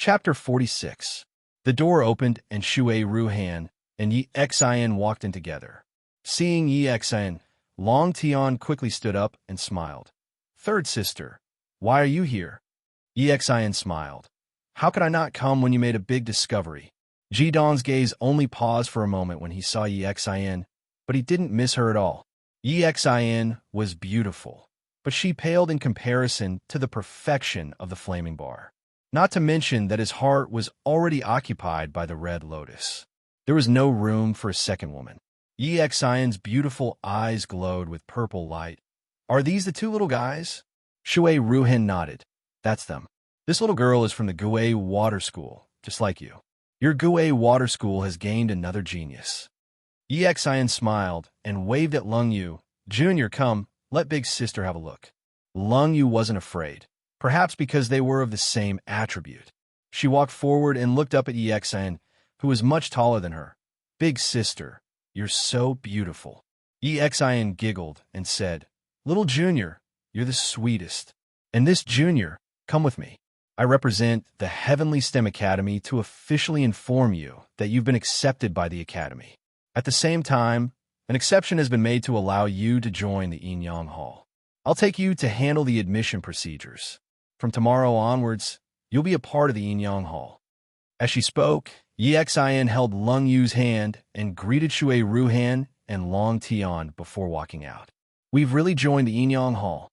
Chapter 46. The door opened, and Shui Ruhan and Yi Xian walked in together. Seeing Yi Xian, Long Tian quickly stood up and smiled. "Third sister, why are you here?" Yi Xian smiled. "How could I not come when you made a big discovery?" Ji Dong's gaze only paused for a moment when he saw Yi Xian, but he didn't miss her at all. Yi Xian was beautiful, but she paled in comparison to the perfection of the flaming bar. Not to mention that his heart was already occupied by the red lotus. There was no room for a second woman. Yi Xian's beautiful eyes glowed with purple light. "Are these the two little guys?" Shui Ruhan nodded. "That's them. This little girl is from the Gue Water School, just like you. Your Gue Water School has gained another genius." Yi Xian smiled and waved at Lung Yu. "Junior, come, let big sister have a look." Lung Yu wasn't afraid, perhaps because they were of the same attribute. She walked forward and looked up at Yi Xian, who was much taller than her. "Big sister, you're so beautiful." Yi Xian giggled and said, "Little Junior, you're the sweetest. And this Junior, come with me. I represent the Heavenly STEM Academy to officially inform you that you've been accepted by the Academy. At the same time, an exception has been made to allow you to join the Yin Yang Hall. I'll take you to handle the admission procedures. From tomorrow onwards, you'll be a part of the Yin Yang Hall." As she spoke, Yi Xian held Lung Yu's hand and greeted Shui Ruhan and Long Tian before walking out. "We've really joined the Yin Yang Hall."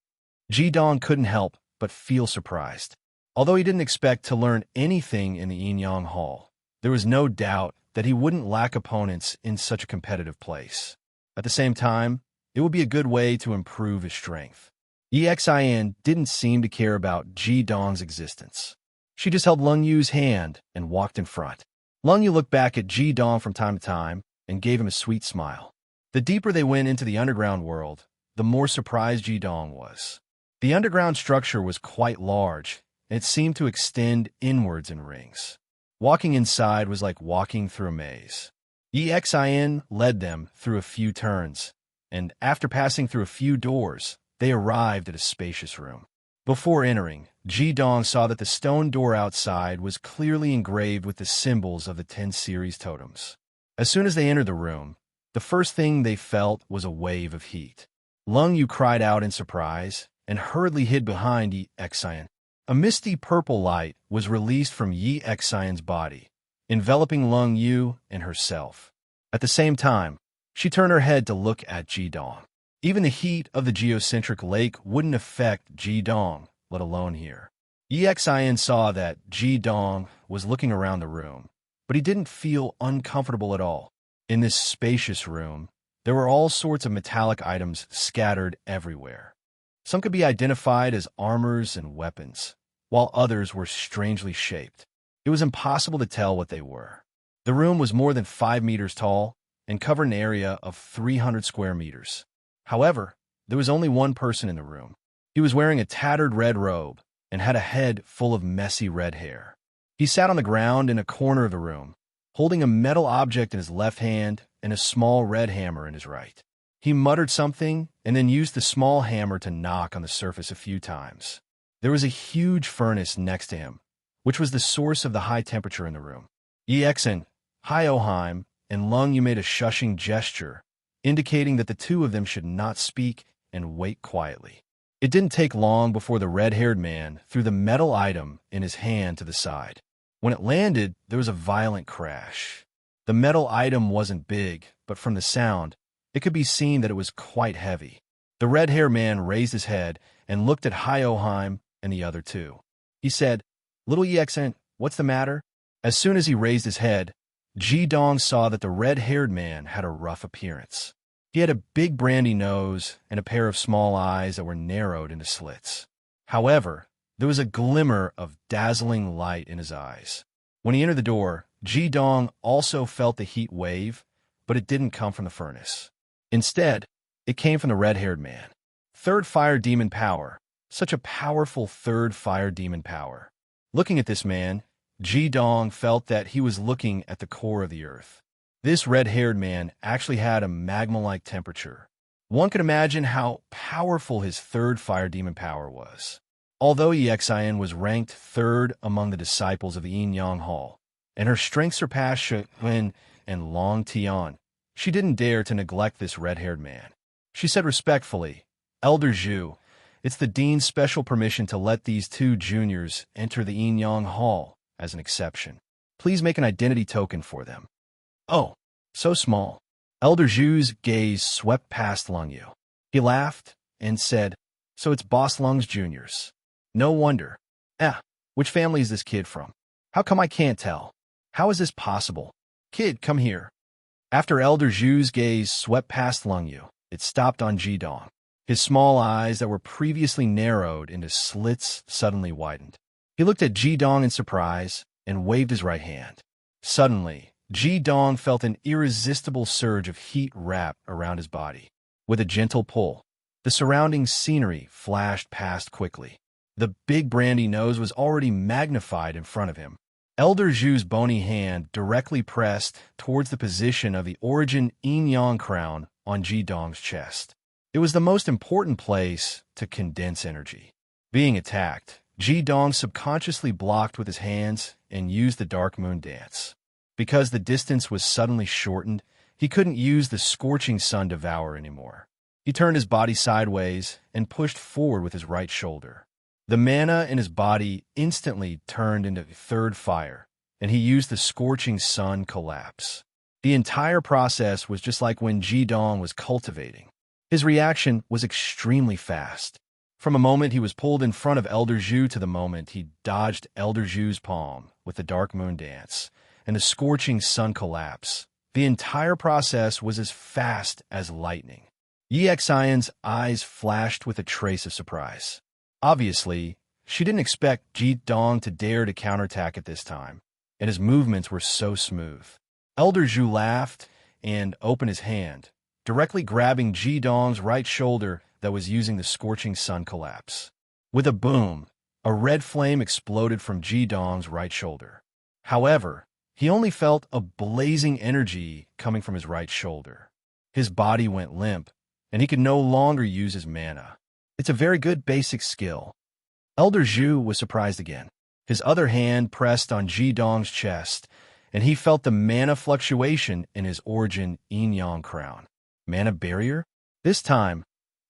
Ji Dong couldn't help but feel surprised. Although he didn't expect to learn anything in the Yin Yang Hall, there was no doubt that he wouldn't lack opponents in such a competitive place. At the same time, it would be a good way to improve his strength. Yi Xian didn't seem to care about Ji Dong's existence. She just held Lung Yu's hand and walked in front. Lung Yu looked back at Ji Dong from time to time and gave him a sweet smile. The deeper they went into the underground world, the more surprised Ji Dong was. The underground structure was quite large, and it seemed to extend inwards in rings. Walking inside was like walking through a maze. Yi Xian led them through a few turns, and after passing through a few doors, they arrived at a spacious room. Before entering, Ji Dong saw that the stone door outside was clearly engraved with the symbols of the 10 series totems. As soon as they entered the room, the first thing they felt was a wave of heat. Lung Yu cried out in surprise and hurriedly hid behind Yi Xian. A misty purple light was released from Yi Xian's body, enveloping Lung Yu and herself. At the same time, she turned her head to look at Ji Dong. Even the heat of the geocentric lake wouldn't affect Ji Dong, let alone here. Yi Xian saw that Ji Dong was looking around the room, but he didn't feel uncomfortable at all. In this spacious room, there were all sorts of metallic items scattered everywhere. Some could be identified as armors and weapons, while others were strangely shaped. It was impossible to tell what they were. The room was more than 5 meters tall and covered an area of 300 square meters. However, there was only one person in the room. He was wearing a tattered red robe and had a head full of messy red hair. He sat on the ground in a corner of the room, holding a metal object in his left hand and a small red hammer in his right. He muttered something and then used the small hammer to knock on the surface a few times. There was a huge furnace next to him, which was the source of the high temperature in the room. Yi Xian, Hioheim, and Lung Yu made a shushing gesture, indicating that the two of them should not speak and wait quietly. It didn't take long before the red-haired man threw the metal item in his hand to the side. When it landed, there was a violent crash. The metal item wasn't big, but from the sound, it could be seen that it was quite heavy. The red-haired man raised his head and looked at Hioheim and the other two. He said, "Little Yi Xian, what's the matter?" As soon as he raised his head, Ji Dong saw that the red-haired man had a rough appearance. He had a big brandy nose and a pair of small eyes that were narrowed into slits. However, there was a glimmer of dazzling light in his eyes. When he entered the door, Ji Dong also felt the heat wave, but it didn't come from the furnace. Instead, it came from the red-haired man. Third fire demon power. Such a powerful third fire demon power. Looking at this man, Ji Dong felt that he was looking at the core of the earth. This red-haired man actually had a magma-like temperature. One could imagine how powerful his third fire demon power was. Although Exin was ranked third among the disciples of the Yin Yang Hall, and her strength surpassed Shuwen and Long Tian, she didn't dare to neglect this red-haired man. She said respectfully, "Elder Zhu, it's the dean's special permission to let these two juniors enter the Yin Yang Hall as an exception. Please make an identity token for them." "Oh, so small." Elder Zhu's gaze swept past Lung Yu. He laughed and said, "So it's Boss Lung's juniors. No wonder. Which family is this kid from? How come I can't tell? How is this possible? Kid, come here." After Elder Zhu's gaze swept past Lung Yu, it stopped on Jidong. His small eyes that were previously narrowed into slits suddenly widened. He looked at Jidong in surprise and waved his right hand. Suddenly, Jidong felt an irresistible surge of heat wrap around his body. With a gentle pull, the surrounding scenery flashed past quickly. The big brandy nose was already magnified in front of him. Elder Zhu's bony hand directly pressed towards the position of the origin yin-yang crown on Jidong's chest. It was the most important place to condense energy. Being attacked, Jidong subconsciously blocked with his hands and used the Dark Moon Dance. Because the distance was suddenly shortened, he couldn't use the Scorching Sun Devour anymore. He turned his body sideways and pushed forward with his right shoulder. The mana in his body instantly turned into third fire, and he used the Scorching Sun Collapse. The entire process was just like when Jidong was cultivating. His reaction was extremely fast. From a moment he was pulled in front of Elder Zhu to the moment he dodged Elder Zhu's palm with the Dark Moon Dance and the Scorching Sun Collapse. The entire process was as fast as lightning. Exin's eyes flashed with a trace of surprise. Obviously, she didn't expect Jidong to dare to counterattack at this time, and his movements were so smooth. Elder Zhu laughed and opened his hand, directly grabbing Jidong's right shoulder that was using the Scorching Sun Collapse. With a boom, a red flame exploded from Jidong's right shoulder. However, he only felt a blazing energy coming from his right shoulder. His body went limp, and he could no longer use his mana. It's a very good basic skill. Elder Zhu was surprised again. His other hand pressed on Jidong's chest, and he felt the mana fluctuation in his origin yin-yang crown. Mana barrier? This time,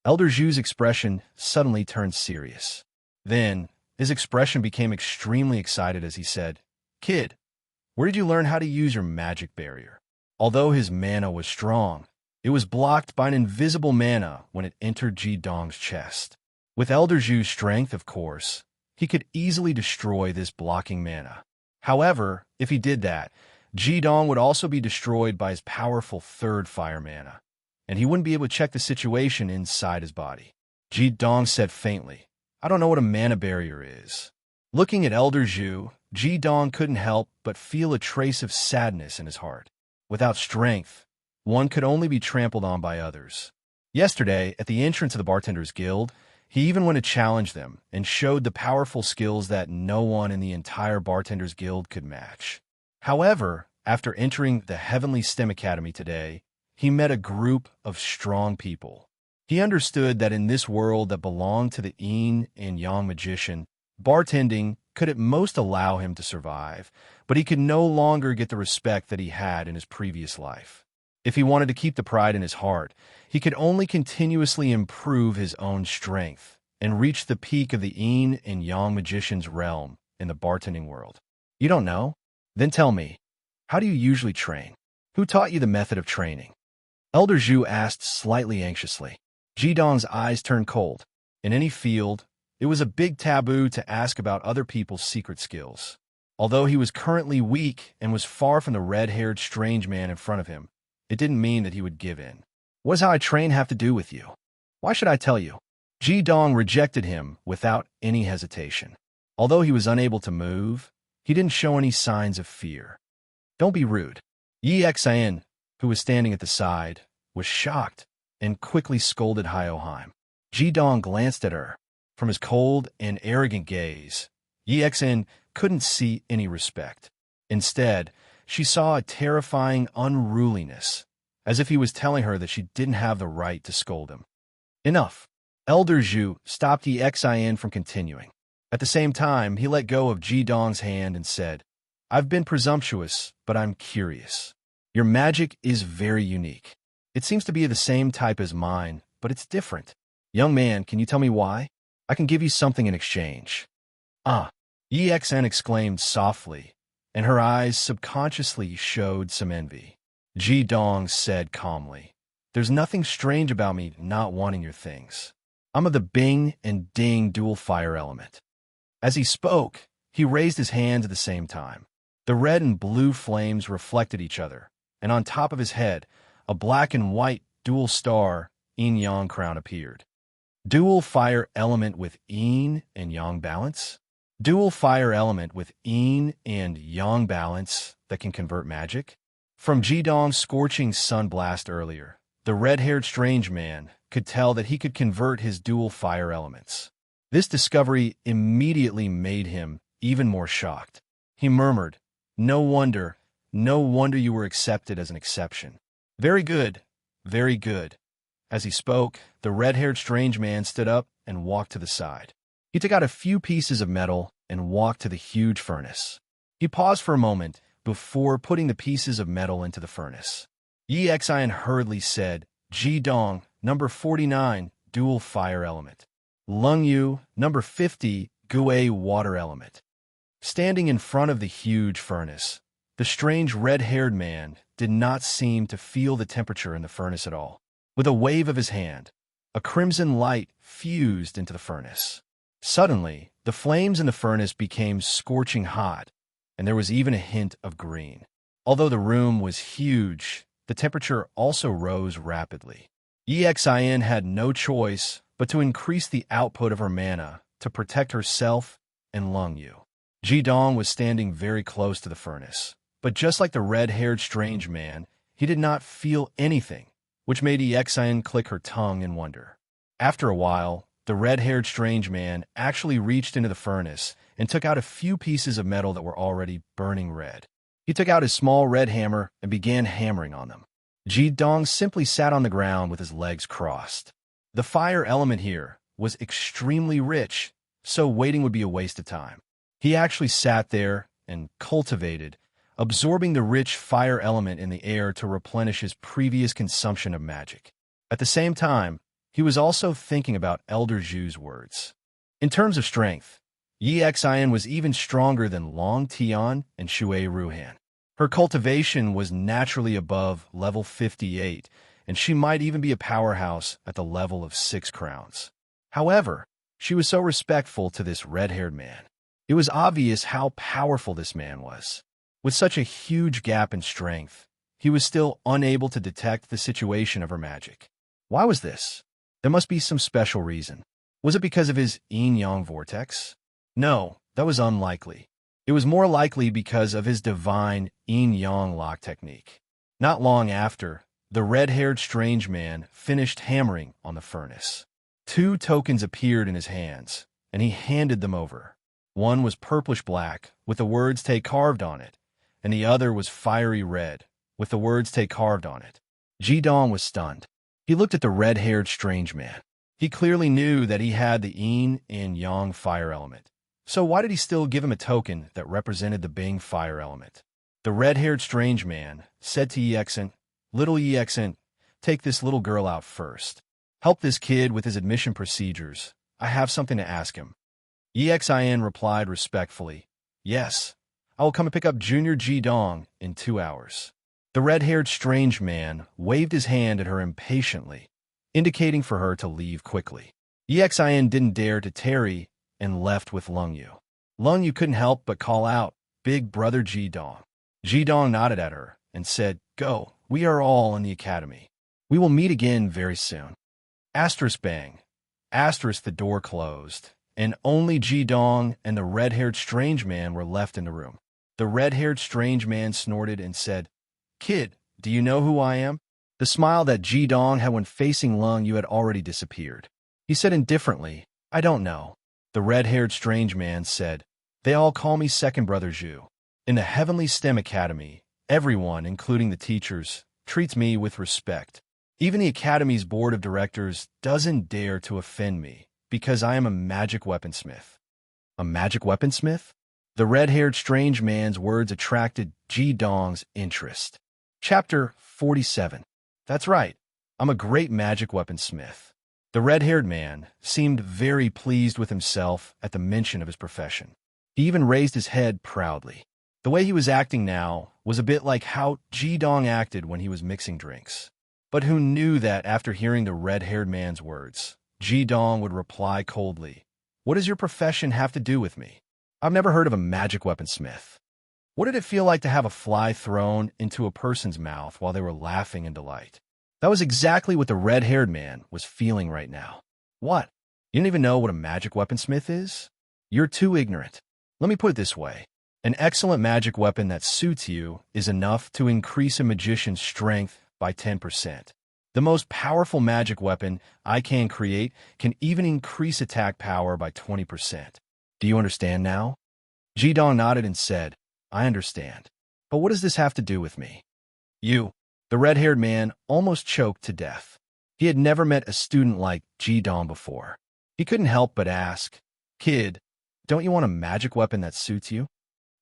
Elder Zhu's expression suddenly turned serious. Then, his expression became extremely excited as he said, "Kid, where did you learn how to use your magic barrier?" Although his mana was strong, it was blocked by an invisible mana when it entered Jidong's chest. With Elder Zhu's strength, of course, he could easily destroy this blocking mana. However, if he did that, Jidong would also be destroyed by his powerful third fire mana, and he wouldn't be able to check the situation inside his body. Jidong said faintly, "I don't know what a mana barrier is." Looking at Elder Zhu, Jidong couldn't help but feel a trace of sadness in his heart. Without strength, one could only be trampled on by others. Yesterday, at the entrance of the Bartenders Guild, he even went to challenge them and showed the powerful skills that no one in the entire Bartenders Guild could match. However, after entering the Heavenly STEM Academy today, he met a group of strong people. He understood that in this world that belonged to the Yin and Yang magician, bartending could at most allow him to survive, but he could no longer get the respect that he had in his previous life. If he wanted to keep the pride in his heart, he could only continuously improve his own strength and reach the peak of the Yin and Yang magician's realm in the bartending world. You don't know? Then tell me, how do you usually train? Who taught you the method of training? Elder Zhu asked slightly anxiously. Jidong's eyes turned cold. In any field, it was a big taboo to ask about other people's secret skills. Although he was currently weak and was far from the red-haired strange man in front of him, it didn't mean that he would give in. What does how I train have to do with you? Why should I tell you? Jidong rejected him without any hesitation. Although he was unable to move, he didn't show any signs of fear. Don't be rude. Exin, who was standing at the side, was shocked and quickly scolded Hyoheim. Jidong glanced at her. From his cold and arrogant gaze, Exin couldn't see any respect. Instead, she saw a terrifying unruliness, as if he was telling her that she didn't have the right to scold him. Enough. Elder Zhu stopped Exin from continuing. At the same time, he let go of Ji Dong's hand and said, I've been presumptuous, but I'm curious. Your magic is very unique. It seems to be the same type as mine, but it's different. Young man, can you tell me why? I can give you something in exchange. Ah, EXN exclaimed softly, and her eyes subconsciously showed some envy. Ji Dong said calmly, There's nothing strange about me not wanting your things. I'm of the Bing and Ding dual fire element. As he spoke, he raised his hands at the same time. The red and blue flames reflected each other, and on top of his head, a black and white dual star yin-yang crown appeared. Dual fire element with yin and yang balance? Dual fire element with yin and yang balance that can convert magic? From Jidong's scorching sun blast earlier, the red-haired strange man could tell that he could convert his dual fire elements. This discovery immediately made him even more shocked. He murmured, no wonder you were accepted as an exception. Very good, very good. As he spoke, the red-haired strange man stood up and walked to the side. He took out a few pieces of metal and walked to the huge furnace. He paused for a moment before putting the pieces of metal into the furnace. Yi Xian hurriedly said, Ji Dong, number 49, dual fire element. Lung Yu, number 50, Gui water element. Standing in front of the huge furnace, the strange red-haired man did not seem to feel the temperature in the furnace at all. With a wave of his hand, a crimson light fused into the furnace. Suddenly, the flames in the furnace became scorching hot, and there was even a hint of green. Although the room was huge, the temperature also rose rapidly. Yi Xian had no choice but to increase the output of her mana to protect herself and Lung Yu. Ji Dong was standing very close to the furnace, but just like the red-haired strange man, he did not feel anything, which made Yi Xian click her tongue in wonder. After a while, the red-haired strange man actually reached into the furnace and took out a few pieces of metal that were already burning red. He took out his small red hammer and began hammering on them. Ji Dong simply sat on the ground with his legs crossed. The fire element here was extremely rich, so waiting would be a waste of time. He actually sat there and cultivated, absorbing the rich fire element in the air to replenish his previous consumption of magic. At the same time, he was also thinking about Elder Zhu's words. In terms of strength, Yi Xian was even stronger than Long Tian and Shui Ruhan. Her cultivation was naturally above level 58, and she might even be a powerhouse at the level of 6 crowns. However, she was so respectful to this red-haired man. It was obvious how powerful this man was. With such a huge gap in strength, he was still unable to detect the situation of her magic. Why was this? There must be some special reason. Was it because of his yin-yang vortex? No, that was unlikely. It was more likely because of his divine yin-yang lock technique. Not long after, the red-haired strange man finished hammering on the furnace. 2 tokens appeared in his hands, and he handed them over. One was purplish-black, with the words "Tay" carved on it, and the other was fiery red, with the words "Tay" carved on it. Ji Dong was stunned. He looked at the red-haired strange man. He clearly knew that he had the yin and yang fire element. So why did he still give him a token that represented the Bing fire element? The red-haired strange man said to Yi Xian, Little Yi Xian, take this little girl out first. Help this kid with his admission procedures. I have something to ask him. Yi Xian replied respectfully, Yes, I will come and pick up Junior Ji Dong in 2 hours. The red-haired strange man waved his hand at her impatiently, indicating for her to leave quickly. Yi Xian didn't dare to tarry and left with Lung Yu. Lung Yu couldn't help but call out, Big brother Ji Dong. Ji Dong nodded at her and said, Go, we are all in the academy. We will meet again very soon. Asterisk bang. Asterisk the door closed, and only Ji Dong and the red-haired strange man were left in the room. The red-haired strange man snorted and said, Kid, do you know who I am? The smile that Ji Dong had when facing Lung Yu had already disappeared. He said indifferently, I don't know. The red-haired strange man said, They all call me Second Brother Zhu. In the Heavenly STEM Academy, everyone, including the teachers, treats me with respect. Even the Academy's board of directors doesn't dare to offend me because I am a magic weaponsmith. A magic weaponsmith? The red-haired strange man's words attracted Ji Dong's interest. Chapter 47. That's right. I'm a great magic weaponsmith. The red-haired man seemed very pleased with himself at the mention of his profession. He even raised his head proudly. The way he was acting now was a bit like how Ji Dong acted when he was mixing drinks. But who knew that after hearing the red-haired man's words, Ji Dong would reply coldly, "What does your profession have to do with me? I've never heard of a magic weaponsmith." What did it feel like to have a fly thrown into a person's mouth while they were laughing in delight? That was exactly what the red-haired man was feeling right now. What? You don't even know what a magic weaponsmith is? You're too ignorant. Let me put it this way. An excellent magic weapon that suits you is enough to increase a magician's strength by 10%. The most powerful magic weapon I can create can even increase attack power by 20%. Do you understand now? Ji Dong nodded and said, "I understand. But what does this have to do with me?" You. The red-haired man almost choked to death. He had never met a student like Ji Dong before. He couldn't help but ask, "Kid, don't you want a magic weapon that suits you?"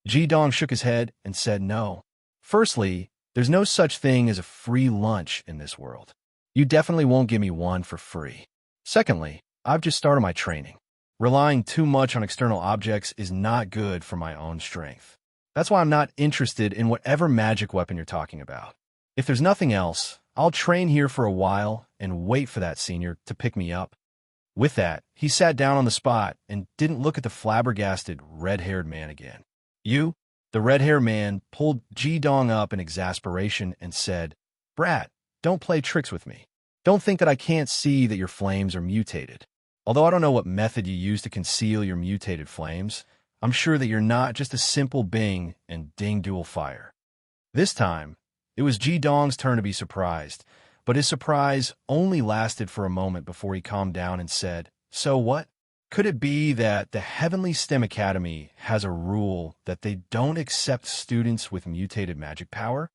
Ji Dong shook his head and said no. Firstly, there's no such thing as a free lunch in this world. You definitely won't give me one for free. Secondly, I've just started my training. Relying too much on external objects is not good for my own strength. That's why I'm not interested in whatever magic weapon you're talking about. If there's nothing else, I'll train here for a while and wait for that senior to pick me up. With that, he sat down on the spot and didn't look at the flabbergasted red-haired man again. You? The red-haired man pulled Ji Dong up in exasperation and said, "Brat, don't play tricks with me. Don't think that I can't see that your flames are mutated. Although I don't know what method you use to conceal your mutated flames, I'm sure that you're not just a simple Bing and Ding dual fire." This time, it was Ji Dong's turn to be surprised, but his surprise only lasted for a moment before he calmed down and said, "So what? Could it be that the Heavenly STEM Academy has a rule that they don't accept students with mutated magic power?"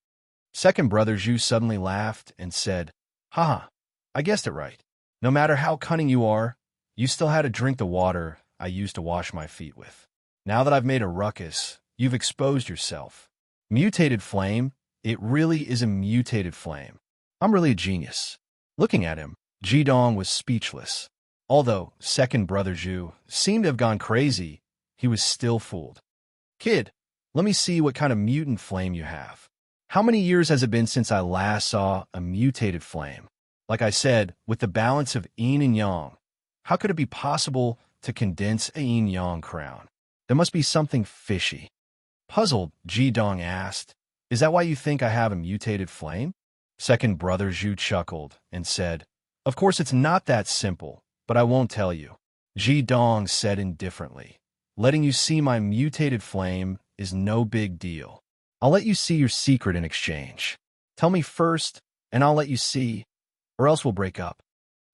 Second brother Zhu suddenly laughed and said, "Haha, I guessed it right. No matter how cunning you are, you still had to drink the water I used to wash my feet with. Now that I've made a ruckus, you've exposed yourself. Mutated flame? It really is a mutated flame. I'm really a genius." Looking at him, Ji Dong was speechless. Although second brother Zhu seemed to have gone crazy, he was still fooled. "Kid, let me see what kind of mutant flame you have. How many years has it been since I last saw a mutated flame? Like I said, with the balance of yin and yang, how could it be possible to condense a yin-yang crown? There must be something fishy." Puzzled, Ji Dong asked, "Is that why you think I have a mutated flame?" Second brother Zhu chuckled and said, "Of course it's not that simple, but I won't tell you." Ji Dong said indifferently, "Letting you see my mutated flame is no big deal. I'll let you see your secret in exchange. Tell me first, and I'll let you see, or else we'll break up."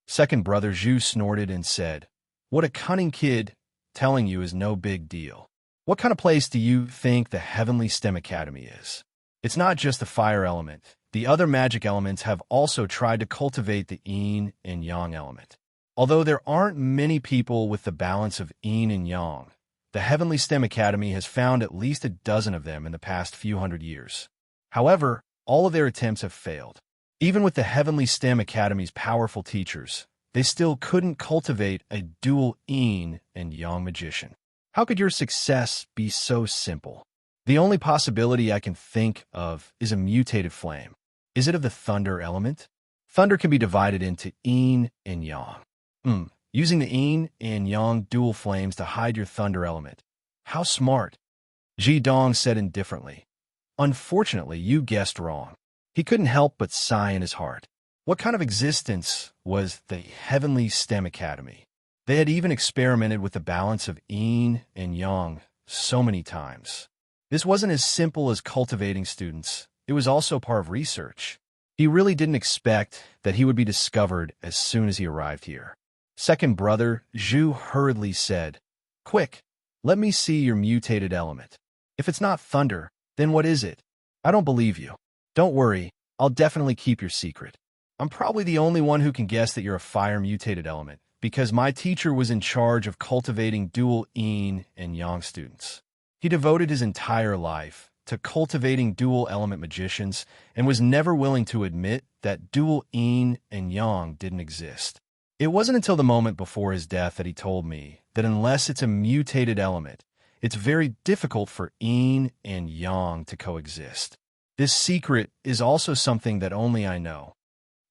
Second brother Zhu snorted and said, "What a cunning kid. Telling you is no big deal. What kind of place do you think the Heavenly STEM Academy is? It's not just the fire element. The other magic elements have also tried to cultivate the yin and yang element. Although there aren't many people with the balance of yin and yang, the Heavenly STEM Academy has found at least a dozen of them in the past few hundred years. However, all of their attempts have failed. Even with the Heavenly STEM Academy's powerful teachers, they still couldn't cultivate a dual yin and yang magician. How could your success be so simple? The only possibility I can think of is a mutated flame. Is it of the thunder element? Thunder can be divided into yin and yang. Using the yin and yang dual flames to hide your thunder element. How smart." Ji Dong said indifferently, "Unfortunately, you guessed wrong." He couldn't help but sigh in his heart. What kind of existence was the Heavenly STEM Academy? They had even experimented with the balance of yin and yang so many times. This wasn't as simple as cultivating students. It was also part of research. He really didn't expect that he would be discovered as soon as he arrived here. Second brother Zhu hurriedly said, "Quick, let me see your mutated element. If it's not thunder, then what is it? I don't believe you. Don't worry, I'll definitely keep your secret. I'm probably the only one who can guess that you're a fire mutated element, because my teacher was in charge of cultivating dual yin and yang students. He devoted his entire life to cultivating dual element magicians and was never willing to admit that dual yin and yang didn't exist. It wasn't until the moment before his death that he told me that unless it's a mutated element, it's very difficult for yin and yang to coexist. This secret is also something that only I know.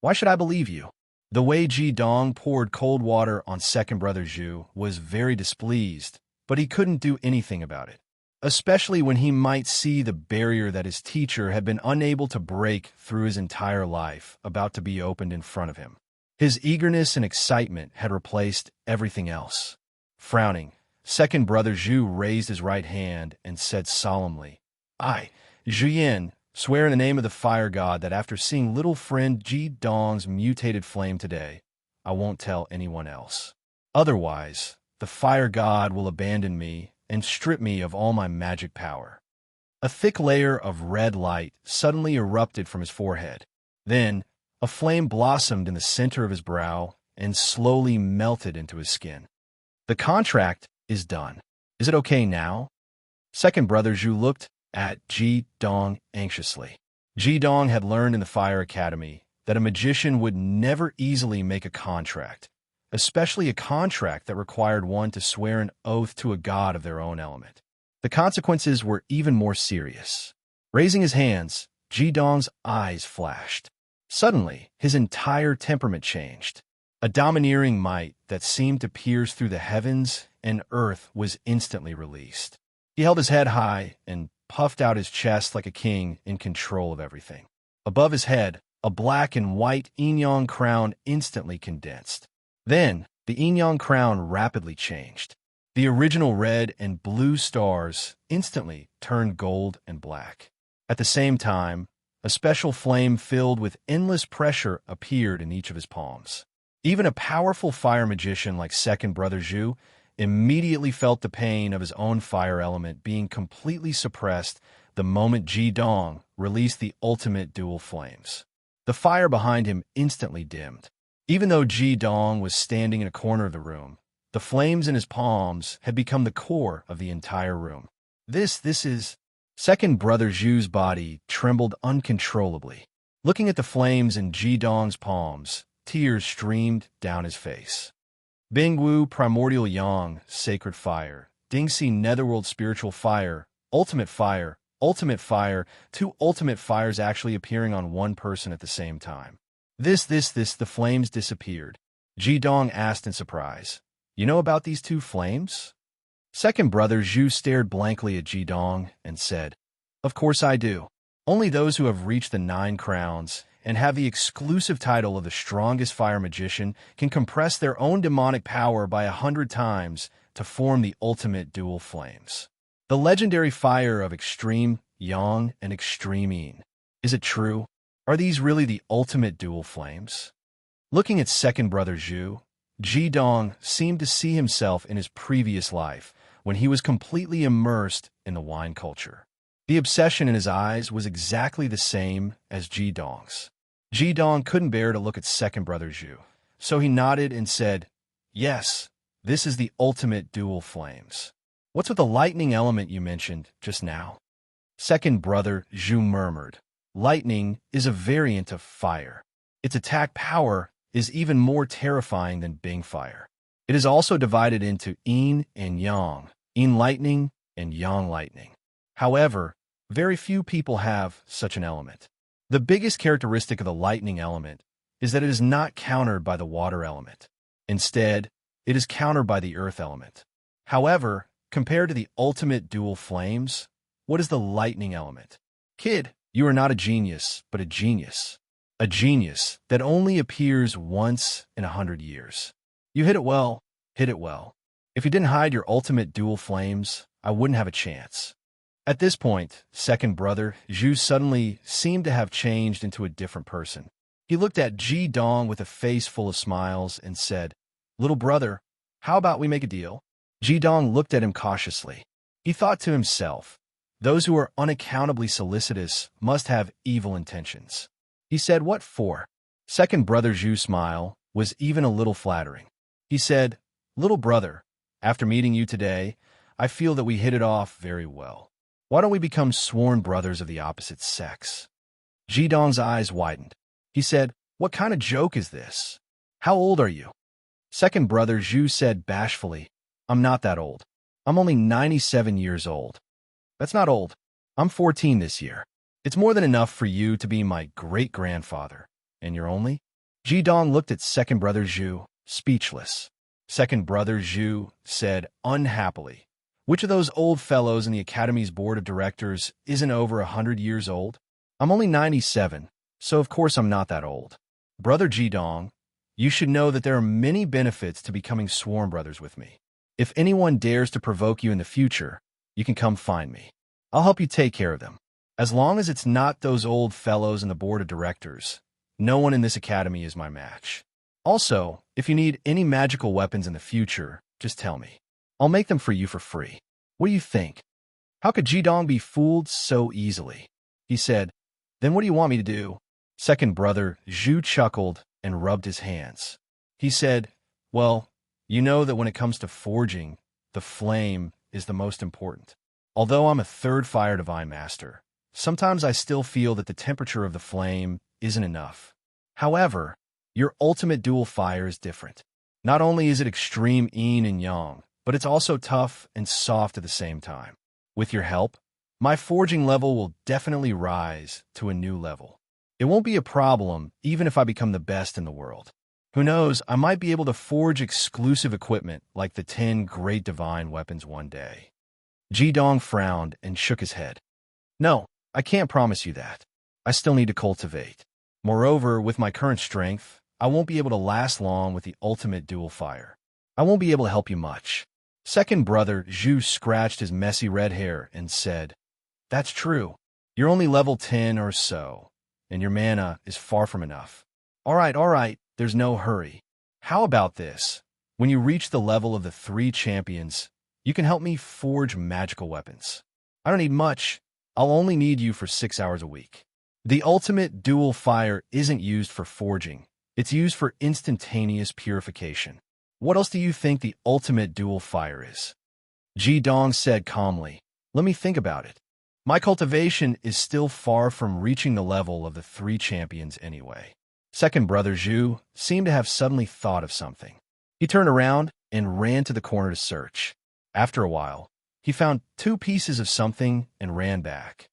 Why should I believe you? The way Ji Dong poured cold water on second brother Zhu was very displeased, but he couldn't do anything about it, especially when he might see the barrier that his teacher had been unable to break through his entire life about to be opened in front of him. His eagerness and excitement had replaced everything else. Frowning, second brother Zhu raised his right hand and said solemnly, "I, Zhu Yin, swear in the name of the fire god that after seeing little friend Ji Dong's mutated flame today, I won't tell anyone else. Otherwise, the fire god will abandon me and strip me of all my magic power." A thick layer of red light suddenly erupted from his forehead. Then, a flame blossomed in the center of his brow and slowly melted into his skin. "The contract is done. Is it okay now?" Second brother Zhu looked at Ji Dong anxiously. Ji Dong had learned in the Fire Academy that a magician would never easily make a contract, especially a contract that required one to swear an oath to a god of their own element. The consequences were even more serious. Raising his hands, Ji Dong's eyes flashed. Suddenly, his entire temperament changed. A domineering might that seemed to pierce through the heavens and earth was instantly released. He held his head high and puffed out his chest like a king in control of everything. Above his head, a black and white yin-yang crown instantly condensed. Then, the yin-yang crown rapidly changed. The original red and blue stars instantly turned gold and black. At the same time, a special flame filled with endless pressure appeared in each of his palms. Even a powerful fire magician like second brother Zhu immediately felt the pain of his own fire element being completely suppressed the moment Ji Dong released the ultimate dual flames. The fire behind him instantly dimmed. Even though Ji Dong was standing in a corner of the room, the flames in his palms had become the core of the entire room. This is... Second brother Zhu's body trembled uncontrollably. Looking at the flames in Ji Dong's palms, tears streamed down his face. Bingwu primordial yang, sacred fire. Dingxi netherworld spiritual fire, ultimate fire, two ultimate fires actually appearing on one person at the same time. The flames disappeared. Ji Dong asked in surprise, "You know about these two flames?" Second brother Zhu stared blankly at Ji Dong and said, "Of course I do. Only those who have reached the 9 crowns and have the exclusive title of the strongest fire magician can compress their own demonic power by 100 times to form the ultimate dual flames. The legendary fire of extreme yang and extreme yin. Is it true? Are these really the ultimate dual flames?" Looking at second brother Zhu, Ji Dong seemed to see himself in his previous life when he was completely immersed in the wine culture. The obsession in his eyes was exactly the same as Ji Dong's. Ji Dong couldn't bear to look at second brother Zhu, so he nodded and said, "Yes, this is the ultimate dual flames. What's with the lightning element you mentioned just now?" Second brother Zhu murmured, "Lightning is a variant of fire. Its attack power is even more terrifying than Bing fire. It is also divided into yin and yang, yin lightning and yang lightning. However, very few people have such an element. The biggest characteristic of the lightning element is that it is not countered by the water element. Instead, it is countered by the earth element. However, compared to the ultimate dual flames, what is the lightning element? Kid, you are not a genius, but a genius. A genius that only appears once in 100 years. You hit it well, hit it well. If you didn't hide your ultimate dual flames, I wouldn't have a chance." At this point, second brother Zhu suddenly seemed to have changed into a different person. He looked at Ji Dong with a face full of smiles and said, "Little brother, how about we make a deal?" Ji Dong looked at him cautiously. He thought to himself, those who are unaccountably solicitous must have evil intentions. He said, "What for?" Second brother Zhu's smile was even a little flattering. He said, "Little brother, after meeting you today, I feel that we hit it off very well. Why don't we become sworn brothers of the opposite sex?" Jidong's eyes widened. He said, "What kind of joke is this? How old are you?" Second brother Zhu said bashfully, "I'm not that old. I'm only 97 years old." "That's not old. I'm 14 this year. It's more than enough for you to be my great-grandfather. And you're only?" Jidong looked at second brother Zhu, speechless. Second brother Zhu said unhappily, "Which of those old fellows in the Academy's board of directors isn't over 100 years old? I'm only 97, so of course I'm not that old." "Brother Jidong, you should know that there are many benefits to becoming sworn brothers with me. If anyone dares to provoke you in the future, you can come find me. I'll help you take care of them. As long as it's not those old fellows in the board of directors, no one in this academy is my match. Also, if you need any magical weapons in the future, just tell me. I'll make them for you for free. What do you think?" How could Jidong be fooled so easily? He said, "Then what do you want me to do?" Second brother Zhu chuckled and rubbed his hands. He said, "Well, you know that when it comes to forging, the flame is the most important. Although I'm a third fire divine master, sometimes I still feel that the temperature of the flame isn't enough. However, your ultimate dual fire is different. Not only is it extreme yin and yang, but it's also tough and soft at the same time. With your help, my forging level will definitely rise to a new level. It won't be a problem even if I become the best in the world. Who knows, I might be able to forge exclusive equipment like the 10 great divine weapons one day." Jidong frowned and shook his head. "No, I can't promise you that. I still need to cultivate. Moreover, with my current strength, I won't be able to last long with the ultimate dual fire. I won't be able to help you much." Second brother Zhu scratched his messy red hair and said, "That's true. You're only level 10 or so, and your mana is far from enough. All right, there's no hurry. How about this? When you reach the level of the 3 champions, you can help me forge magical weapons. I don't need much. I'll only need you for 6 hours a week. The ultimate dual fire isn't used for forging. It's used for instantaneous purification. What else do you think the ultimate dual fire is?" Jidong said calmly, "Let me think about it. My cultivation is still far from reaching the level of the 3 champions anyway." Second brother Zhu seemed to have suddenly thought of something. He turned around and ran to the corner to search. After a while, he found 2 pieces of something and ran back.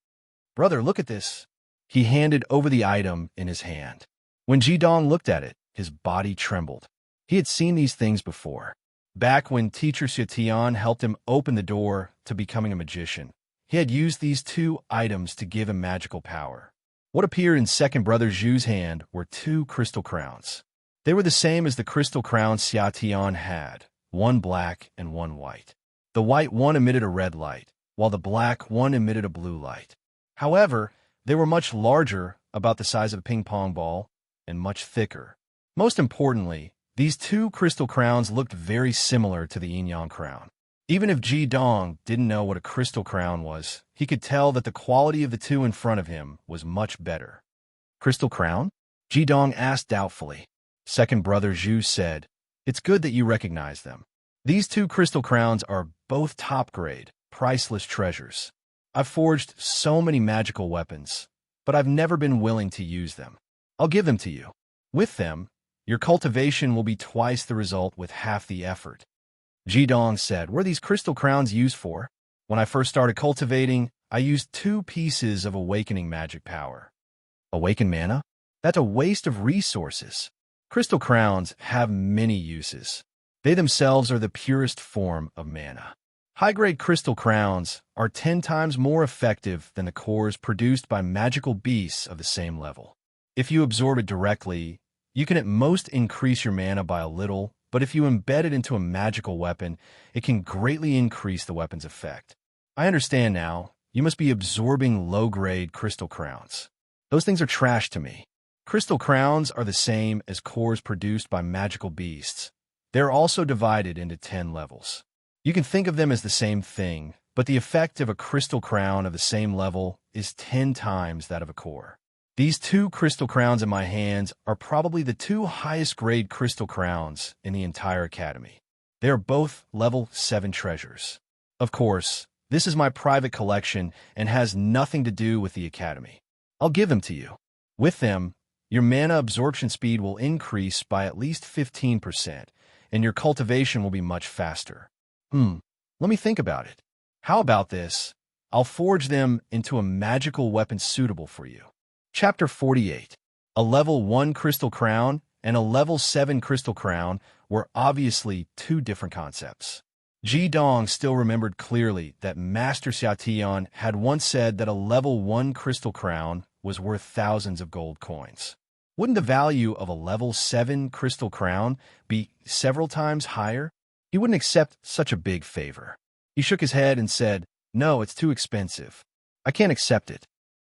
"Brother, look at this." He handed over the item in his hand. When Jidong looked at it, his body trembled. He had seen these things before. Back when teacher Xietian helped him open the door to becoming a magician, he had used these 2 items to give him magical power. What appeared in second brother Zhu's hand were 2 crystal crowns. They were the same as the crystal crowns Xietian had, one black and one white. The white one emitted a red light, while the black one emitted a blue light. However, they were much larger, about the size of a ping-pong ball, and much thicker. Most importantly, these 2 crystal crowns looked very similar to the yin-yang crown. Even if Jidong didn't know what a crystal crown was, he could tell that the quality of the 2 in front of him was much better. "Crystal crown?" Jidong asked doubtfully. Second brother Zhu said, "It's good that you recognize them. These 2 crystal crowns are both top-grade, priceless treasures. I've forged so many magical weapons, but I've never been willing to use them. I'll give them to you. With them, your cultivation will be twice the result with half the effort." Jidong said, "What are these crystal crowns used for?" "When I first started cultivating, I used 2 pieces of awakening magic power." "Awaken mana? That's a waste of resources." "Crystal crowns have many uses. They themselves are the purest form of mana. High-grade crystal crowns are 10 times more effective than the cores produced by magical beasts of the same level. If you absorb it directly, you can at most increase your mana by a little, but if you embed it into a magical weapon, it can greatly increase the weapon's effect. I understand now. You must be absorbing low-grade crystal crowns. Those things are trash to me. Crystal crowns are the same as cores produced by magical beasts. They're also divided into 10 levels. You can think of them as the same thing, but the effect of a crystal crown of the same level is 10 times that of a core. These two crystal crowns in my hands are probably the two highest grade crystal crowns in the entire academy. They are both level 7 treasures. Of course, this is my private collection and has nothing to do with the academy. I'll give them to you. With them, your mana absorption speed will increase by at least 15%, and your cultivation will be much faster. Let me think about it. How about this? I'll forge them into a magical weapon suitable for you. Chapter 48. A level 1 crystal crown and a level 7 crystal crown were obviously two different concepts. Ji Dong still remembered clearly that Master Xiaotian had once said that a level 1 crystal crown was worth thousands of gold coins. Wouldn't the value of a level 7 crystal crown be several times higher? He wouldn't accept such a big favor. He shook his head and said, "No, it's too expensive. I can't accept it."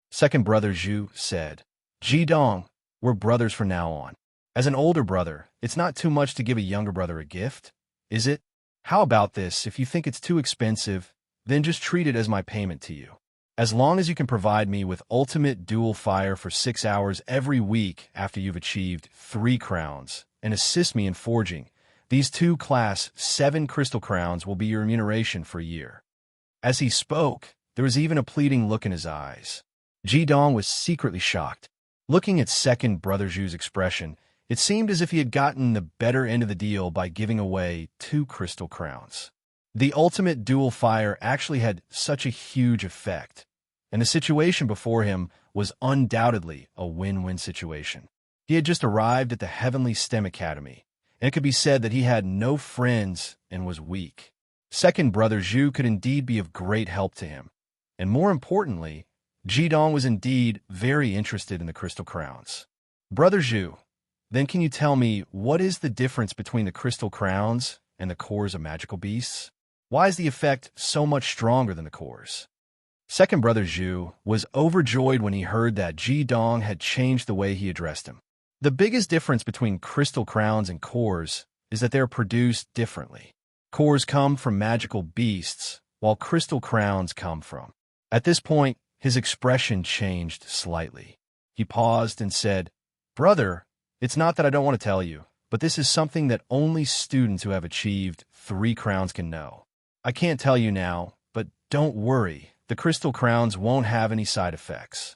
Second brother Zhu said, "Ji Dong, we're brothers from now on. As an older brother, it's not too much to give a younger brother a gift, is it? How about this? If you think it's too expensive, then just treat it as my payment to you. As long as you can provide me with ultimate dual fire for 6 hours every week after you've achieved 3 crowns, and assist me in forging, these 2 class 7 crystal crowns will be your remuneration for a year." As he spoke, there was even a pleading look in his eyes. Ji Dong was secretly shocked. Looking at second brother Zhu's expression, it seemed as if he had gotten the better end of the deal by giving away 2 crystal crowns. The ultimate dual fire actually had such a huge effect, and the situation before him was undoubtedly a win-win situation. He had just arrived at the Heavenly STEM Academy, and it could be said that he had no friends and was weak. Second brother Zhu could indeed be of great help to him, and more importantly, Ji Dong was indeed very interested in the crystal crowns. Brother Zhu, then can you tell me what is the difference between the crystal crowns and the cores of magical beasts? Why is the effect so much stronger than the cores? Second brother Zhu was overjoyed when he heard that Ji Dong had changed the way he addressed him. The biggest difference between crystal crowns and cores is that they are produced differently. Cores come from magical beasts, while crystal crowns come from. At this point, his expression changed slightly. He paused and said, "Brother, it's not that I don't want to tell you, but this is something that only students who have achieved 3 crowns can know. I can't tell you now, but don't worry, the crystal crowns won't have any side effects."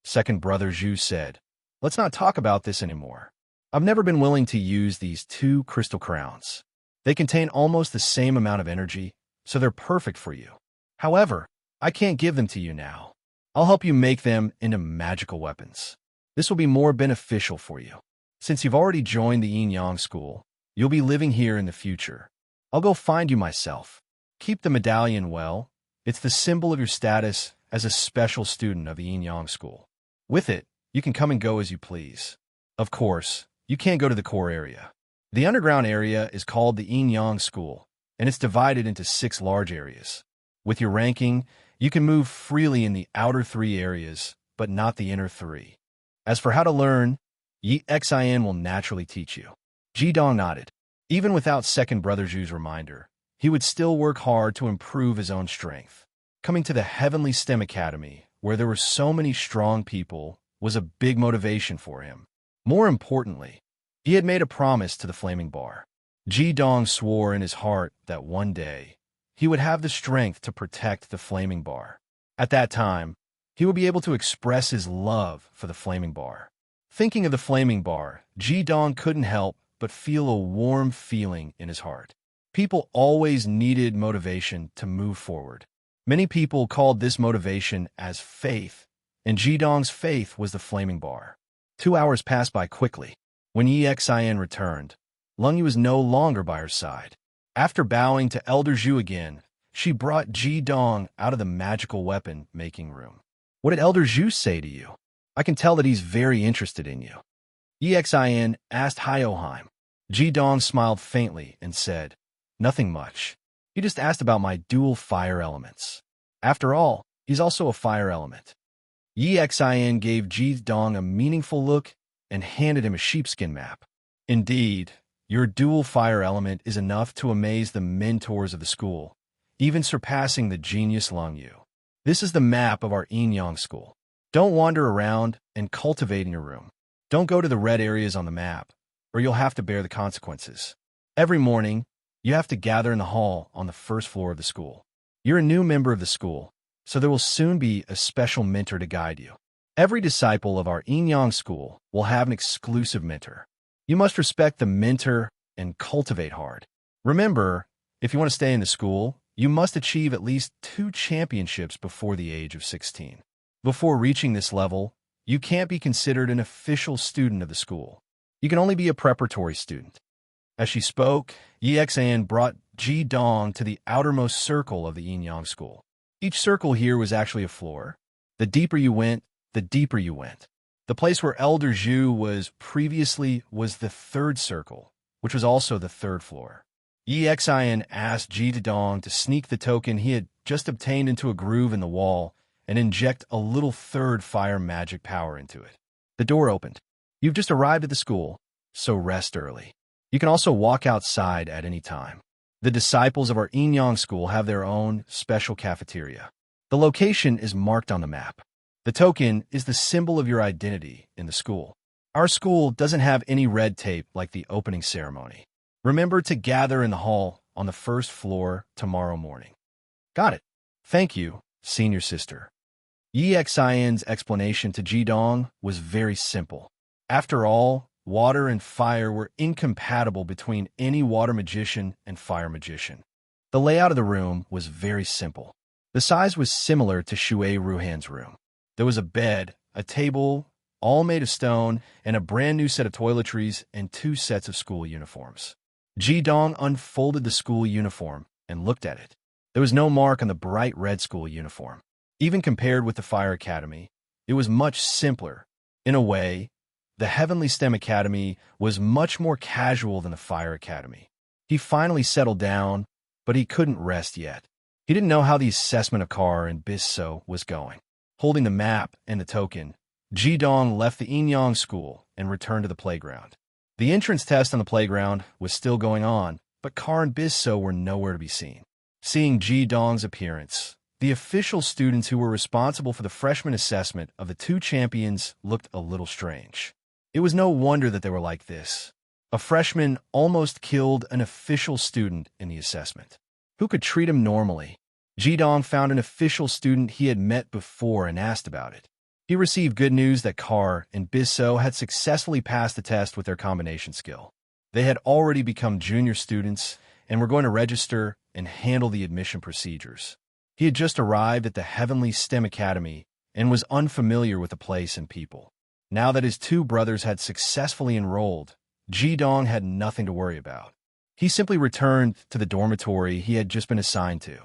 Second brother Zhu said, "Let's not talk about this anymore. I've never been willing to use these 2 crystal crowns. They contain almost the same amount of energy, so they're perfect for you. However, I can't give them to you now. I'll help you make them into magical weapons. This will be more beneficial for you. Since you've already joined the Yin-Yang school, you'll be living here in the future. I'll go find you myself. Keep the medallion well. It's the symbol of your status as a special student of the Yin-Yang school. With it, you can come and go as you please. Of course, you can't go to the core area. The underground area is called the Yin-Yang school, and it's divided into 6 large areas. With your ranking, you can move freely in the outer 3 areas, but not the inner 3. As for how to learn, Yi Xin will naturally teach you." Ji Dong nodded. Even without second brother Zhu's reminder, he would still work hard to improve his own strength. Coming to the Heavenly STEM Academy, where there were so many strong people, was a big motivation for him. More importantly, he had made a promise to the Flaming Bar. Ji Dong swore in his heart that one day, he would have the strength to protect the Flaming Bar. At that time, he would be able to express his love for the Flaming Bar. Thinking of the Flaming Bar, Ji Dong couldn't help but feel a warm feeling in his heart. People always needed motivation to move forward. Many people called this motivation as faith, and Ji Dong's faith was the Flaming Bar. 2 hours passed by quickly. When Yi Xin returned, Lung Yu was no longer by her side. After bowing to Elder Zhu again, she brought Ji Dong out of the magical weapon-making room. "What did Elder Zhu say to you? I can tell that he's very interested in you." Yi Xin asked Hyoheim. Ji Dong smiled faintly and said, "Nothing much. He just asked about my dual fire elements. After all, he's also a fire element." Yi Xin gave Ji Dong a meaningful look and handed him a sheepskin map. "Indeed, your dual fire element is enough to amaze the mentors of the school, even surpassing the genius Lung Yu. This is the map of our Yin-Yang school. Don't wander around and cultivate in your room. Don't go to the red areas on the map, or you'll have to bear the consequences. Every morning, you have to gather in the hall on the first floor of the school. You're a new member of the school, so there will soon be a special mentor to guide you. Every disciple of our Yin school will have an exclusive mentor. You must respect the mentor and cultivate hard. Remember, if you want to stay in the school, you must achieve at least 2 championships before the age of 16. Before reaching this level, you can't be considered an official student of the school. You can only be a preparatory student. As she spoke, Yixan brought Ji Dong to the outermost circle of the Yin school. Each circle here was actually a floor. The deeper you went, the deeper you went. The place where Elder Zhu was previously was the 3rd circle, which was also the 3rd floor. Yixan asked Ji Dong to sneak the token he had just obtained into a groove in the wall and inject a little 3rd fire magic power into it. The door opened. You've just arrived at the school, so rest early. You can also walk outside at any time. The disciples of our Yin school have their own special cafeteria. The location is marked on the map. The token is the symbol of your identity in the school. Our school doesn't have any red tape like the opening ceremony. Remember to gather in the hall on the 1st floor tomorrow morning. Got it. Thank you, senior sister. Yixan's explanation to Ji Dong was very simple. After all, water and fire were incompatible between any water magician and fire magician. The layout of the room was very simple. The size was similar to Shui Ruhan's room. There was a bed, a table, all made of stone, and a brand new set of toiletries and 2 sets of school uniforms. Ji Dong unfolded the school uniform and looked at it. There was no mark on the bright red school uniform. Even compared with the Fire Academy, it was much simpler. In a way, the Heavenly STEM Academy was much more casual than the Fire Academy. He finally settled down, but he couldn't rest yet. He didn't know how the assessment of Car and Bisso was going. Holding the map and the token, Ji Dong left the Yin school and returned to the playground. The entrance test on the playground was still going on, but Car and Bisso were nowhere to be seen. Seeing Ji Dong's appearance, the official students who were responsible for the freshman assessment of the 2 champions looked a little strange. It was no wonder that they were like this. A freshman almost killed an official student in the assessment. Who could treat him normally? Ji Dong found an official student he had met before and asked about it. He received good news that Car and Bisso had successfully passed the test with their combination skill. They had already become junior students and were going to register and handle the admission procedures. He had just arrived at the Heavenly STEM Academy and was unfamiliar with the place and people. Now that his 2 brothers had successfully enrolled, Ji Dong had nothing to worry about. He simply returned to the dormitory he had just been assigned to.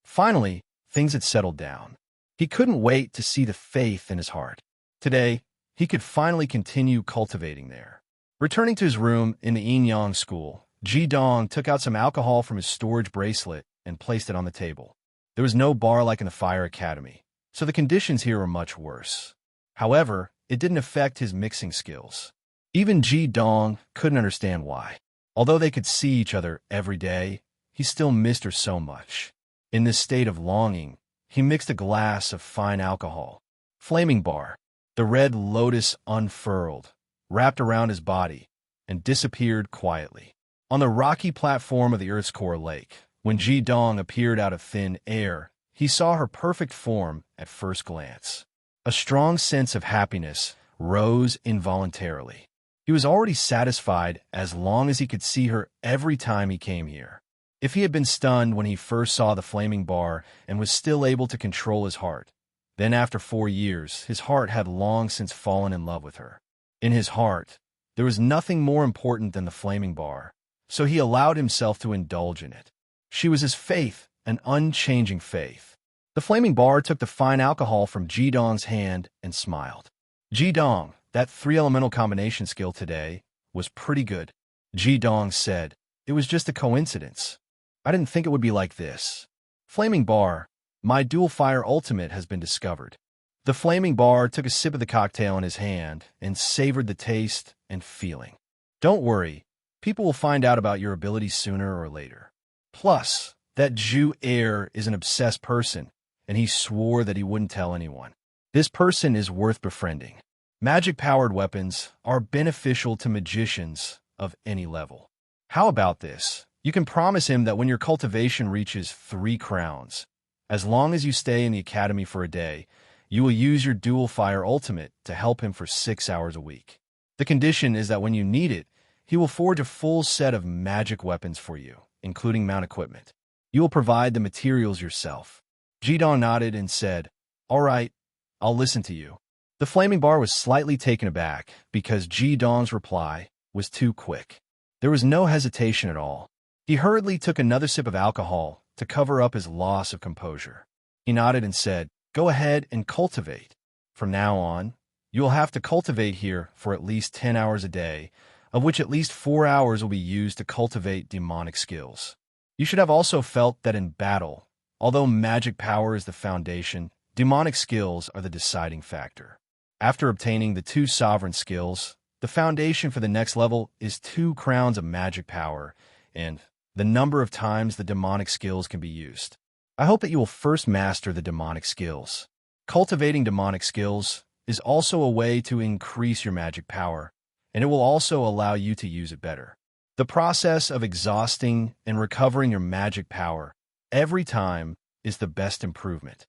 Finally, things had settled down. He couldn't wait to see the faith in his heart. Today, he could finally continue cultivating there. Returning to his room in the Yin school, Ji Dong took out some alcohol from his storage bracelet and placed it on the table. There was no bar like in the Fire Academy, so the conditions here were much worse. However, it didn't affect his mixing skills. Even Ji Dong couldn't understand why. Although they could see each other every day, he still missed her so much. In this state of longing, he mixed a glass of fine alcohol. Flaming bar. The red lotus unfurled, wrapped around his body, and disappeared quietly. On the rocky platform of the Earth's core lake, when Ji Dong appeared out of thin air, he saw her perfect form at first glance. A strong sense of happiness rose involuntarily. He was already satisfied as long as he could see her every time he came here. If he had been stunned when he first saw the flaming bar and was still able to control his heart, then after 4 years, his heart had long since fallen in love with her. In his heart, there was nothing more important than the flaming bar, so he allowed himself to indulge in it. She was his faith, an unchanging faith. The flaming bar took the fine alcohol from Ji Dong's hand and smiled. Ji Dong, that 3-elemental combination skill today was pretty good. Ji Dong said, it was just a coincidence. I didn't think it would be like this. Flaming bar, my dual fire ultimate has been discovered. The flaming bar took a sip of the cocktail in his hand and savored the taste and feeling. Don't worry, people will find out about your abilities sooner or later. Plus, that Zhu heir is an obsessed person, and he swore that he wouldn't tell anyone. This person is worth befriending. Magic-powered weapons are beneficial to magicians of any level. How about this? You can promise him that when your cultivation reaches 3 crowns, as long as you stay in the academy for a day, you will use your dual fire ultimate to help him for 6 hours a week. The condition is that when you need it, he will forge a full set of magic weapons for you, including mount equipment. You will provide the materials yourself. Jidong nodded and said, "All right, I'll listen to you." The flaming bar was slightly taken aback because Jidong's reply was too quick. There was no hesitation at all. He hurriedly took another sip of alcohol to cover up his loss of composure. He nodded and said, "Go ahead and cultivate. From now on, you will have to cultivate here for at least 10 hours a day, of which at least 4 hours will be used to cultivate demonic skills. You should have also felt that in battle, although magic power is the foundation, demonic skills are the deciding factor. After obtaining the 2 sovereign skills, the foundation for the next level is 2 crowns of magic power and the number of times the demonic skills can be used. I hope that you will first master the demonic skills. Cultivating demonic skills is also a way to increase your magic power, and it will also allow you to use it better. The process of exhausting and recovering your magic power every time is the best improvement."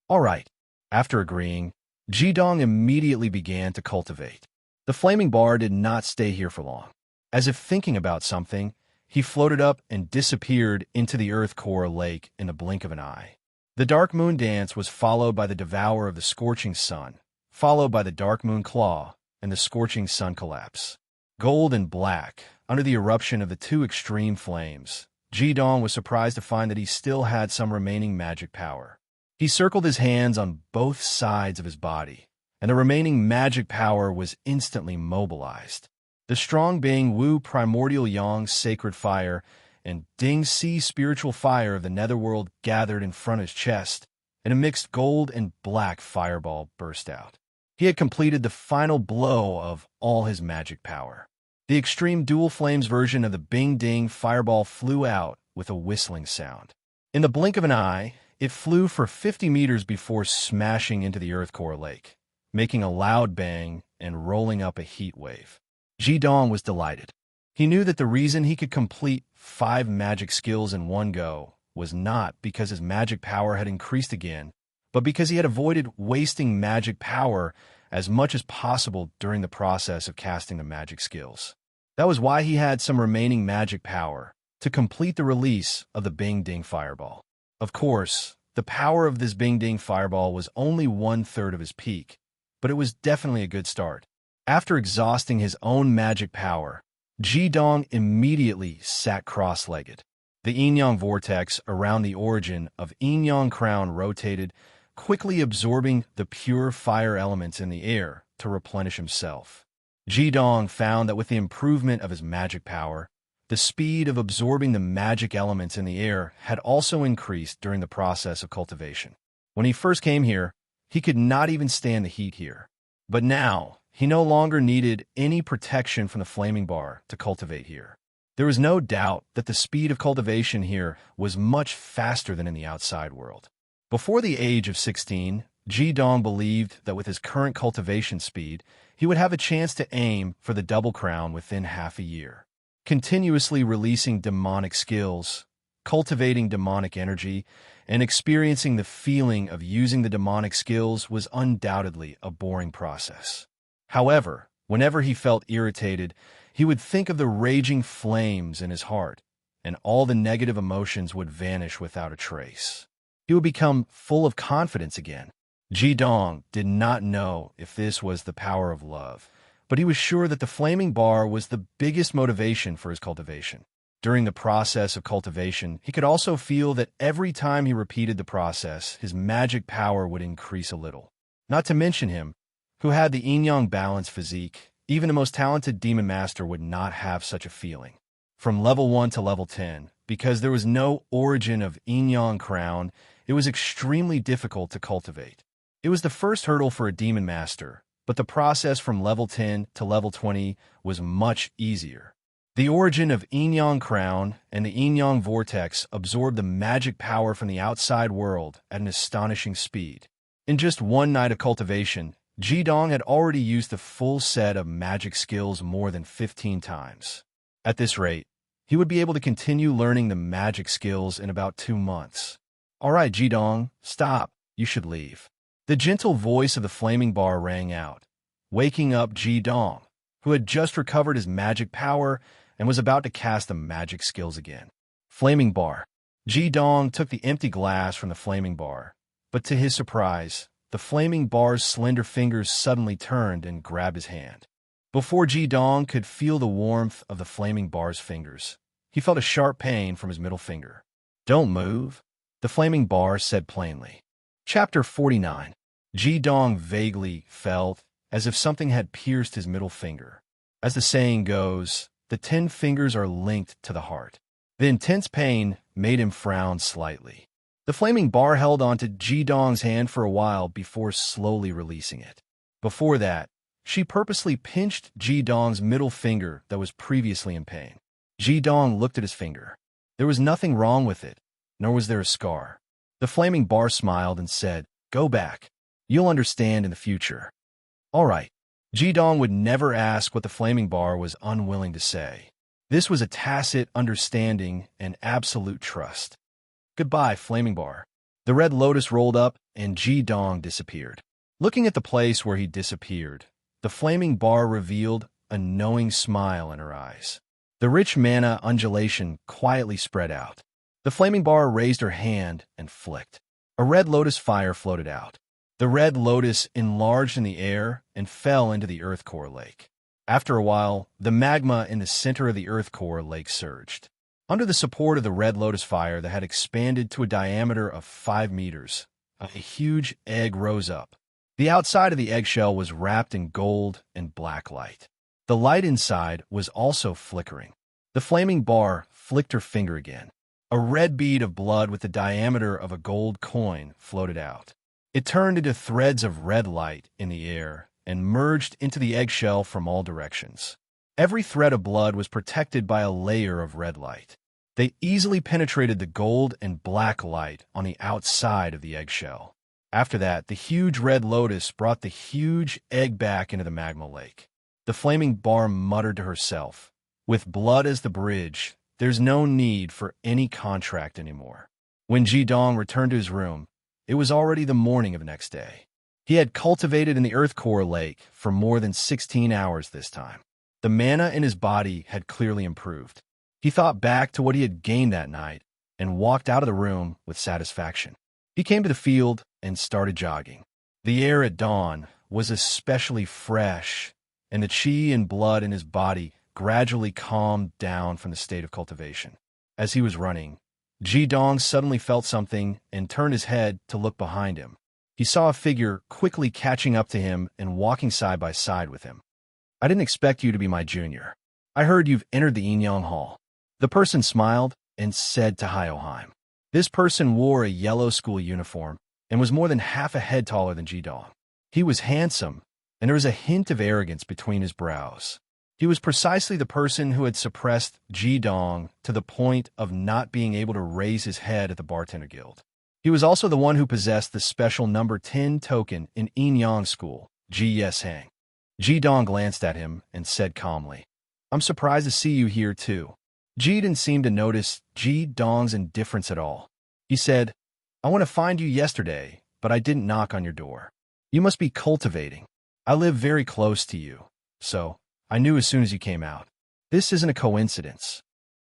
All right. After agreeing, Jidong immediately began to cultivate. The flaming bar did not stay here for long. As if thinking about something, he floated up and disappeared into the earth core lake in the blink of an eye. The dark moon dance was followed by the devour of the scorching sun, followed by the dark moon claw and the scorching sun collapse. Gold and black, under the eruption of the 2 extreme flames, Jidong was surprised to find that he still had some remaining magic power. He circled his hands on both sides of his body, and the remaining magic power was instantly mobilized. The strong Bing Wu primordial yang sacred fire and Ding Si spiritual fire of the netherworld gathered in front of his chest, and a mixed gold and black fireball burst out. He had completed the final blow of all his magic power. The extreme dual flames version of the Bing Ding fireball flew out with a whistling sound. In the blink of an eye, it flew for 50 meters before smashing into the earth core lake, making a loud bang and rolling up a heat wave. Jidong was delighted. He knew that the reason he could complete 5 magic skills in one go was not because his magic power had increased again, but because he had avoided wasting magic power as much as possible during the process of casting the magic skills. That was why he had some remaining magic power to complete the release of the Bing Ding fireball. Of course, the power of this Bing Ding fireball was only 1/3 of his peak, but it was definitely a good start. After exhausting his own magic power, Jidong immediately sat cross-legged. The yin-yang vortex around the origin of yin-yang crown rotated, quickly absorbing the pure fire elements in the air to replenish himself. Jidong found that with the improvement of his magic power, the speed of absorbing the magic elements in the air had also increased during the process of cultivation. When he first came here, he could not even stand the heat here. But now, he no longer needed any protection from the flaming bar to cultivate here. There was no doubt that the speed of cultivation here was much faster than in the outside world. Before the age of 16, Jidong believed that with his current cultivation speed, he would have a chance to aim for the double crown within half a year. Continuously releasing demonic skills, cultivating demonic energy, and experiencing the feeling of using the demonic skills was undoubtedly a boring process. However, whenever he felt irritated, he would think of the raging flames in his heart, and all the negative emotions would vanish without a trace. He would become full of confidence again. Jidong did not know if this was the power of love, but he was sure that the flaming bar was the biggest motivation for his cultivation. During the process of cultivation, he could also feel that every time he repeated the process, his magic power would increase a little. Not to mention him, who had the yin-yang balanced physique, even the most talented demon master would not have such a feeling. From level 1 to level 10, because there was no origin of yin-yang crown, it was extremely difficult to cultivate. It was the first hurdle for a demon master, but the process from level 10 to level 20 was much easier. The origin of yin-yang crown and the yin-yang vortex absorbed the magic power from the outside world at an astonishing speed. In just one night of cultivation, Jidong had already used the full set of magic skills more than 15 times. At this rate, he would be able to continue learning the magic skills in about 2 months. All right, Jidong, stop. You should leave. The gentle voice of the flaming bar rang out, waking up Jidong, who had just recovered his magic power and was about to cast the magic skills again. Flaming bar. Jidong took the empty glass from the flaming bar, but to his surprise, the flaming bar's slender fingers suddenly turned and grabbed his hand. Before Jidong could feel the warmth of the flaming bar's fingers, he felt a sharp pain from his middle finger. Don't move, the flaming bar said plainly. Chapter 49. Jidong vaguely felt as if something had pierced his middle finger. As the saying goes, the 10 fingers are linked to the heart. The intense pain made him frown slightly. The flaming bar held onto Jidong's hand for a while before slowly releasing it. Before that, she purposely pinched Jidong's middle finger that was previously in pain. Jidong looked at his finger. There was nothing wrong with it, nor was there a scar. The flaming bar smiled and said, "Go back. You'll understand in the future." All right. Jidong would never ask what the flaming bar was unwilling to say. This was a tacit understanding and absolute trust. Goodbye, flaming bar. The red lotus rolled up and Jidong disappeared. Looking at the place where he disappeared, the flaming bar revealed a knowing smile in her eyes. The rich mana undulation quietly spread out. The flaming bar raised her hand and flicked. A red lotus fire floated out. The red lotus enlarged in the air and fell into the earth core lake. After a while, the magma in the center of the earth core lake surged. Under the support of the red lotus fire that had expanded to a diameter of 5 meters, a huge egg rose up. The outside of the eggshell was wrapped in gold and black light. The light inside was also flickering. The flaming bar flicked her finger again. A red bead of blood with the diameter of a gold coin floated out. It turned into threads of red light in the air and merged into the eggshell from all directions. Every thread of blood was protected by a layer of red light. They easily penetrated the gold and black light on the outside of the eggshell. After that, the huge red lotus brought the huge egg back into the magma lake. The flaming bar muttered to herself, "With blood as the bridge, there's no need for any contract anymore." When Jidong returned to his room, it was already the morning of the next day. He had cultivated in the earth core lake for more than 16 hours this time. The mana in his body had clearly improved. He thought back to what he had gained that night and walked out of the room with satisfaction. He came to the field and started jogging. The air at dawn was especially fresh, and the chi and blood in his body gradually calmed down from the state of cultivation. As he was running, Jidong suddenly felt something and turned his head to look behind him. He saw a figure quickly catching up to him and walking side by side with him. "I didn't expect you to be my junior. I heard you've entered the Inyang Hall." The person smiled and said to Hyoheim. This person wore a yellow school uniform and was more than half a head taller than Jidong. He was handsome, and there was a hint of arrogance between his brows. He was precisely the person who had suppressed Jidong to the point of not being able to raise his head at the Bartender Guild. He was also the one who possessed the special number 10 token in Inyang School, Ji Yeshang. Jidong glanced at him and said calmly, "I'm surprised to see you here too." Ji didn't seem to notice Jidong's indifference at all. He said, "I want to find you yesterday, but I didn't knock on your door. You must be cultivating. I live very close to you, so I knew as soon as you came out. This isn't a coincidence.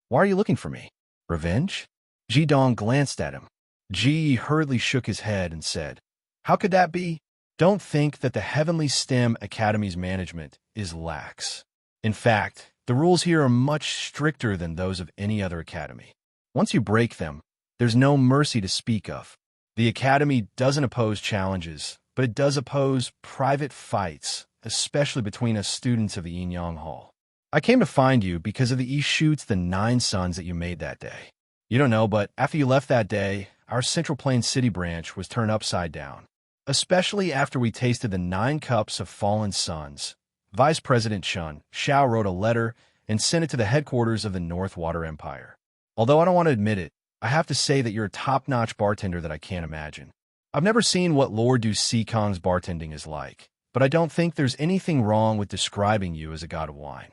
Why are you looking for me? Revenge?" Jidong glanced at him. Ji hurriedly shook his head and said, "How could that be? Don't think that the Heavenly STEM Academy's management is lax. In fact, the rules here are much stricter than those of any other academy. Once you break them, there's no mercy to speak of. The academy doesn't oppose challenges, but it does oppose private fights, especially between us students of the Inyang Hall. I came to find you because of the Ishoots, the 9 sons that you made that day. You don't know, but after you left that day, our Central Plains City branch was turned upside down. Especially after we tasted the 9 cups of fallen sons. Vice President Chun Xiao wrote a letter and sent it to the headquarters of the North Water Empire. Although I don't want to admit it, I have to say that you're a top-notch bartender that I can't imagine. I've never seen what Lord Du Sikong's bartending is like, but I don't think there's anything wrong with describing you as a god of wine.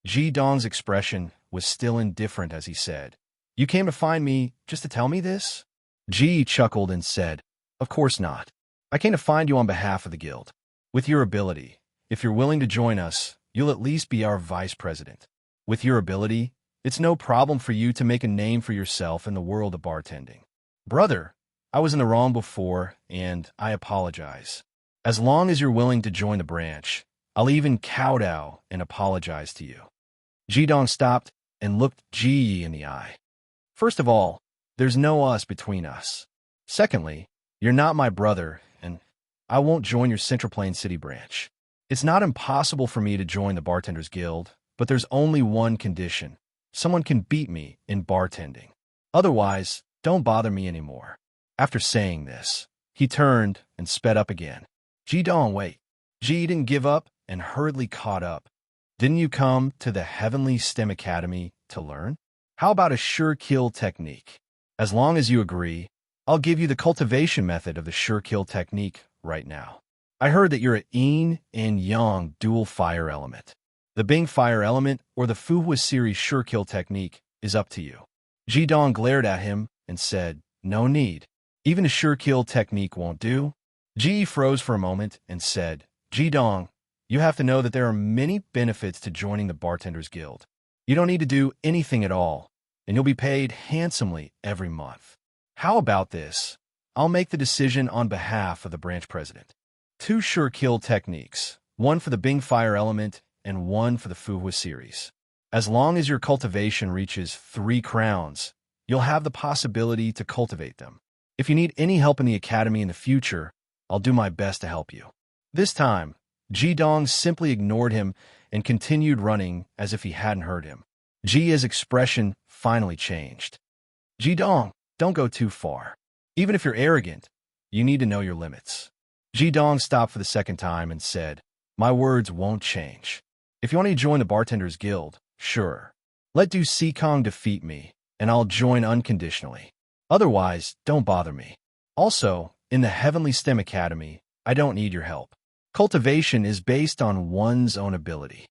Ji Dong's expression was still indifferent as he said, "You came to find me just to tell me this?" Ji chuckled and said, "Of course not. I came to find you on behalf of the guild. With your ability, if you're willing to join us, you'll at least be our vice president. With your ability, it's no problem for you to make a name for yourself in the world of bartending. Brother, I was in the wrong before, and I apologize. As long as you're willing to join the branch, I'll even kowtow and apologize to you." Ji Dong stopped and looked Ji Yi in the eye. "First of all, there's no us between us. Secondly, you're not my brother, and I won't join your Central Plain City branch. It's not impossible for me to join the Bartenders Guild, but there's only one condition. Someone can beat me in bartending. Otherwise, don't bother me anymore." After saying this, he turned and sped up again. "Ji Dong, wait." Ji didn't give up and hurriedly caught up. "Didn't you come to the Heavenly STEM Academy to learn? How about a sure kill technique? As long as you agree, I'll give you the cultivation method of the sure kill technique right now. I heard that you're a yin and yang dual fire element. The Bing fire element or the Fuhua series sure kill technique is up to you." Ji Dong glared at him and said, "No need. Even a sure kill technique won't do." Ji froze for a moment and said, "Ji Dong, you have to know that there are many benefits to joining the Bartenders Guild. You don't need to do anything at all, and you'll be paid handsomely every month. How about this? I'll make the decision on behalf of the branch president. 2 sure kill techniques, one for the Bing fire element and one for the Fuhua series. As long as your cultivation reaches 3 crowns, you'll have the possibility to cultivate them. If you need any help in the academy in the future, I'll do my best to help you." This time, Ji Dong simply ignored him and continued running as if he hadn't heard him. Ji's expression finally changed. "Ji Dong, don't go too far. Even if you're arrogant, you need to know your limits." Ji Dong stopped for the second time and said, "My words won't change. If you want to join the Bartenders Guild, sure. Let Du Sikong defeat me, and I'll join unconditionally. Otherwise, don't bother me. Also, in the Heavenly STEM Academy, I don't need your help. Cultivation is based on one's own ability."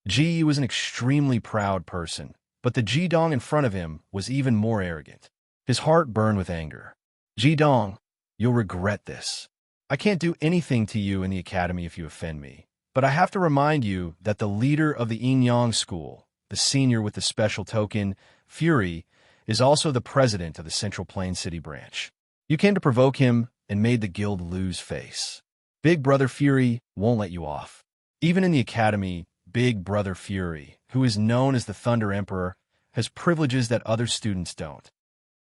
Ji was an extremely proud person, but the Ji Dong in front of him was even more arrogant. His heart burned with anger. "Ji Dong, you'll regret this. I can't do anything to you in the academy if you offend me, but I have to remind you that the leader of the Yin Yang School, the senior with the special token, Fury, is also the president of the Central Plain City branch. You came to provoke him and made the guild lose face. Big Brother Fury won't let you off. Even in the academy, Big Brother Fury, who is known as the Thunder Emperor, has privileges that other students don't."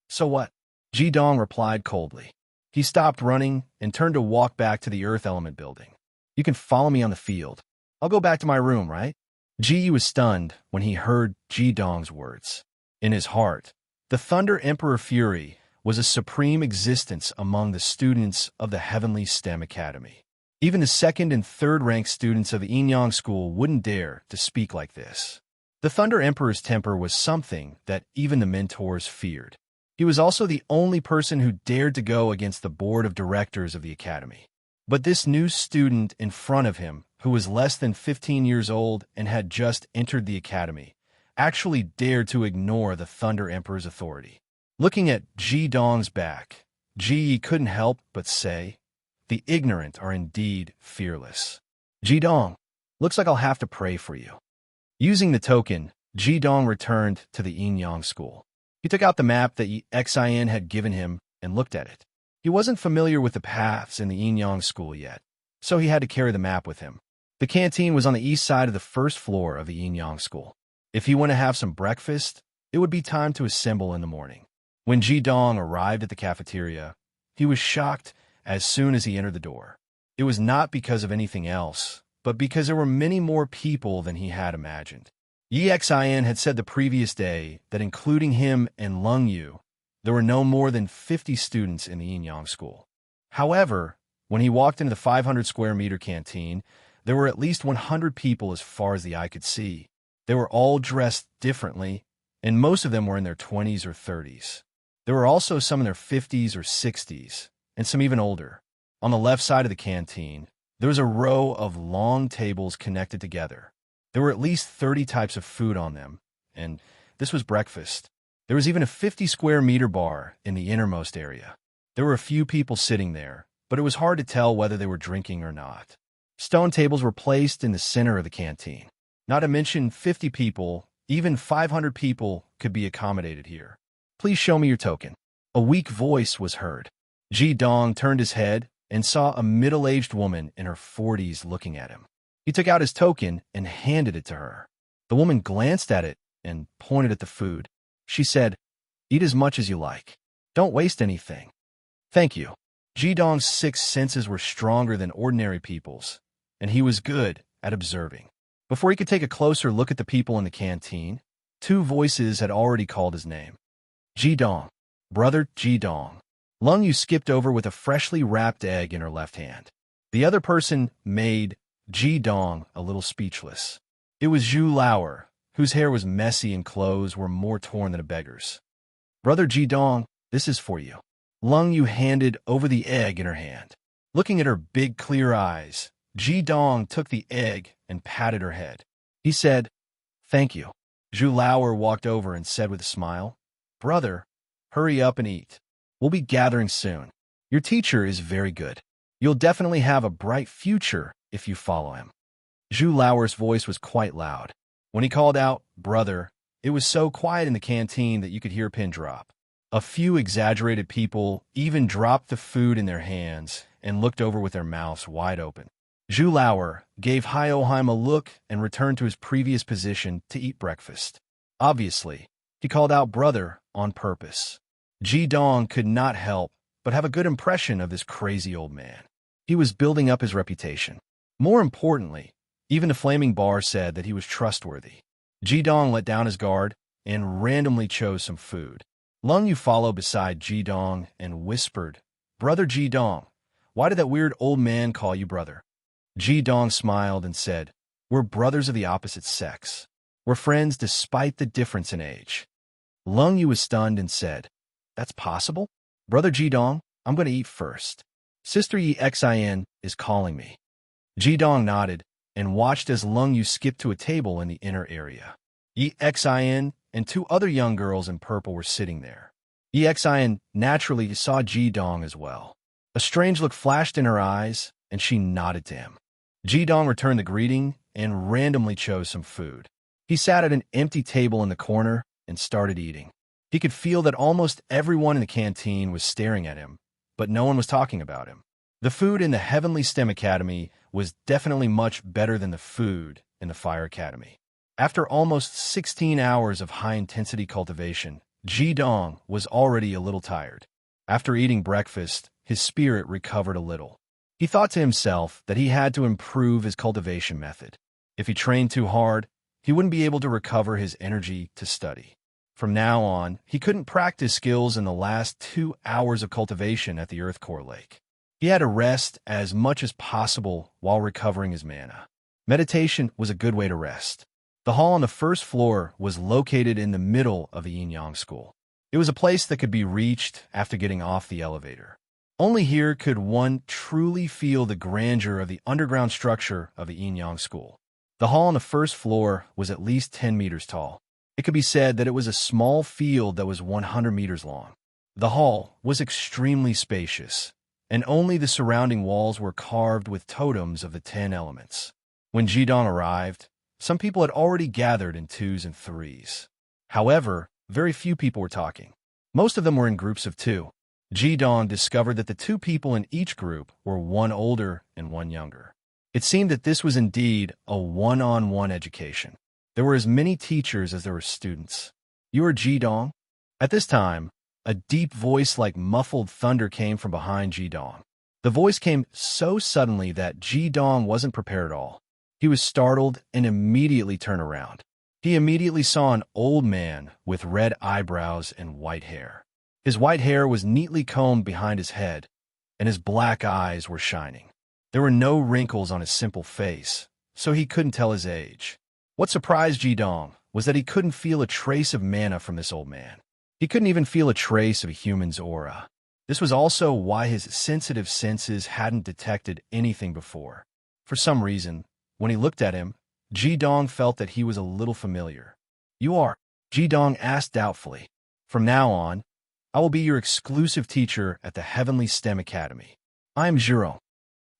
"So what?" Ji Dong replied coldly. He stopped running and turned to walk back to the Earth Element building. "You can follow me on the field. I'll go back to my room, right?" Ji was stunned when he heard Ji Dong's words. In his heart, the Thunder Emperor Fury was a supreme existence among the students of the Heavenly STEM Academy. Even the second and third-ranked students of the Yin Yang School wouldn't dare to speak like this. The Thunder Emperor's temper was something that even the mentors feared. He was also the only person who dared to go against the board of directors of the academy. But this new student in front of him, who was less than 15 years old and had just entered the academy, actually dared to ignore the Thunder Emperor's authority. Looking at Ji Dong's back, Ji couldn't help but say, "The ignorant are indeed fearless." "Ji Dong, looks like I'll have to pray for you." Using the token, Ji Dong returned to the Yin Yang School. He took out the map that Xin had given him and looked at it. He wasn't familiar with the paths in the Yin Yang School yet, so he had to carry the map with him. The canteen was on the east side of the first floor of the Yin Yang School. If he went to have some breakfast, it would be time to assemble in the morning. When Ji Dong arrived at the cafeteria, he was shocked as soon as he entered the door. It was not because of anything else, but because there were many more people than he had imagined. Xin had said the previous day that including him and Lung Yu, there were no more than 50 students in the Yin Yang School. However, when he walked into the 500 square meter canteen, there were at least 100 people as far as the eye could see. They were all dressed differently, and most of them were in their 20s or 30s. There were also some in their 50s or 60s, and some even older. On the left side of the canteen, there was a row of long tables connected together. There were at least 30 types of food on them, and this was breakfast. There was even a 50-square-meter bar in the innermost area. There were a few people sitting there, but it was hard to tell whether they were drinking or not. Stone tables were placed in the center of the canteen. Not to mention 50 people, even 500 people could be accommodated here. Please show me your token. A weak voice was heard. Ji Dong turned his head and saw a middle-aged woman in her 40s looking at him. He took out his token and handed it to her. The woman glanced at it and pointed at the food. She said, "Eat as much as you like. Don't waste anything." "Thank you." Ji Dong's sixth senses were stronger than ordinary people's, and he was good at observing. Before he could take a closer look at the people in the canteen, two voices had already called his name. "Ji Dong, brother Ji Dong." Lung Yu skipped over with a freshly wrapped egg in her left hand. The other person made Ji Dong a little speechless. It was Zhu Lauer, whose hair was messy and clothes were more torn than a beggar's. "Brother Ji Dong, this is for you." Lung Yu handed over the egg in her hand. Looking at her big, clear eyes, Ji Dong took the egg and patted her head. He said, "Thank you." Zhu Lauer walked over and said with a smile, "Brother, hurry up and eat. We'll be gathering soon. Your teacher is very good. You'll definitely have a bright future if you follow him." Zhu Lauer's voice was quite loud. When he called out, "Brother," it was so quiet in the canteen that you could hear a pin drop. A few exaggerated people even dropped the food in their hands and looked over with their mouths wide open. Zhu Lauer gave Hyoheim a look and returned to his previous position to eat breakfast. Obviously, he called out "brother" on purpose. Ji Dong could not help but have a good impression of this crazy old man. He was building up his reputation. More importantly, even the flaming bar said that he was trustworthy. Ji Dong let down his guard and randomly chose some food. Lung Yu followed beside Ji Dong and whispered, "Brother Ji Dong, why did that weird old man call you brother?" Ji Dong smiled and said, "We're brothers of the opposite sex. We're friends despite the difference in age." Lung Yu was stunned and said, "That's possible? Brother Ji Dong, I'm going to eat first. Sister Yi Xin is calling me." Ji Dong nodded and watched as Lung Yu skipped to a table in the inner area. Yi Xin and two other young girls in purple were sitting there. Yi Xin naturally saw Ji Dong as well. A strange look flashed in her eyes, and she nodded to him. Ji Dong returned the greeting and randomly chose some food. He sat at an empty table in the corner and started eating. He could feel that almost everyone in the canteen was staring at him, but no one was talking about him. The food in the Heavenly STEM Academy was definitely much better than the food in the Fire Academy. After almost 16 hours of high-intensity cultivation, Ji Dong was already a little tired. After eating breakfast, his spirit recovered a little. He thought to himself that he had to improve his cultivation method. If he trained too hard, he wouldn't be able to recover his energy to study. From now on, he couldn't practice skills in the last 2 hours of cultivation at the Earth Core Lake. He had to rest as much as possible while recovering his mana. Meditation was a good way to rest. The hall on the first floor was located in the middle of the Yin-Yang School. It was a place that could be reached after getting off the elevator. Only here could one truly feel the grandeur of the underground structure of the Yin-Yang School. The hall on the first floor was at least 10 meters tall. It could be said that it was a small field that was 100 meters long. The hall was extremely spacious, and only the surrounding walls were carved with totems of the 10 elements. When Ji Dong arrived, some people had already gathered in 2s and 3s. However, very few people were talking. Most of them were in groups of 2. Ji Dong discovered that the 2 people in each group were one older and one younger. It seemed that this was indeed a one-on-one education. There were as many teachers as there were students. "You are Ji Dong?" At this time, a deep voice like muffled thunder came from behind Ji Dong. The voice came so suddenly that Ji Dong wasn't prepared at all. He was startled and immediately turned around. He immediately saw an old man with red eyebrows and white hair. His white hair was neatly combed behind his head, and his black eyes were shining. There were no wrinkles on his simple face, so he couldn't tell his age. What surprised Ji Dong was that he couldn't feel a trace of mana from this old man. He couldn't even feel a trace of a human's aura. This was also why his sensitive senses hadn't detected anything before. For some reason, when he looked at him, Ji-dong felt that he was a little familiar. "You are?" Ji-dong asked doubtfully. "From now on, I will be your exclusive teacher at the Heavenly STEM Academy. I am Zhurong."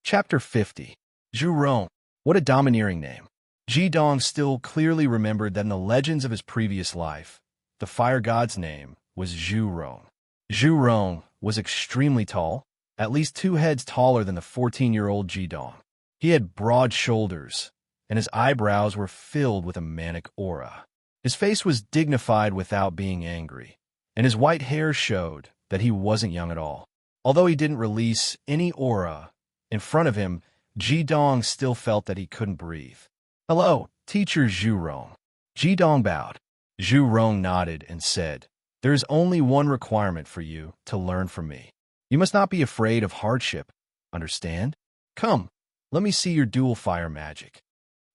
Chapter 50. Zhurong. What a domineering name. Ji-dong still clearly remembered that in the legends of his previous life, the fire god's name was Zhurong. Zhurong was extremely tall, at least 2 heads taller than the 14-year-old Ji-dong. He had broad shoulders, and his eyebrows were filled with a manic aura. His face was dignified without being angry, and his white hair showed that he wasn't young at all. Although he didn't release any aura, in front of him, Ji-dong still felt that he couldn't breathe. "Hello, teacher Zhurong." Ji-dong bowed. Zhurong nodded and said, "There is only one requirement for you to learn from me. You must not be afraid of hardship, understand? Come, let me see your dual fire magic."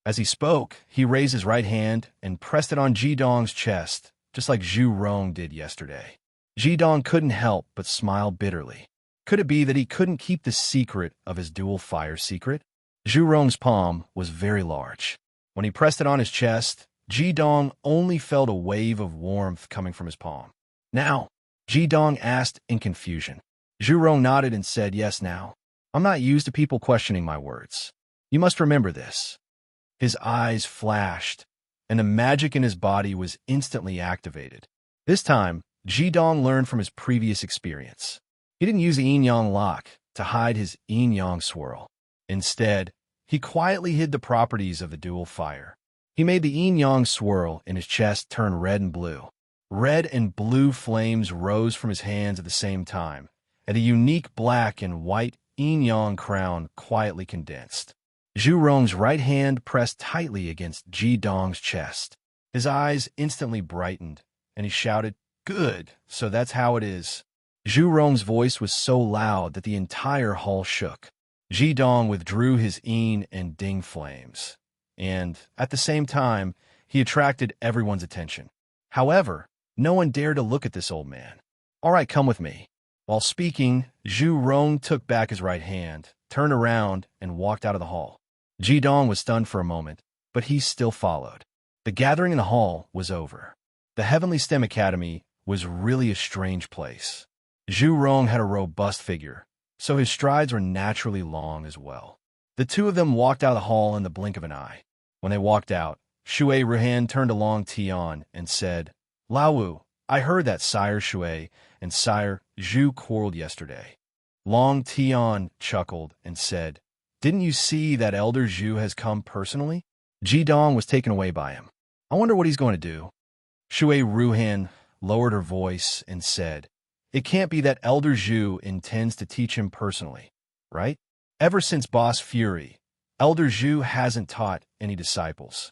As he spoke, he raised his right hand and pressed it on Ji-dong's chest, just like Zhurong did yesterday. Ji-dong couldn't help but smile bitterly. Could it be that he couldn't keep the secret of his dual fire secret? Zhurong's palm was very large. When he pressed it on his chest, Ji-dong only felt a wave of warmth coming from his palm. "Now?" Ji-dong asked in confusion. Zhurong nodded and said, "Yes, now. I'm not used to people questioning my words. You must remember this." His eyes flashed, and the magic in his body was instantly activated. This time, Ji-dong learned from his previous experience. He didn't use the yin-yang lock to hide his yin-yang swirl. Instead, he quietly hid the properties of the dual fire. He made the yin-yang swirl in his chest turn red and blue. Red and blue flames rose from his hands at the same time, and the unique black and white yin-yang crown quietly condensed. Zhurong's right hand pressed tightly against Ji-dong's chest. His eyes instantly brightened, and he shouted, "Good, so that's how it is." Zhurong's voice was so loud that the entire hall shook. Ji-dong withdrew his yin and ding flames, and, at the same time, he attracted everyone's attention. However, no one dared to look at this old man. "All right, come with me." While speaking, Zhurong took back his right hand, turned around, and walked out of the hall. Ji-dong was stunned for a moment, but he still followed. The gathering in the hall was over. The Heavenly STEM Academy was really a strange place. Zhurong had a robust figure, so his strides were naturally long as well. The two of them walked out of the hall in the blink of an eye. When they walked out, Shui Ruhan turned to Long Tian and said, "Laowu, I heard that Sire Shui and Sire Zhu quarreled yesterday." Long Tian chuckled and said, "Didn't you see that Elder Zhu has come personally?" Ji-dong was taken away by him. "I wonder what he's going to do." Shui Ruhan lowered her voice and said, "It can't be that Elder Zhu intends to teach him personally, right? Ever since Boss Fury, Elder Zhu hasn't taught any disciples."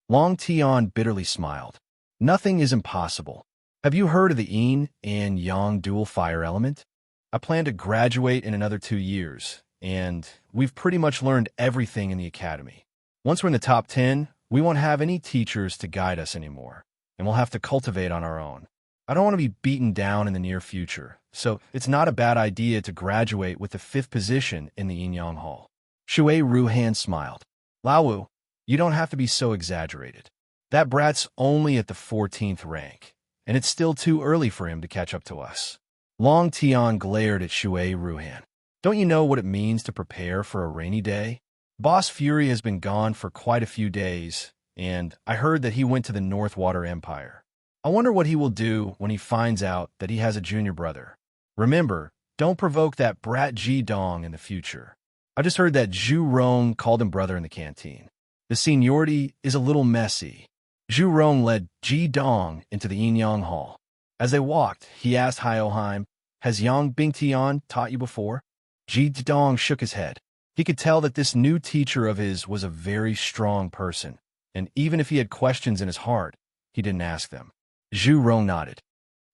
Long Tian bitterly smiled. "Nothing is impossible. Have you heard of the yin and yang dual fire element? I plan to graduate in another 2 years, and we've pretty much learned everything in the academy. Once we're in the top 10, we won't have any teachers to guide us anymore, and we'll have to cultivate on our own. I don't want to be beaten down in the near future, so it's not a bad idea to graduate with the 5th position in the yin-yang hall." Shui Ruhan smiled. "Laowu, you don't have to be so exaggerated. That brat's only at the 14th rank, and it's still too early for him to catch up to us." Long Tian glared at Shui Ruhan. "Don't you know what it means to prepare for a rainy day? Boss Fury has been gone for quite a few days, and I heard that he went to the Northwater Empire. I wonder what he will do when he finds out that he has a junior brother. Remember, don't provoke that brat Ji-dong in the future. I just heard that Zhurong called him brother in the canteen. The seniority is a little messy." Zhurong led Ji-dong into the yin-yang hall. As they walked, he asked Hyoheim, "Has Yang Bingtian taught you before?" Ji-dong shook his head. He could tell that this new teacher of his was a very strong person, and even if he had questions in his heart, he didn't ask them. Zhurong nodded.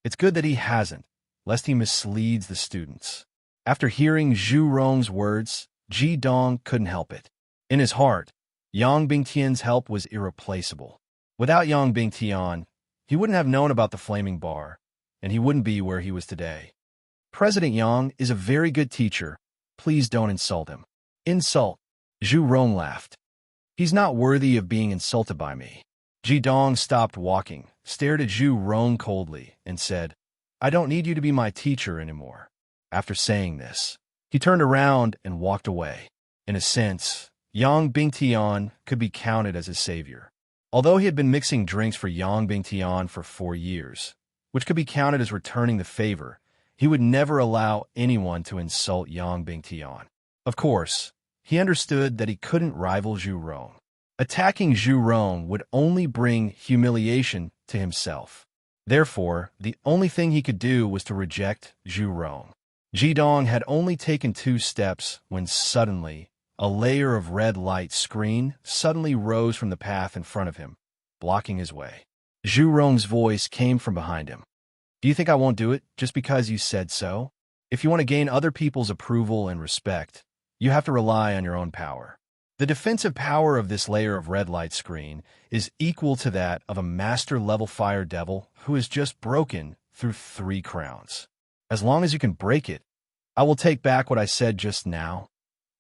"It's good that he hasn't, lest he misleads the students." After hearing Zhurong's words, Ji-dong couldn't help it. In his heart, Yang Bingtian's help was irreplaceable. Without Yang Bingtian, he wouldn't have known about the flaming bar, and he wouldn't be where he was today. President Yang is a very good teacher. Please don't insult him. Insult? Zhu Rong laughed. He's not worthy of being insulted by me. Ji Dong stopped walking, stared at Zhu Rong coldly, and said, I don't need you to be my teacher anymore. After saying this, he turned around and walked away. In a sense, Yang Bingtian could be counted as his savior. Although he had been mixing drinks for Yang Bingtian for 4 years, which could be counted as returning the favor, he would never allow anyone to insult Yang Bingtian. Of course, he understood that he couldn't rival Zhu Rong. Attacking Zhu Rong would only bring humiliation to himself. Therefore, the only thing he could do was to reject Zhu Rong. Ji Dong had only taken 2 steps when suddenly a layer of red light screen suddenly rose from the path in front of him, blocking his way. Zhu Rong's voice came from behind him. Do you think I won't do it just because you said so? If you want to gain other people's approval and respect, you have to rely on your own power. The defensive power of this layer of red light screen is equal to that of a master-level fire devil who has just broken through 3 crowns. As long as you can break it, I will take back what I said just now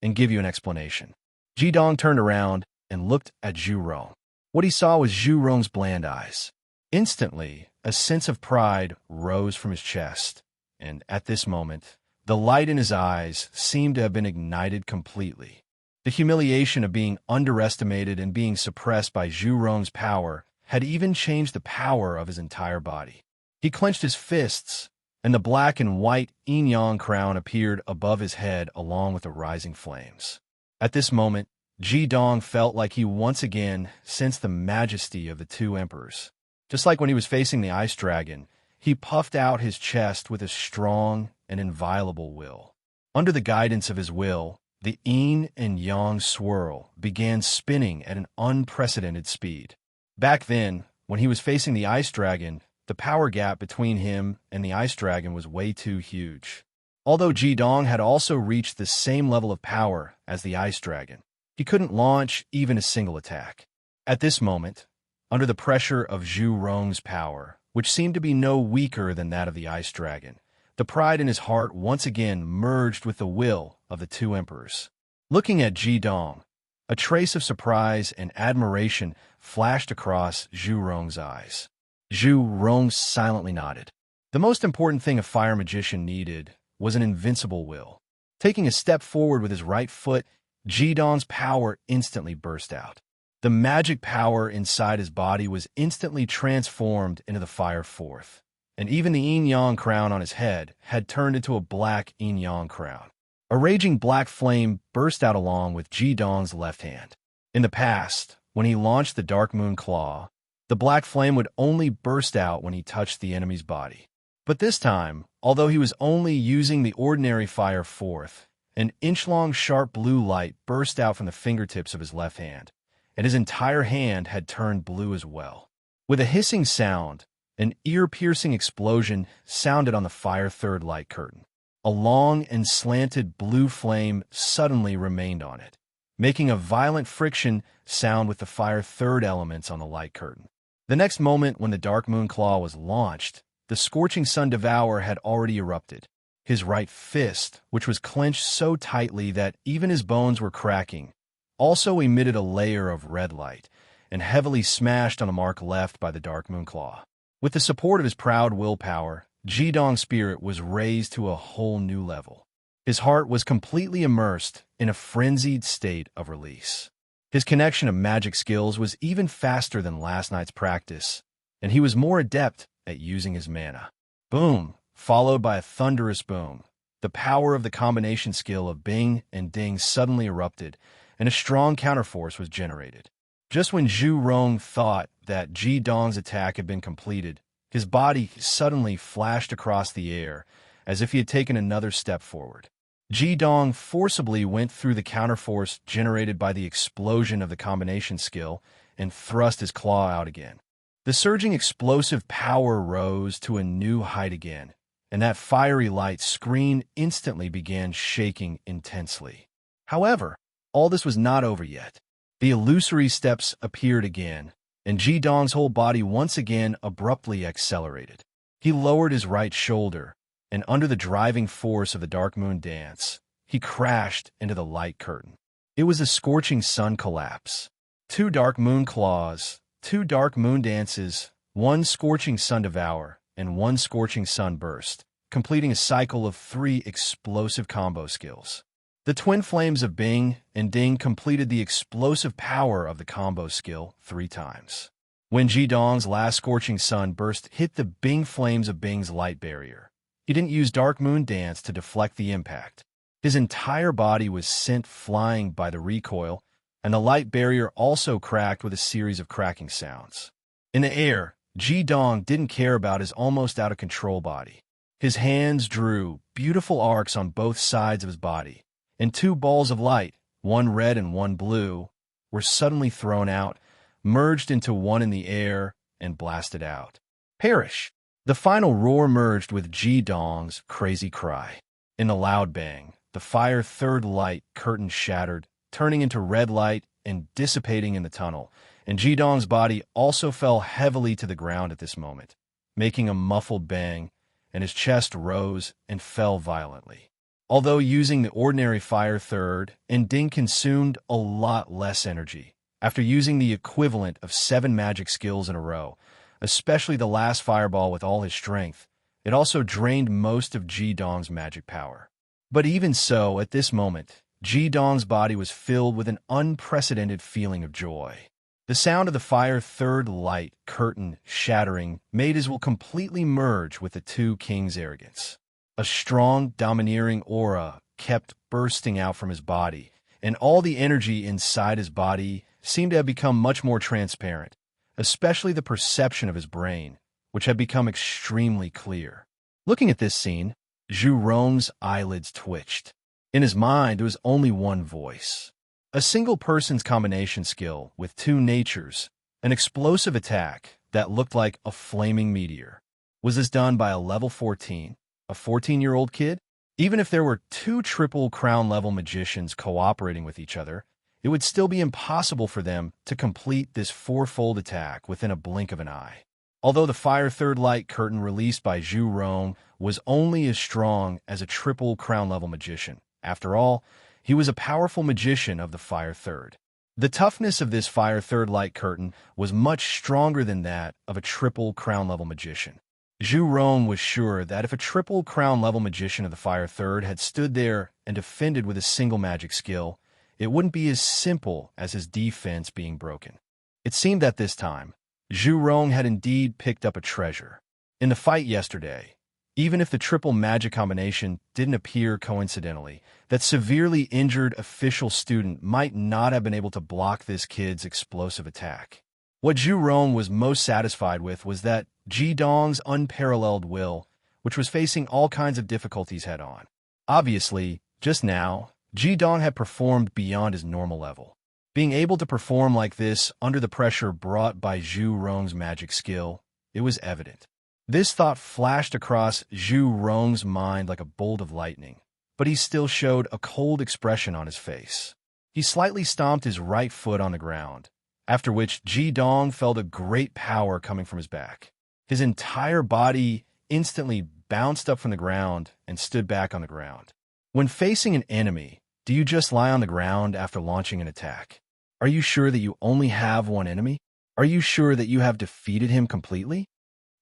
and give you an explanation. Ji Dong turned around and looked at Zhu Rong. What he saw was Zhu Rong's bland eyes. Instantly, a sense of pride rose from his chest, and at this moment, the light in his eyes seemed to have been ignited completely. The humiliation of being underestimated and being suppressed by Zhu Rong's power had even changed the power of his entire body. He clenched his fists, and the black and white yin-yang crown appeared above his head along with the rising flames. At this moment, Ji Dong felt like he once again sensed the majesty of the 2 emperors. Just like when he was facing the ice dragon, he puffed out his chest with a strong and inviolable will. Under the guidance of his will, the yin and yang swirl began spinning at an unprecedented speed. Back then, when he was facing the ice dragon, the power gap between him and the ice dragon was way too huge. Although Ji Dong had also reached the same level of power as the ice dragon, he couldn't launch even a single attack. At this moment, under the pressure of Zhu Rong's power, which seemed to be no weaker than that of the ice dragon, the pride in his heart once again merged with the will of the 2 emperors. Looking at Ji Dong, a trace of surprise and admiration flashed across Zhu Rong's eyes. Zhu Rong silently nodded. The most important thing a fire magician needed was an invincible will. Taking a step forward with his right foot, Ji Dong's power instantly burst out. The magic power inside his body was instantly transformed into the fire forth, and even the yin-yang crown on his head had turned into a black yin-yang crown. A raging black flame burst out along with Ji Dong's left hand. In the past, when he launched the Dark Moon Claw, the black flame would only burst out when he touched the enemy's body. But this time, although he was only using the ordinary fire forth, an inch-long sharp blue light burst out from the fingertips of his left hand, and his entire hand had turned blue as well. With a hissing sound, an ear-piercing explosion sounded on the fire third light curtain. A long and slanted blue flame suddenly remained on it, making a violent friction sound with the fire third elements on the light curtain. The next moment when the Dark Moon Claw was launched, the scorching sun devourer had already erupted. His right fist, which was clenched so tightly that even his bones were cracking, also emitted a layer of red light and heavily smashed on the mark left by the Dark Moon Claw. With the support of his proud willpower, Ji Dong's spirit was raised to a whole new level. His heart was completely immersed in a frenzied state of release. His connection of magic skills was even faster than last night's practice, and he was more adept at using his mana. Boom, followed by a thunderous boom. The power of the combination skill of Bing and Ding suddenly erupted, and a strong counterforce was generated. Just when Zhu Rong thought that Ji Dong's attack had been completed, his body suddenly flashed across the air as if he had taken another step forward. Ji Dong forcibly went through the counterforce generated by the explosion of the combination skill and thrust his claw out again. The surging explosive power rose to a new height again, and that fiery light screen instantly began shaking intensely. However, all this was not over yet. The illusory steps appeared again, and Ji Dong's whole body once again abruptly accelerated. He lowered his right shoulder, and under the driving force of the dark moon dance, he crashed into the light curtain. It was a scorching sun collapse. 2 dark moon claws, 2 dark moon dances, 1 scorching sun devour, and 1 scorching sun burst, completing a cycle of 3 explosive combo skills. The twin flames of Bing and Ding completed the explosive power of the combo skill 3 times. When Jidong's last scorching sun burst hit the Bing flames of Bing's light barrier, he didn't use Dark Moon Dance to deflect the impact. His entire body was sent flying by the recoil, and the light barrier also cracked with a series of cracking sounds. In the air, Jidong didn't care about his almost out-of-control body. His hands drew beautiful arcs on both sides of his body, and 2 balls of light, one red and one blue, were suddenly thrown out, merged into one in the air, and blasted out. Perish! The final roar merged with Jidong's crazy cry. In a loud bang, the fire third light curtain shattered, turning into red light and dissipating in the tunnel, and Jidong's body also fell heavily to the ground at this moment, making a muffled bang, and his chest rose and fell violently. Although using the ordinary fire third, and Ding consumed a lot less energy. After using the equivalent of 7 magic skills in a row, especially the last fireball with all his strength, it also drained most of Jidong's magic power. But even so, at this moment, Jidong's body was filled with an unprecedented feeling of joy. The sound of the fire third light curtain shattering made his will completely merge with the 2 kings' arrogance. A strong, domineering aura kept bursting out from his body, and all the energy inside his body seemed to have become much more transparent, especially the perception of his brain, which had become extremely clear. Looking at this scene, Zhu Rong's eyelids twitched. In his mind, there was only one voice. A single person's combination skill with 2 natures, an explosive attack that looked like a flaming meteor. Was this done by a level 14, a 14-year-old kid? Even if there were 2 triple crown-level magicians cooperating with each other, it would still be impossible for them to complete this 4-fold attack within a blink of an eye. Although the fire third light curtain released by Zhu Rong was only as strong as a triple crown-level magician, after all, he was a powerful magician of the fire third. The toughness of this fire third light curtain was much stronger than that of a triple crown-level magician. Zhu Rong was sure that if a triple crown-level magician of the fire third had stood there and defended with a single magic skill, it wouldn't be as simple as his defense being broken. It seemed that this time, Zhu Rong had indeed picked up a treasure. In the fight yesterday, even if the triple magic combination didn't appear coincidentally, that severely injured official student might not have been able to block this kid's explosive attack. What Zhu Rong was most satisfied with was that Jidong's unparalleled will, which was facing all kinds of difficulties head-on. Obviously, just now, Jidong had performed beyond his normal level. Being able to perform like this under the pressure brought by Zhu Rong's magic skill, it was evident. This thought flashed across Zhu Rong's mind like a bolt of lightning, but he still showed a cold expression on his face. He slightly stomped his right foot on the ground, after which Jidong felt a great power coming from his back. His entire body instantly bounced up from the ground and stood back on the ground. When facing an enemy, do you just lie on the ground after launching an attack? Are you sure that you only have one enemy? Are you sure that you have defeated him completely?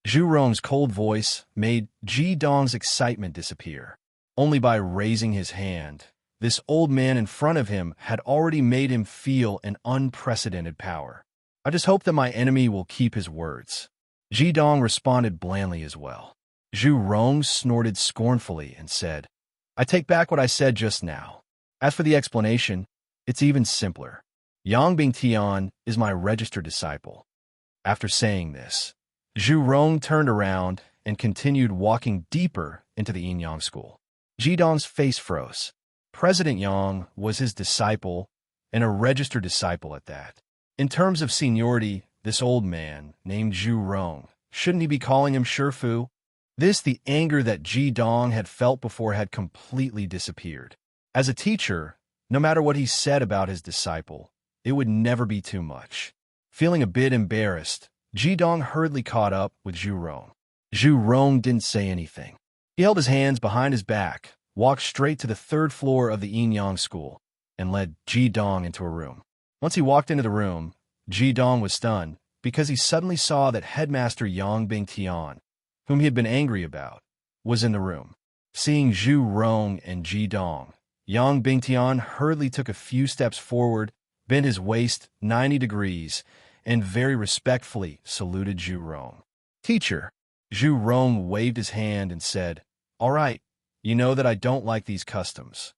Zhu Rong's cold voice made Jidong's excitement disappear. Only by raising his hand, this old man in front of him had already made him feel an unprecedented power. I just hope that my enemy will keep his words. Jidong responded blandly as well. Zhu Rong snorted scornfully and said, I take back what I said just now. As for the explanation, it's even simpler. Yang Bingtian is my registered disciple. After saying this, Zhu Rong turned around and continued walking deeper into the Yin-Yang school. Jidong's face froze. President Yang was his disciple, and a registered disciple at that. In terms of seniority, this old man, named Zhu Rong, shouldn't he be calling him Shifu? The anger that Jidong had felt before had completely disappeared. As a teacher, no matter what he said about his disciple, it would never be too much. Feeling a bit embarrassed, Jidong hurriedly caught up with Zhu Rong. Zhu Rong didn't say anything. He held his hands behind his back, walked straight to the third floor of the Yin-Yang school, and led Ji Dong into a room. Once he walked into the room, Ji Dong was stunned because he suddenly saw that Headmaster Yang Bingtian, whom he had been angry about, was in the room. Seeing Zhu Rong and Ji Dong, Yang Bingtian hurriedly took a few steps forward, bent his waist 90 degrees, and very respectfully saluted Zhu Rong. "Teacher." Zhu Rong waved his hand and said, "All right, you know that I don't like these customs."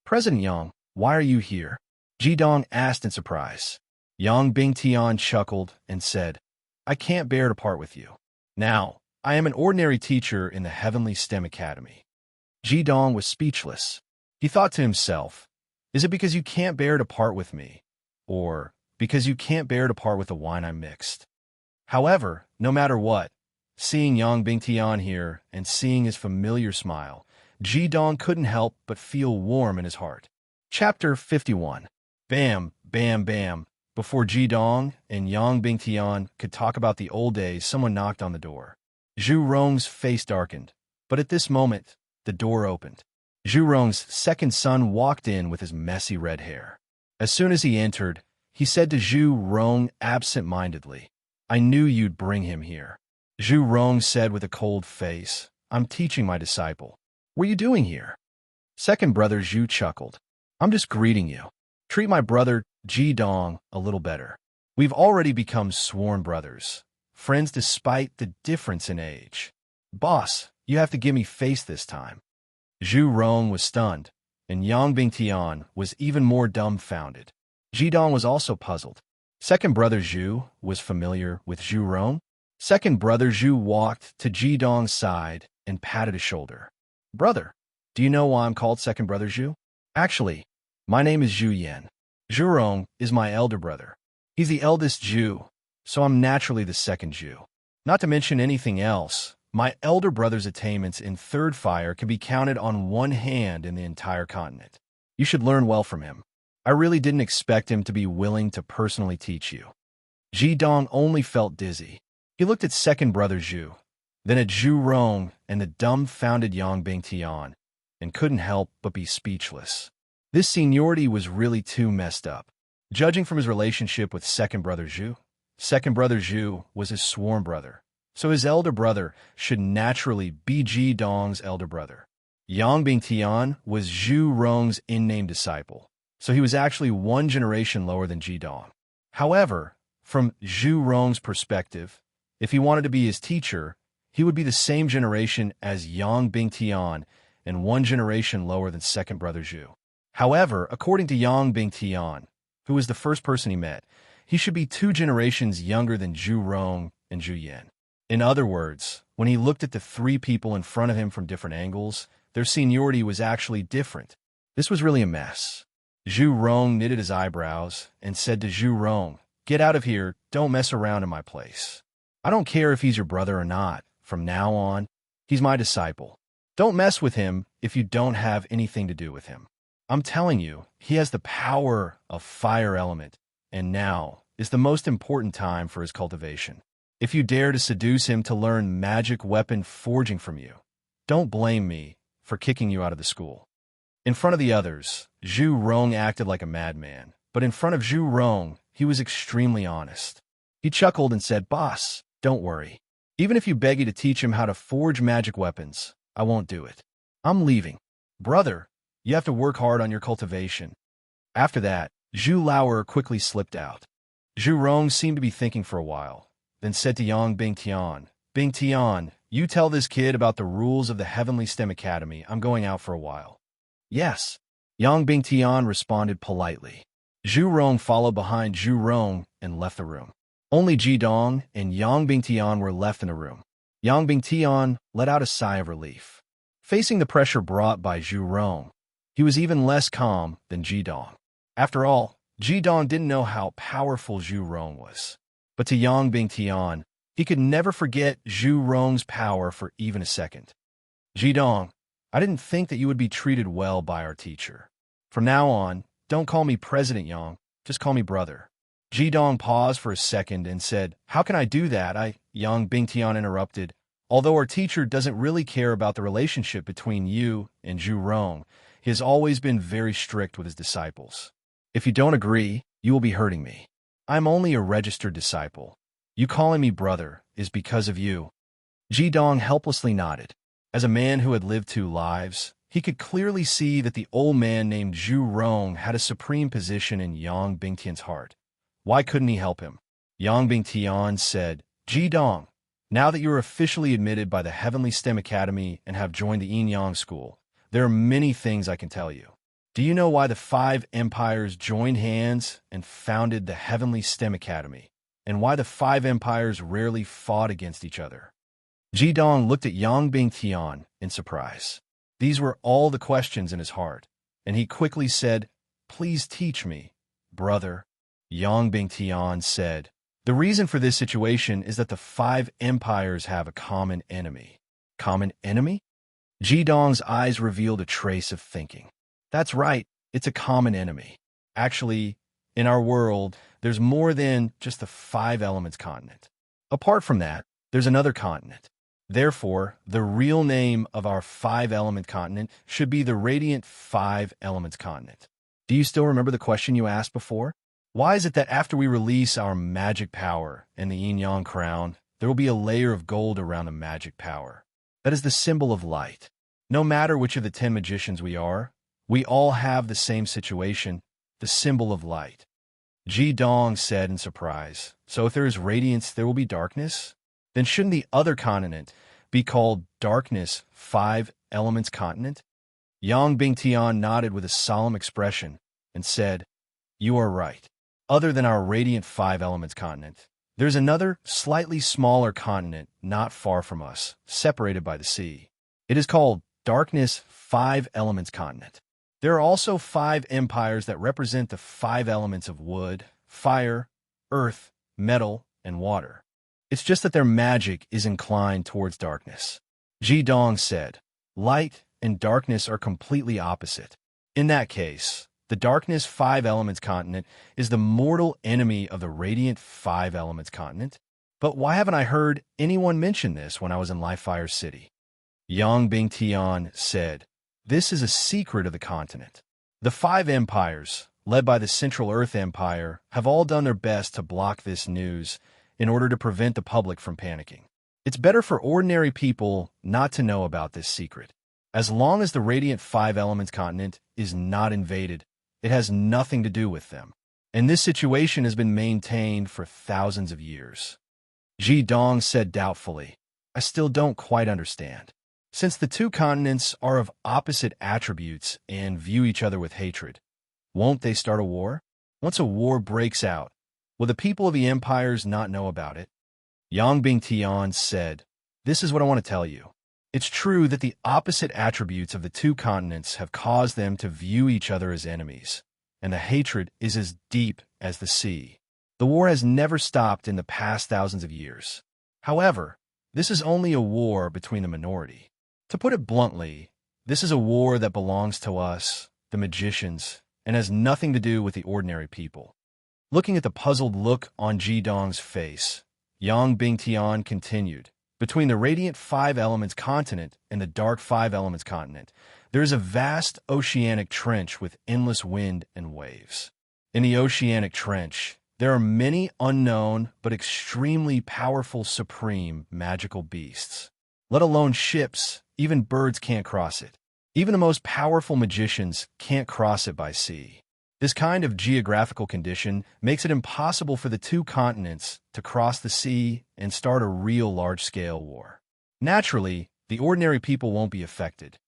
"President Yang, why are you here?" Ji Dong asked in surprise. Yang Bingtian chuckled and said, "I can't bear to part with you. Now, I am an ordinary teacher in the Heavenly STEM Academy." Ji Dong was speechless. He thought to himself, "Is it because you can't bear to part with me? Or because you can't bear to part with the wine I mixed?" However, no matter what, seeing Yang Bingtian here and seeing his familiar smile, Ji Dong couldn't help but feel warm in his heart. Chapter 51. Bam, bam, bam. Before Ji Dong and Yang Bingtian could talk about the old days, someone knocked on the door. Zhu Rong's face darkened, but at this moment, the door opened. Zhu Rong's second son walked in with his messy red hair. As soon as he entered, he said to Zhu Rong absent-mindedly, "I knew you'd bring him here." Zhu Rong said with a cold face, "I'm teaching my disciple." "What are you doing here?" Second brother Zhu chuckled. "I'm just greeting you. Treat my brother, Ji Dong, a little better. We've already become sworn brothers, friends despite the difference in age. Boss, you have to give me face this time." Zhu Rong was stunned, and Yang Bingtian was even more dumbfounded. Ji Dong was also puzzled. Second brother Zhu was familiar with Zhu Rong. Second brother Zhu walked to Ji Dong's side and patted his shoulder. "Brother, do you know why I'm called second brother Zhu?" "Actually, my name is Zhu Yan. Zhu Rong is my elder brother. He's the eldest Zhu, so I'm naturally the second Zhu. Not to mention anything else, my elder brother's attainments in third fire can be counted on one hand in the entire continent. You should learn well from him. I really didn't expect him to be willing to personally teach you." Ji Dong only felt dizzy. He looked at second brother Zhu, then at Zhu Rong and the dumbfounded Yang Bingtian, and couldn't help but be speechless. This seniority was really too messed up. Judging from his relationship with second brother Zhu was his sworn brother, so his elder brother should naturally be Ji Dong's elder brother. Yang Bingtian was Zhu Rong's in-name disciple, so he was actually one generation lower than Ji Dong. However, from Zhu Rong's perspective, if he wanted to be his teacher, he would be the same generation as Yang Bingtian and one generation lower than second brother Zhu. However, according to Yang Bingtian, who was the first person he met, he should be 2 generations younger than Zhu Rong and Zhu Yan. In other words, when he looked at the 3 people in front of him from different angles, their seniority was actually different. This was really a mess. Zhu Rong knitted his eyebrows and said to Zhu Rong, "Get out of here, don't mess around in my place. I don't care if he's your brother or not. From now on, he's my disciple. Don't mess with him if you don't have anything to do with him. I'm telling you, he has the power of fire element, and now is the most important time for his cultivation. If you dare to seduce him to learn magic weapon forging from you, don't blame me for kicking you out of the school." In front of the others, Zhu Rong acted like a madman, but in front of Zhu Rong, he was extremely honest. He chuckled and said, "Boss, don't worry. Even if you beg me to teach him how to forge magic weapons, I won't do it. I'm leaving. Brother, you have to work hard on your cultivation." After that, Zhu Lauer quickly slipped out. Zhu Rong seemed to be thinking for a while, then said to Yang Bingtian, "Bingtian, you tell this kid about the rules of the Heavenly STEM Academy. I'm going out for a while." "Yes." Yang Bingtian responded politely. Zhu Rong followed behind Zhu Rong and left the room. Only Ji Dong and Yang Bingtian were left in the room. Yang Bingtian let out a sigh of relief. Facing the pressure brought by Zhu Rong, he was even less calm than Ji Dong. After all, Ji Dong didn't know how powerful Zhu Rong was. But to Yang Bingtian, he could never forget Zhu Rong's power for even a second. "Ji Dong, I didn't think that you would be treated well by our teacher. From now on, don't call me President Yang, just call me brother." Ji Dong paused for a second and said, "How can I do that?" Yang Bingtian interrupted, Although our teacher doesn't really care about the relationship between you and Zhu Rong, he has always been very strict with his disciples. If you don't agree, you will be hurting me. I'm only a registered disciple. You calling me brother is because of you." Ji Dong helplessly nodded. As a man who had lived 2 lives, he could clearly see that the old man named Zhu Rong had a supreme position in Yang Bingtian's heart. Why couldn't he help him? Yang Bingtian said, "Ji Dong, now that you are officially admitted by the Heavenly STEM Academy and have joined the Yin Yang School, there are many things I can tell you. Do you know why the 5 empires joined hands and founded the Heavenly STEM Academy, and why the 5 empires rarely fought against each other?" Ji Dong looked at Yang Bingtian in surprise. These were all the questions in his heart, and he quickly said, "Please teach me, brother." Yang Bingtian said, "The reason for this situation is that the 5 empires have a common enemy." Common enemy? Ji Dong's eyes revealed a trace of thinking. That's right, it's a common enemy. Actually, in our world, there's more than just the 5 elements continent. Apart from that, there's another continent. Therefore, the real name of our 5-element continent should be the Radiant 5 Elements continent. Do you still remember the question you asked before? Why is it that after we release our magic power and the yin-yang crown, there will be a layer of gold around the magic power? That is the symbol of light. No matter which of the 10 magicians we are, we all have the same situation, the symbol of light. Ji Dong said in surprise, "So if there is radiance, there will be darkness? Then shouldn't the other continent be called Darkness 5 Elements Continent?" Yang Bingtian nodded with a solemn expression and said, "You are right. Other than our Radiant 5 Elements Continent, there's another, slightly smaller continent not far from us, separated by the sea. It is called Darkness 5 Elements Continent. There are also 5 empires that represent the 5 elements of wood, fire, earth, metal, and water. It's just that their magic is inclined towards darkness." Ji Dong said, "Light and darkness are completely opposite. In that case, the Darkness 5 Elements Continent is the mortal enemy of the Radiant 5 Elements Continent. But why haven't I heard anyone mention this when I was in Lifefire City?" Yang Bingtian said, "This is a secret of the continent. The 5 empires, led by the Central Earth Empire, have all done their best to block this news in order to prevent the public from panicking. It's better for ordinary people not to know about this secret. As long as the Radiant 5 Elements Continent is not invaded, it has nothing to do with them. And this situation has been maintained for thousands of years." Ji Dong said doubtfully, "I still don't quite understand. Since the 2 continents are of opposite attributes and view each other with hatred, won't they start a war? Once a war breaks out, will the people of the empires not know about it?" Yang Bingtian said, "This is what I want to tell you. It's true that the opposite attributes of the 2 continents have caused them to view each other as enemies, and the hatred is as deep as the sea. The war has never stopped in the past thousands of years. However, this is only a war between the minority. To put it bluntly, this is a war that belongs to us, the magicians, and has nothing to do with the ordinary people." Looking at the puzzled look on Ji Dong's face, Yang Bingtian continued, "Between the Radiant 5 Elements Continent and the Dark 5 Elements Continent, there is a vast oceanic trench with endless wind and waves. In the oceanic trench, there are many unknown but extremely powerful supreme magical beasts. Let alone ships, even birds can't cross it. Even the most powerful magicians can't cross it by sea. This kind of geographical condition makes it impossible for the 2 continents to cross the sea and start a real large-scale war. Naturally, the ordinary people won't be affected.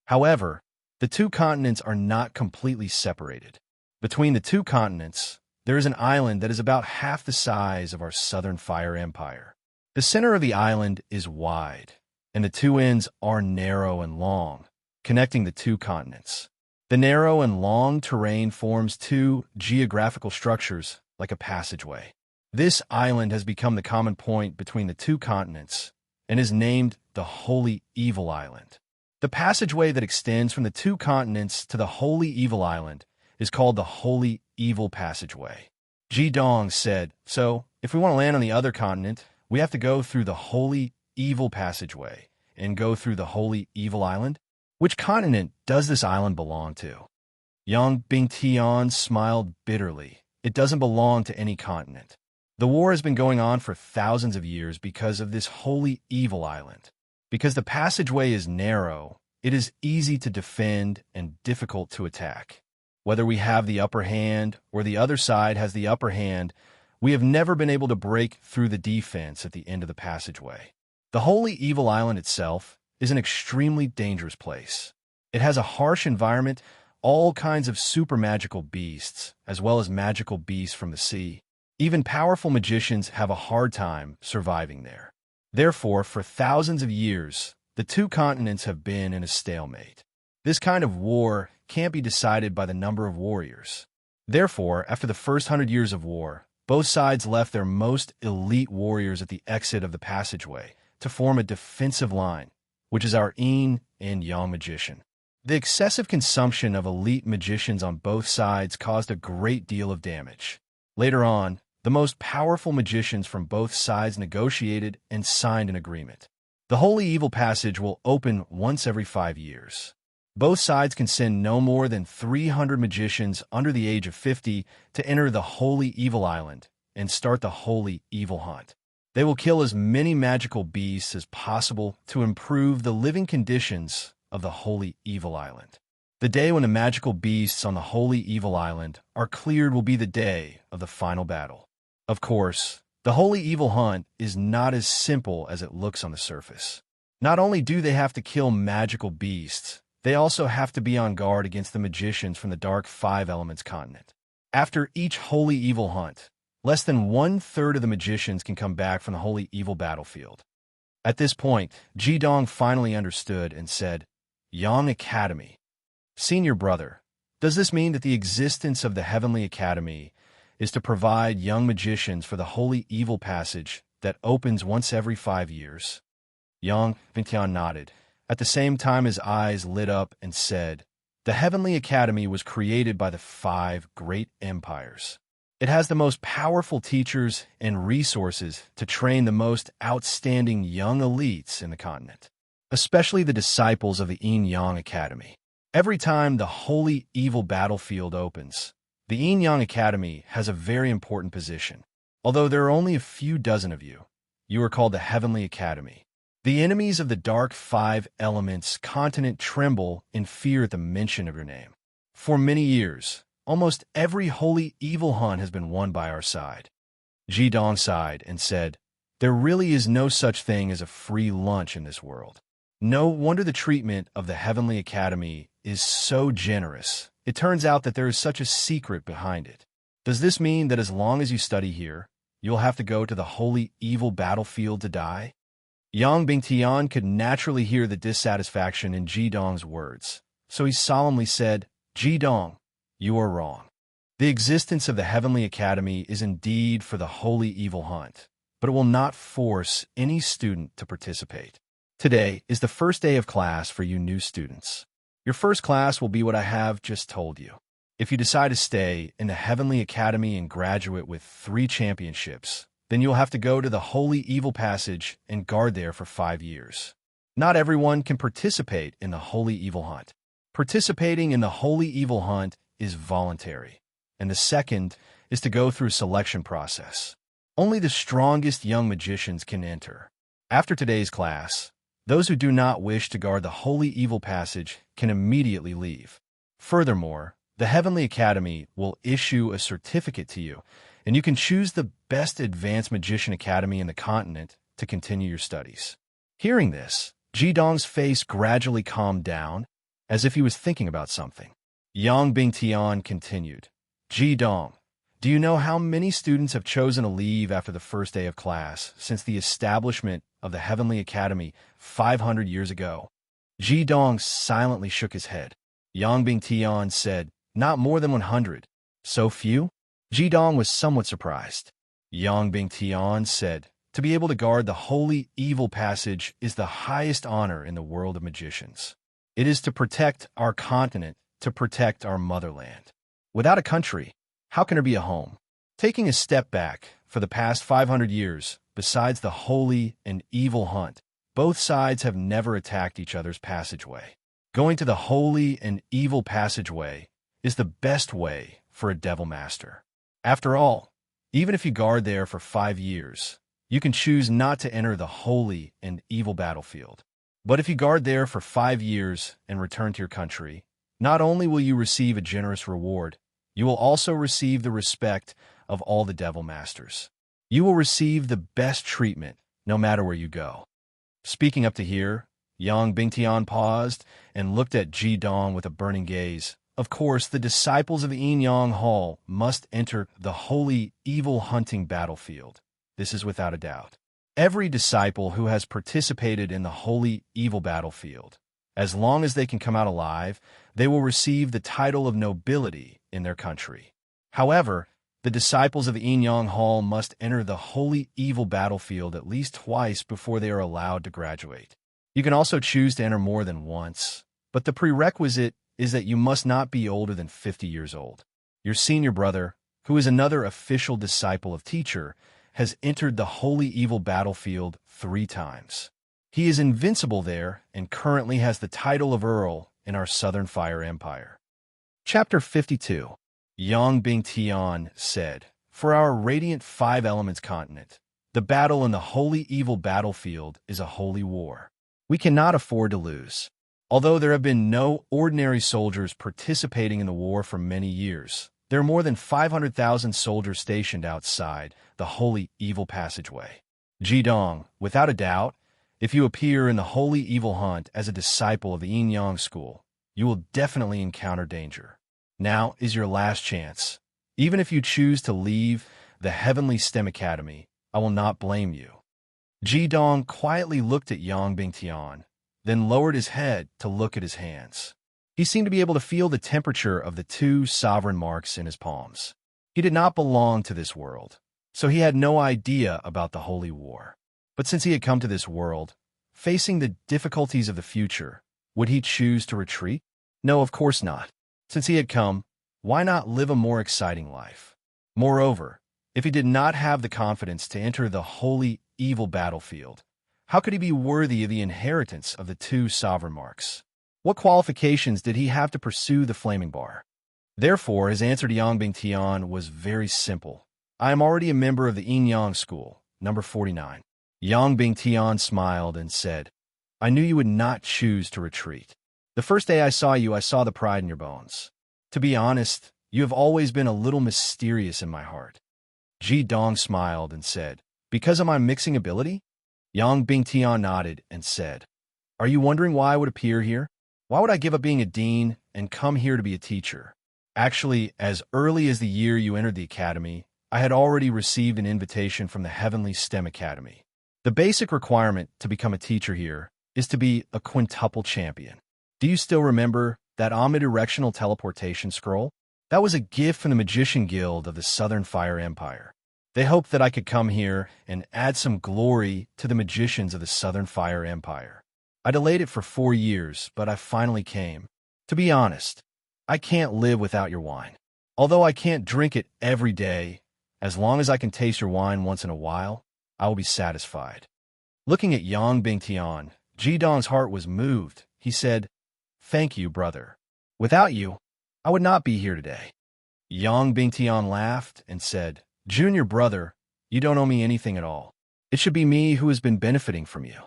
However, the 2 continents are not completely separated. Between the 2 continents, there is an island that is about half the size of our Southern Fire Empire. The center of the island is wide, and the 2 ends are narrow and long, connecting the 2 continents. The narrow and long terrain forms 2 geographical structures like a passageway. This island has become the common point between the 2 continents and is named the Holy Evil Island. The passageway that extends from the 2 continents to the Holy Evil Island is called the Holy Evil Passageway." Ji Dong said, "So, if we want to land on the other continent, we have to go through the Holy evil passageway and go through the holy evil island? Which continent does this island belong to? Yang Bingtian smiled bitterly. It doesn't belong to any continent. The war has been going on for thousands of years because of this holy evil island. Because the passageway is narrow, it is easy to defend and difficult to attack. Whether we have the upper hand or the other side has the upper hand, we have never been able to break through the defense at the end of the passageway. The holy evil island itself is an extremely dangerous place. It has a harsh environment, all kinds of super magical beasts, as well as magical beasts from the sea. Even powerful magicians have a hard time surviving there. Therefore, for thousands of years, the two continents have been in a stalemate. This kind of war can't be decided by the number of warriors. Therefore, after the first 100 years of war, both sides left their most elite warriors at the exit of the passageway to form a defensive line, which is our yin and yang magician. The excessive consumption of elite magicians on both sides caused a great deal of damage. Later on, the most powerful magicians from both sides negotiated and signed an agreement. The Holy Evil Passage will open once every 5 years. Both sides can send no more than 300 magicians under the age of 50 to enter the Holy Evil Island and start the Holy Evil Hunt. They will kill as many magical beasts as possible to improve the living conditions of the Holy Evil Island. The day when the magical beasts on the Holy Evil Island are cleared will be the day of the final battle. Of course, the Holy Evil Hunt is not as simple as it looks on the surface. Not only do they have to kill magical beasts, they also have to be on guard against the magicians from the Dark Five Elements continent. After each Holy Evil Hunt, less than 1/3 of the magicians can come back from the Holy Evil battlefield. At this point, Jidong finally understood and said, "Yang Academy. Senior brother, does this mean that the existence of the Heavenly Academy is to provide young magicians for the Holy Evil Passage that opens once every 5 years?" Yang Bingtian nodded. At the same time, his eyes lit up and said, "The Heavenly Academy was created by the 5 great empires. It has the most powerful teachers and resources to train the most outstanding young elites in the continent, especially the disciples of the Yin-Yang Academy. Every time the Holy Evil battlefield opens, the Yin-Yang Academy has a very important position. Although there are only a few dozen of you, you are called the Heavenly Academy. The enemies of the Dark Five Elements continent tremble in fear at the mention of your name. For many years, almost every Holy Evil Hunt has been won by our side." Jidong sighed and said, "There really is no such thing as a free lunch in this world. No wonder the treatment of the Heavenly Academy is so generous. It turns out that there is such a secret behind it. Does this mean that as long as you study here, you'll have to go to the Holy Evil battlefield to die?" Yang Bingtian could naturally hear the dissatisfaction in Jidong's words, so he solemnly said, "Jidong, you are wrong. The existence of the Heavenly Academy is indeed for the Holy Evil Hunt, but it will not force any student to participate. Today is the first day of class for you new students. Your first class will be what I have just told you. If you decide to stay in the Heavenly Academy and graduate with 3 championships, then you'll have to go to the Holy Evil Passage and guard there for 5 years. Not everyone can participate in the Holy Evil Hunt. Participating in the Holy Evil Hunt is voluntary, and the second is to go through a selection process. Only the strongest young magicians can enter. After today's class, those who do not wish to guard the Holy Evil Passage can immediately leave. Furthermore, the Heavenly Academy will issue a certificate to you, and you can choose the best advanced magician academy in the continent to continue your studies." Hearing this, Jidong's face gradually calmed down, as if he was thinking about something. Yang Bingtian continued, "Jidong, do you know how many students have chosen to leave after the first day of class since the establishment of the Heavenly Academy 500 years ago?" Jidong silently shook his head. Yang Bingtian said, "Not more than 100. So few?" Jidong was somewhat surprised. Yang Bingtian said, "To be able to guard the Holy Evil Passage is the highest honor in the world of magicians. It is to protect our continent, to protect our motherland. Without a country, how can there be a home?" Taking a step back, For the past 500 years, besides the holy and evil hunt, both sides have never attacked each other's passageway. Going to the holy and evil passageway is the best way for a devil master. After all, even if you guard there for 5 years, you can choose not to enter the holy and evil battlefield. But if you guard there for 5 years and return to your country, not only will you receive a generous reward, you will also receive the respect of all the devil masters. You will receive the best treatment no matter where you go. Speaking up to here, Yang Bingtian paused and looked at Ji Dong with a burning gaze. Of course, the disciples of the Yin Yang Hall must enter the holy evil hunting battlefield. This is without a doubt. Every disciple who has participated in the holy evil battlefield, as long as they can come out alive, they will receive the title of nobility in their country. However, the disciples of the Yin Yang Hall must enter the holy evil battlefield at least twice before they are allowed to graduate. You can also choose to enter more than once, but the prerequisite is that you must not be older than 50 years old. Your senior brother, who is another official disciple of teacher, has entered the holy evil battlefield 3 times. He is invincible there and currently has the title of Earl in our Southern Fire Empire. Chapter 52. Yang Bingtian said, "For our radiant 5 elements continent, the battle in the holy evil battlefield is a holy war. We cannot afford to lose. Although there have been no ordinary soldiers participating in the war for many years, there are more than 500,000 soldiers stationed outside the holy evil passageway. Ji Dong, without a doubt, if you appear in the holy evil hunt as a disciple of the Yin Yang school, you will definitely encounter danger. Now is your last chance. Even if you choose to leave the Heavenly STEM Academy, I will not blame you." Ji Dong quietly looked at Yang Bingtian, then lowered his head to look at his hands. He seemed to be able to feel the temperature of the 2 sovereign marks in his palms. He did not belong to this world, so he had no idea about the holy war. But since he had come to this world, facing the difficulties of the future, would he choose to retreat? No, of course not. Since he had come, why not live a more exciting life? Moreover, if he did not have the confidence to enter the holy evil battlefield, how could he be worthy of the inheritance of the 2 sovereign marks? What qualifications did he have to pursue the flaming bar? Therefore, his answer to Yang Bingtian was very simple. "I am already a member of the Yin Yang school, number 49. Yang Bingtian smiled and said, "I knew you would not choose to retreat. The first day I saw you, I saw the pride in your bones. To be honest, you have always been a little mysterious in my heart." Ji Dong smiled and said, "Because of my mixing ability?" Yang Bingtian nodded and said, "Are you wondering why I would appear here? Why would I give up being a dean and come here to be a teacher? Actually, as early as the year you entered the academy, I had already received an invitation from the Heavenly STEM Academy. The basic requirement to become a teacher here is to be a quintuple champion. Do you still remember that omnidirectional teleportation scroll? That was a gift from the Magician Guild of the Southern Fire Empire. They hoped that I could come here and add some glory to the magicians of the Southern Fire Empire. I delayed it for 4 years, but I finally came. To be honest, I can't live without your wine. Although I can't drink it every day, as long as I can taste your wine once in a while, I will be satisfied." Looking at Yang Bingtian, Ji Dong's heart was moved. He said, "Thank you, brother. Without you, I would not be here today." Yang Bingtian laughed and said, "Junior brother, you don't owe me anything at all. It should be me who has been benefiting from you."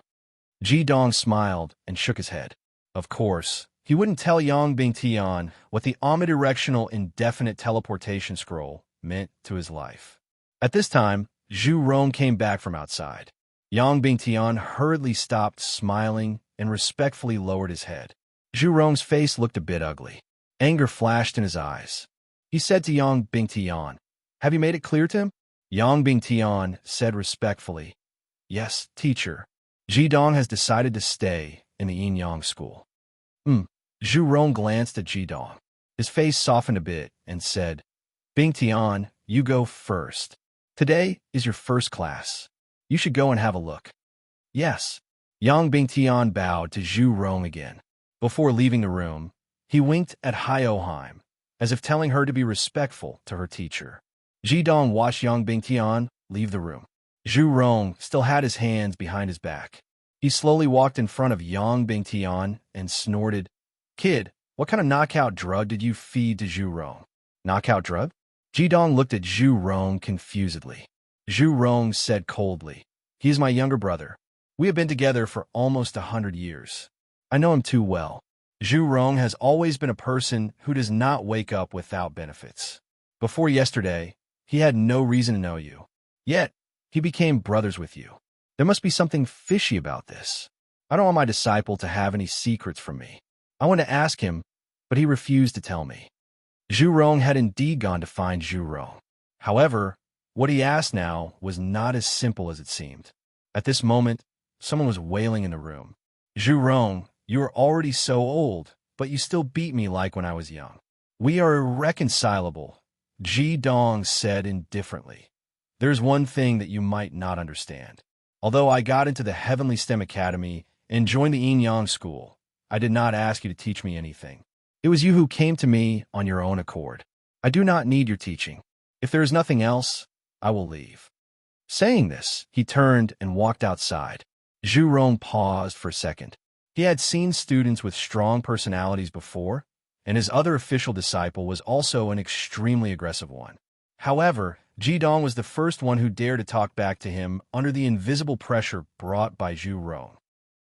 Ji Dong smiled and shook his head. Of course, he wouldn't tell Yang Bingtian what the omnidirectional indefinite teleportation scroll meant to his life. At this time, Zhu Rong came back from outside. Yang Bingtian hurriedly stopped smiling and respectfully lowered his head. Zhu Rong's face looked a bit ugly. Anger flashed in his eyes. He said to Yang Bingtian, "Have you made it clear to him?" Yang Bingtian said respectfully, "Yes, teacher. Ji Dong has decided to stay in the Yin Yang school." Zhu Rong glanced at Ji Dong. His face softened a bit and said, "Bingtian, you go first. Today is your first class. You should go and have a look." "Yes." Yang Bingtian bowed to Zhu Rong again. Before leaving the room, he winked at Hyoheim, as if telling her to be respectful to her teacher. Ji Dong watched Yang Bingtian leave the room. Zhu Rong still had his hands behind his back. He slowly walked in front of Yang Bingtian and snorted, "Kid, what kind of knockout drug did you feed to Zhu Rong?" "Knockout drug?" Jidong looked at Zhu Rong confusedly. Zhu Rong said coldly, "He is my younger brother. We have been together for almost 100 years. I know him too well. Zhu Rong has always been a person who does not wake up without benefits. Before yesterday, he had no reason to know you. Yet, he became brothers with you. There must be something fishy about this. I don't want my disciple to have any secrets from me. I want to ask him, but he refused to tell me." Zhu Rong had indeed gone to find Zhu Rong. However, what he asked now was not as simple as it seemed. At this moment, someone was wailing in the room. "Zhu Rong, you are already so old, but you still beat me like when I was young. We are irreconcilable," Ji Dong said indifferently. "There's one thing that you might not understand. Although I got into the Heavenly STEM Academy and joined the Yin Yang School, I did not ask you to teach me anything. It was you who came to me on your own accord. I do not need your teaching. If there is nothing else, I will leave." Saying this, he turned and walked outside. Zhu Rong paused for a second. He had seen students with strong personalities before, and his other official disciple was also an extremely aggressive one. However, Jidong was the first one who dared to talk back to him under the invisible pressure brought by Zhu Rong.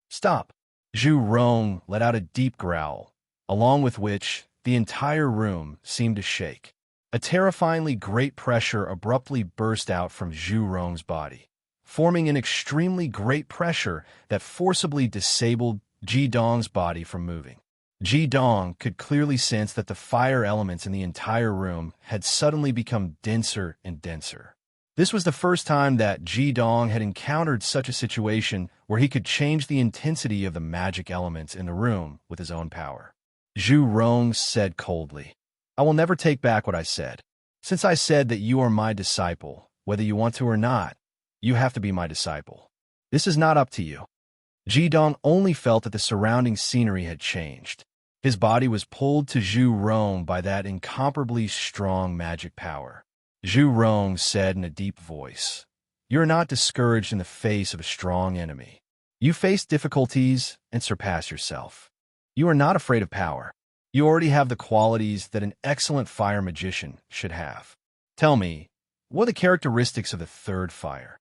"Stop!" Zhu Rong let out a deep growl, along with which the entire room seemed to shake. A terrifyingly great pressure abruptly burst out from Zhu Rong's body, forming an extremely great pressure that forcibly disabled Jidong's body from moving. Jidong could clearly sense that the fire elements in the entire room had suddenly become denser and denser. This was the first time that Jidong had encountered such a situation where he could change the intensity of the magic elements in the room with his own power. Zhu Rong said coldly, "I will never take back what I said. Since I said that you are my disciple, whether you want to or not, you have to be my disciple. This is not up to you." Jidong only felt that the surrounding scenery had changed. His body was pulled to Zhu Rong by that incomparably strong magic power. Zhu Rong said in a deep voice, "You are not discouraged in the face of a strong enemy. You face difficulties and surpass yourself. You are not afraid of power. You already have the qualities that an excellent fire magician should have. Tell me, what are the characteristics of the third fire?"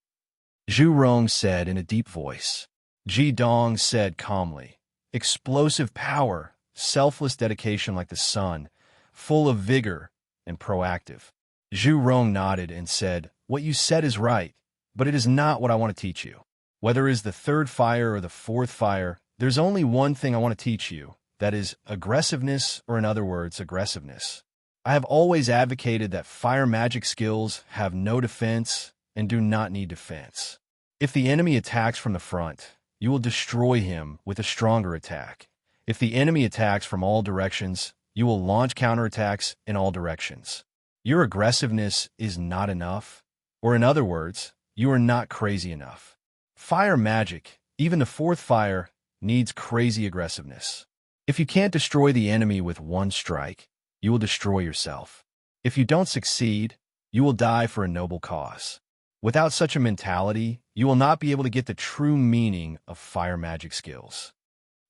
Zhu Rong said in a deep voice. Jidong said calmly, "Explosive power, selfless dedication like the sun, full of vigor and proactive." Zhu Rong nodded and said, "What you said is right, but it is not what I want to teach you. Whether it is the third fire or the fourth fire, there's only one thing I want to teach you, that is aggressiveness, or in other words, aggressiveness. I have always advocated that fire magic skills have no defense and do not need defense. If the enemy attacks from the front, you will destroy him with a stronger attack. If the enemy attacks from all directions, you will launch counterattacks in all directions. Your aggressiveness is not enough, or in other words, you are not crazy enough. Fire magic, even the fourth fire, needs crazy aggressiveness. If you can't destroy the enemy with one strike, you will destroy yourself. If you don't succeed, you will die for a noble cause. Without such a mentality, you will not be able to get the true meaning of fire magic skills."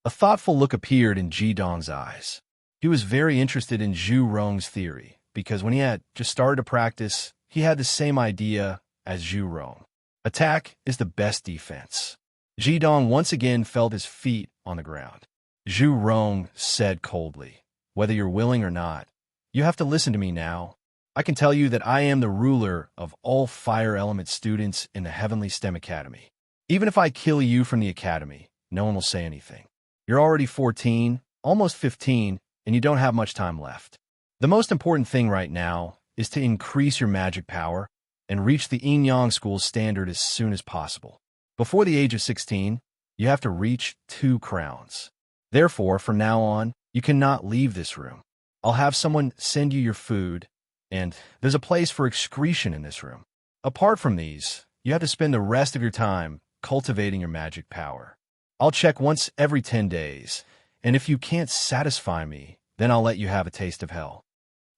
A thoughtful look appeared in Jidong's eyes. He was very interested in Zhu Rong's theory, because when he had just started to practice, he had the same idea as Zhu Rong. Attack is the best defense. Jidong once again felt his feet on the ground. Zhu Rong said coldly, "Whether you're willing or not, you have to listen to me now. I can tell you that I am the ruler of all fire element students in the Heavenly STEM Academy. Even if I kill you from the academy, no one will say anything. You're already 14, almost 15, and you don't have much time left. The most important thing right now is to increase your magic power and reach the Yin Yang School standard as soon as possible. Before the age of 16, you have to reach 2 crowns. Therefore, from now on, you cannot leave this room. I'll have someone send you your food, and there's a place for excretion in this room. Apart from these, you have to spend the rest of your time cultivating your magic power. I'll check once every 10 days, and if you can't satisfy me, then I'll let you have a taste of hell.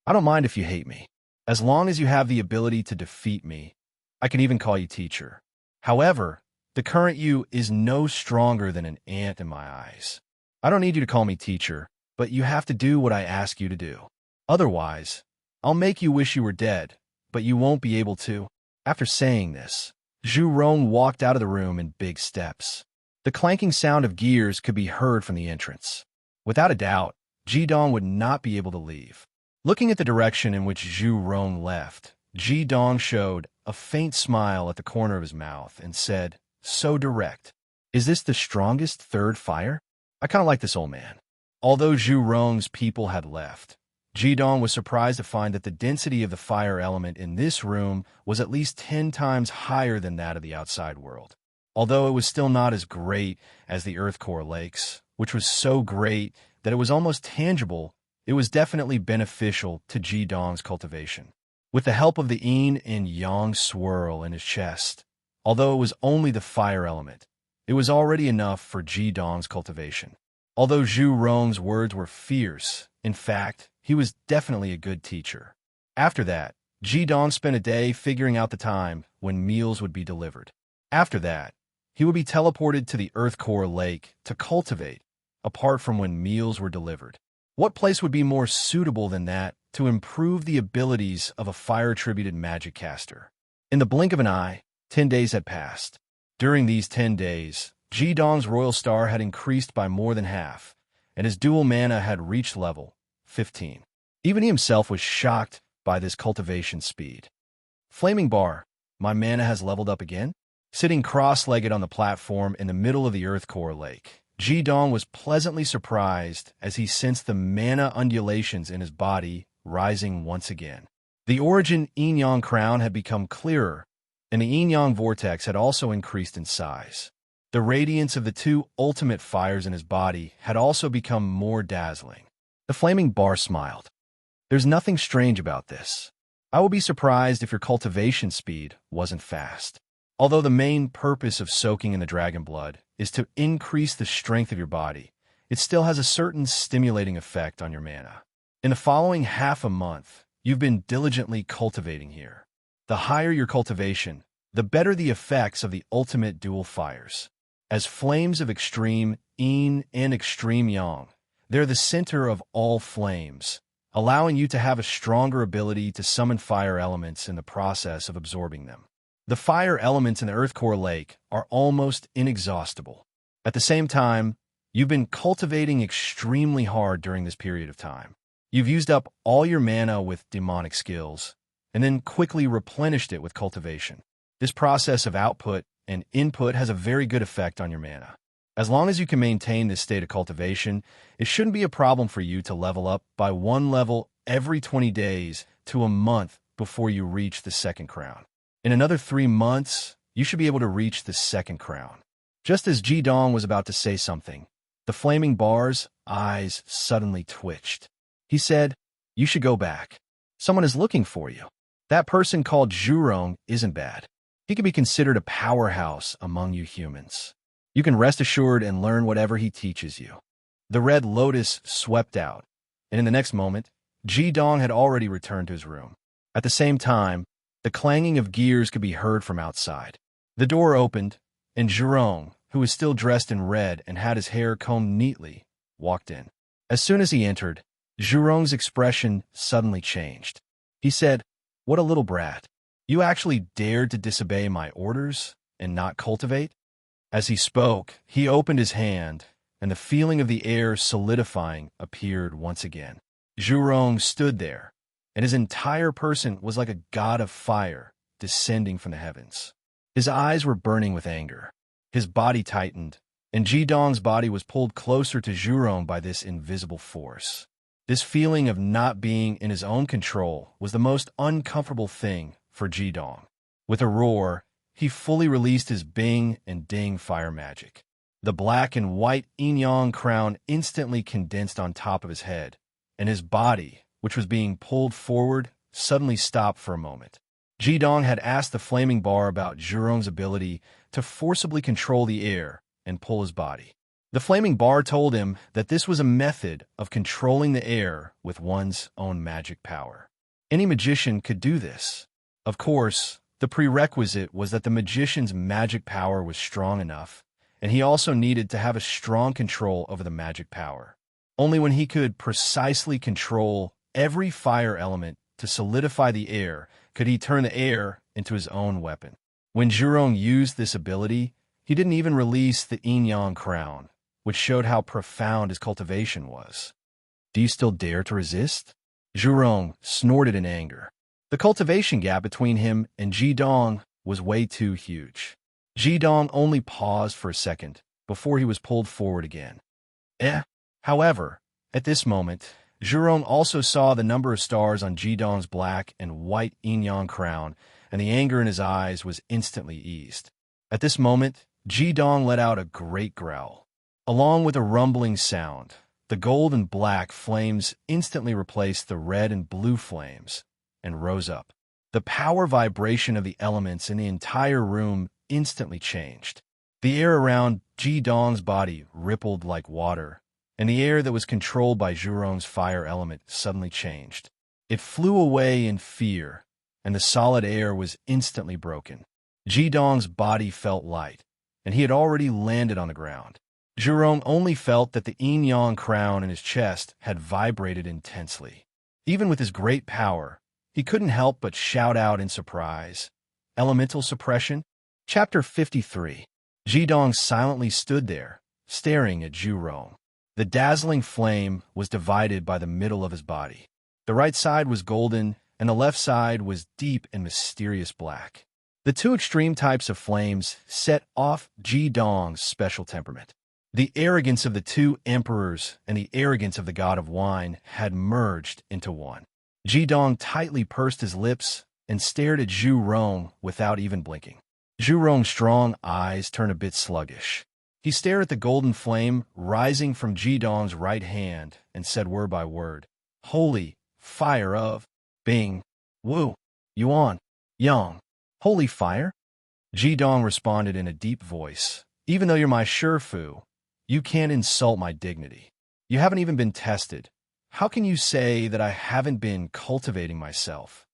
I don't mind if you hate me. As long as you have the ability to defeat me, I can even call you teacher. However, the current you is no stronger than an ant in my eyes. I don't need you to call me teacher, but you have to do what I ask you to do. Otherwise, I'll make you wish you were dead, but you won't be able to." After saying this, Zhu Rong walked out of the room in big steps. The clanking sound of gears could be heard from the entrance. Without a doubt, Ji Dong would not be able to leave. Looking at the direction in which Zhu Rong left, Ji Dong showed a faint smile at the corner of his mouth and said, so direct, "Is this the strongest third fire? I kind of like this old man." Although Zhu Rong's people had left, Ji Dong was surprised to find that the density of the fire element in this room was at least 10 times higher than that of the outside world. Although it was still not as great as the Earth core lakes, which was so great that it was almost tangible, it was definitely beneficial to Ji Dong's cultivation. With the help of the yin and yang swirl in his chest, although it was only the fire element, it was already enough for Ji Dong's cultivation. Although Zhu Rong's words were fierce, in fact, he was definitely a good teacher. After that, Ji Dong spent a day figuring out the time when meals would be delivered. After that, he would be teleported to the Earth core lake to cultivate, apart from when meals were delivered. What place would be more suitable than that to improve the abilities of a fire-attributed magic caster? In the blink of an eye, 10 days had passed. During these 10 days, Ji Dong's royal star had increased by more than half, and his dual mana had reached level 15. Even he himself was shocked by this cultivation speed. Flaming bar, my mana has leveled up again? Sitting cross-legged on the platform in the middle of the Earth core lake, Ji Dong was pleasantly surprised as he sensed the mana undulations in his body rising once again. The origin yin-yang crown had become clearer, and the yin-yang vortex had also increased in size. The radiance of the two ultimate fires in his body had also become more dazzling. The flaming bar smiled. "There's nothing strange about this. I will be surprised if your cultivation speed wasn't fast. Although the main purpose of soaking in the dragon blood is to increase the strength of your body, it still has a certain stimulating effect on your mana. In the following half a month, you've been diligently cultivating here. The higher your cultivation, the better the effects of the ultimate dual fires. As flames of extreme yin and extreme yang, they're the center of all flames, allowing you to have a stronger ability to summon fire elements in the process of absorbing them. The fire elements in the Earth core lake are almost inexhaustible. At the same time, you've been cultivating extremely hard during this period of time. You've used up all your mana with demonic skills, and then quickly replenished it with cultivation. This process of output and input has a very good effect on your mana. As long as you can maintain this state of cultivation, it shouldn't be a problem for you to level up by 1 level every 20 days to a month before you reach the second crown. In another 3 months, you should be able to reach the second crown." Just as Ji Dong was about to say something, the flaming bar's eyes suddenly twitched. He said, "You should go back. Someone is looking for you. That person called Zhu Rong isn't bad. He can be considered a powerhouse among you humans. You can rest assured and learn whatever he teaches you." The red lotus swept out, and in the next moment, Ji Dong had already returned to his room. At the same time, the clanging of gears could be heard from outside. The door opened, and Zhu Rong, who was still dressed in red and had his hair combed neatly, walked in. As soon as he entered, Zhu Rong's expression suddenly changed. He said, "What a little brat. You actually dared to disobey my orders and not cultivate?" As he spoke, he opened his hand, and the feeling of the air solidifying appeared once again. Zhu Rong stood there, and his entire person was like a god of fire descending from the heavens. His eyes were burning with anger. His body tightened, and Ji Dong's body was pulled closer to Zhu Rong by this invisible force. This feeling of not being in his own control was the most uncomfortable thing for Ji Dong. With a roar, he fully released his Bing and Ding fire magic. The black and white yin-yang crown instantly condensed on top of his head, and his body, which was being pulled forward, suddenly stopped for a moment. Ji Dong had asked the flaming bar about Zhu Rong's ability to forcibly control the air and pull his body. The flaming bar told him that this was a method of controlling the air with one's own magic power. Any magician could do this. Of course, The prerequisite was that the magician's magic power was strong enough, and he also needed to have a strong control over the magic power. Only when he could precisely control every fire element to solidify the air could he turn the air into his own weapon. When Zhurong used this ability, he didn't even release the yin-yang crown, which showed how profound his cultivation was. Do you still dare to resist? Zhurong snorted in anger. The cultivation gap between him and Jidong was way too huge. Jidong only paused for a second before he was pulled forward again. However, at this moment, Zhurong also saw the number of stars on Jidong's black and white yin-yang crown, and the anger in his eyes was instantly eased. At this moment, Jidong let out a great growl. Along with a rumbling sound, the gold and black flames instantly replaced the red and blue flames and rose up. The power vibration of the elements in the entire room instantly changed. The air around Jidong's body rippled like water, and the air that was controlled by Zhurong's fire element suddenly changed. It flew away in fear, and the solid air was instantly broken. Jidong's body felt light, and he had already landed on the ground. Zhurong only felt that the yin-yang crown in his chest had vibrated intensely. Even with his great power, he couldn't help but shout out in surprise. Elemental suppression? Chapter 53. Jidong silently stood there, staring at Zhurong. The dazzling flame was divided by the middle of his body. The right side was golden, and the left side was deep and mysterious black. The two extreme types of flames set off Jidong's special temperament. The arrogance of the two emperors and the arrogance of the god of wine had merged into one. Jidong tightly pursed his lips and stared at Zhurong without even blinking. Zhurong's strong eyes turned a bit sluggish. He stared at the golden flame rising from Jidong's right hand and said word by word, "Holy fire of Bing, Wu, Yuan, Yang." Holy fire? Jidong responded in a deep voice. Even though you're my Shifu, you can't insult my dignity. You haven't even been tested. How can you say that I haven't been cultivating myself?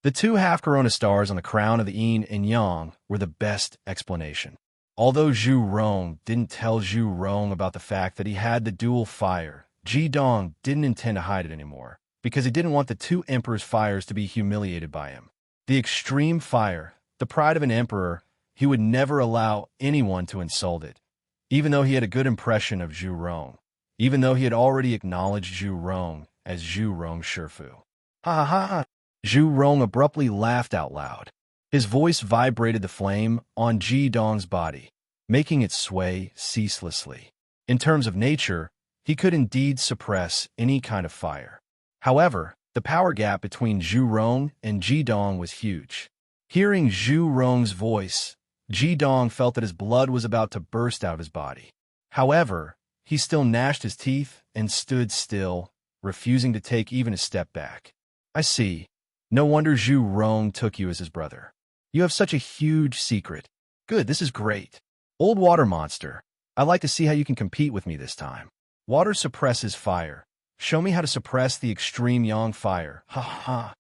The two half-corona stars on the crown of the yin and yang were the best explanation. Although Zhurong didn't tell Zhurong about the fact that he had the dual fire, Jidong didn't intend to hide it anymore, because he didn't want the two emperors' fires to be humiliated by him. The extreme fire, the pride of an emperor, he would never allow anyone to insult it, even though he had a good impression of Zhurong, even though he had already acknowledged Zhurong as Zhurong Shifu. Ha ha ha! Zhurong abruptly laughed out loud. His voice vibrated the flame on Jidong's body, making it sway ceaselessly. In terms of nature, he could indeed suppress any kind of fire. However, the power gap between Zhurong and Jidong was huge. Hearing Zhurong's voice, Jidong felt that his blood was about to burst out of his body. However, he still gnashed his teeth and stood still, refusing to take even a step back. I see. No wonder Zhurong took you as his brother. You have such a huge secret. Good, this is great. Old water monster, I'd like to see how you can compete with me this time. Water suppresses fire. Show me how to suppress the extreme yang fire. Ha ha.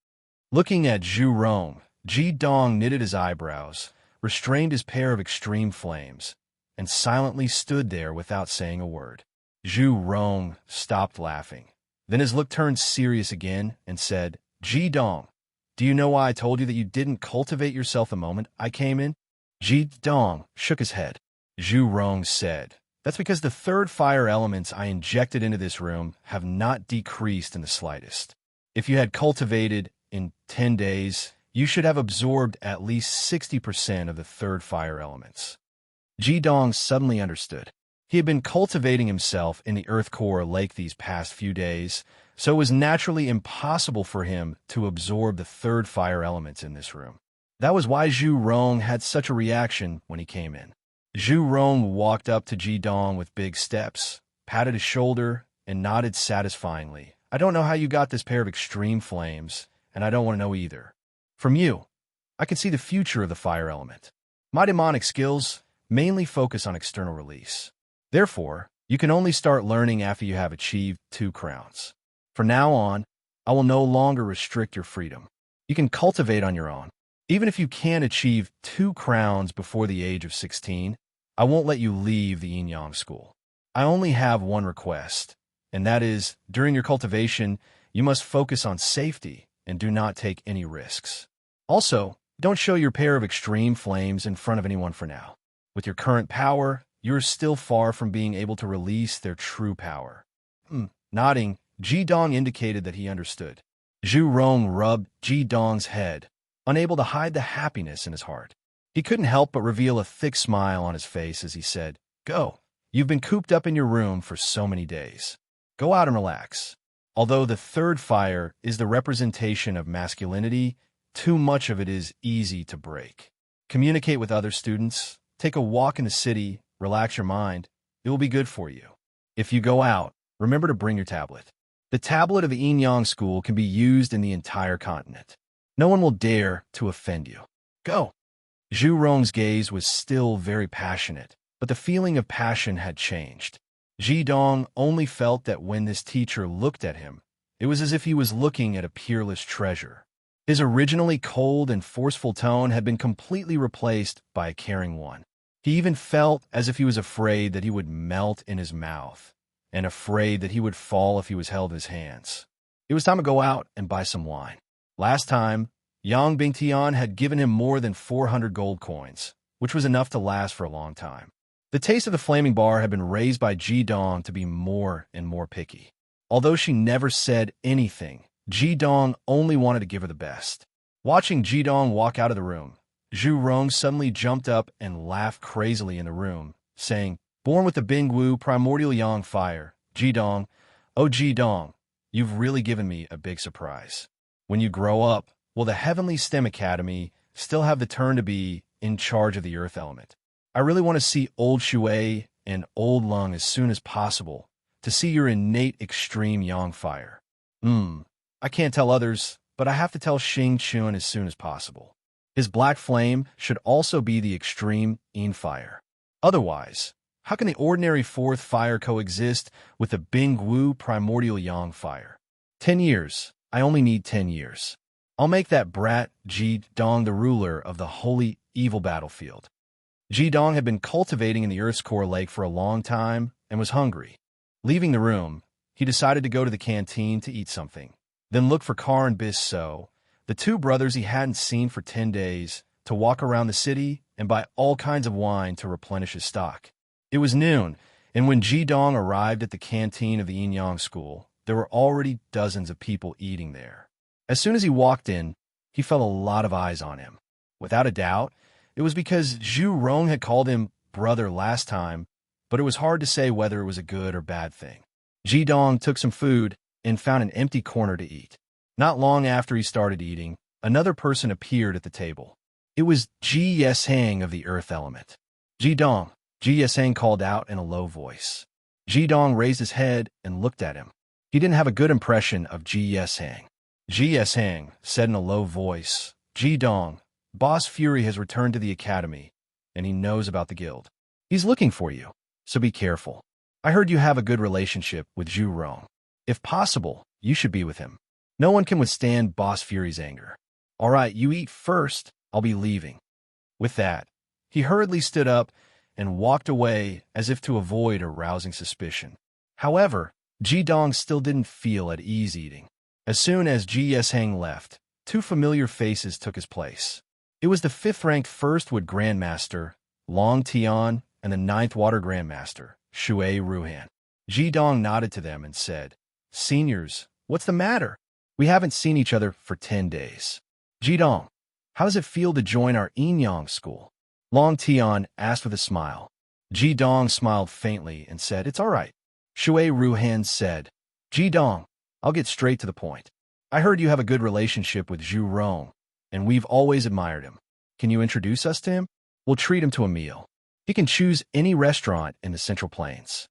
Looking at Zhurong, Jidong knitted his eyebrows, restrained his pair of extreme flames, and silently stood there without saying a word. Zhurong stopped laughing. Then his look turned serious again and said, Jidong, do you know why I told you that you didn't cultivate yourself the moment I came in? Jidong shook his head. Zhurong said, that's because the third fire elements I injected into this room have not decreased in the slightest. If you had cultivated in 10 days, you should have absorbed at least 60% of the third fire elements. Jidong suddenly understood. He had been cultivating himself in the earth core lake these past few days, so it was naturally impossible for him to absorb the third fire elements in this room. That was why Zhurong had such a reaction when he came in. Zhurong walked up to Jidong with big steps, patted his shoulder, and nodded satisfyingly. I don't know how you got this pair of extreme flames, and I don't want to know either. From you, I can see the future of the fire element. My demonic skills mainly focus on external release. Therefore, you can only start learning after you have achieved 2 crowns. From now on, I will no longer restrict your freedom. You can cultivate on your own. Even if you can't achieve 2 crowns before the age of 16, I won't let you leave the yin-yang school. I only have one request, and that is, during your cultivation, you must focus on safety and do not take any risks. Also, don't show your pair of extreme flames in front of anyone for now. With your current power, you're still far from being able to release their true power. Nodding, Ji Dong indicated that he understood. Zhu Rong rubbed Ji Dong's head, unable to hide the happiness in his heart. He couldn't help but reveal a thick smile on his face as he said, "Go. You've been cooped up in your room for so many days. Go out and relax." Although the third fire is the representation of masculinity, too much of it is easy to break. Communicate with other students, take a walk in the city, relax your mind. It will be good for you. If you go out, remember to bring your tablet. The tablet of the yin-yang school can be used in the entire continent. No one will dare to offend you. Go. Zhu Rong's gaze was still very passionate, but the feeling of passion had changed. Ji Dong only felt that when this teacher looked at him, it was as if he was looking at a peerless treasure. His originally cold and forceful tone had been completely replaced by a caring one. He even felt as if he was afraid that he would melt in his mouth, and afraid that he would fall if he was held in his hands. It was time to go out and buy some wine. Last time, Yang Bingtian had given him more than 400 gold coins, which was enough to last for a long time. The taste of the flaming bar had been raised by Ji Dong to be more and more picky. Although she never said anything, Ji Dong only wanted to give her the best. Watching Ji Dong walk out of the room, Zhu Rong suddenly jumped up and laughed crazily in the room, saying, "Born with the Bingwu primordial yang fire, Ji Dong, oh Ji Dong, you've really given me a big surprise. When you grow up, will the Heavenly STEM Academy still have the turn to be in charge of the earth element? I really want to see old Shui and old Lung as soon as possible to see your innate extreme yang fire. I can't tell others, but I have to tell Xing Chun as soon as possible. His black flame should also be the extreme yin fire. Otherwise, how can the ordinary fourth fire coexist with the Bingwu primordial yang fire? 10 years. I only need 10 years. I'll make that brat Ji Dong the ruler of the holy evil battlefield." Ji Dong had been cultivating in the Earth's core lake for a long time and was hungry. Leaving the room, he decided to go to the canteen to eat something, then look for Car and Bis So, the two brothers he hadn't seen for 10 days, to walk around the city and buy all kinds of wine to replenish his stock. It was noon, and when Ji Dong arrived at the canteen of the yin-yang school, there were already dozens of people eating there. As soon as he walked in, he felt a lot of eyes on him. Without a doubt, it was because Zhu Rong had called him brother last time, but it was hard to say whether it was a good or bad thing. Ji Dong took some food and found an empty corner to eat. Not long after he started eating, another person appeared at the table. It was Ji Yeshang of the earth element. "Ji Dong," Ji Yeshang called out in a low voice. Ji Dong raised his head and looked at him. He didn't have a good impression of Ji Yeshang. Ji Yeshang said in a low voice, "Ji Dong, Boss Fury has returned to the academy, and he knows about the guild. He's looking for you, so be careful. I heard you have a good relationship with Zhu Rong. If possible, you should be with him. No one can withstand Boss Fury's anger. All right, you eat first. I'll be leaving." With that, he hurriedly stood up and walked away as if to avoid arousing suspicion. However, Ji Dong still didn't feel at ease eating. As soon as Ji Yeshang left, two familiar faces took his place. It was the 5th-ranked Firstwood Grandmaster, Long Tian, and the 9th Water Grandmaster, Shui Ruhan. Ji Dong nodded to them and said, "Seniors, what's the matter? We haven't seen each other for 10 days. Ji Dong, how does it feel to join our yin-yang school?" Long Tian asked with a smile. Ji Dong smiled faintly and said, "It's all right." Shui Ruhan said, "Ji Dong, I'll get straight to the point. I heard you have a good relationship with Zhu Rong, and we've always admired him. Can you introduce us to him? We'll treat him to a meal. He can choose any restaurant in the Central Plains."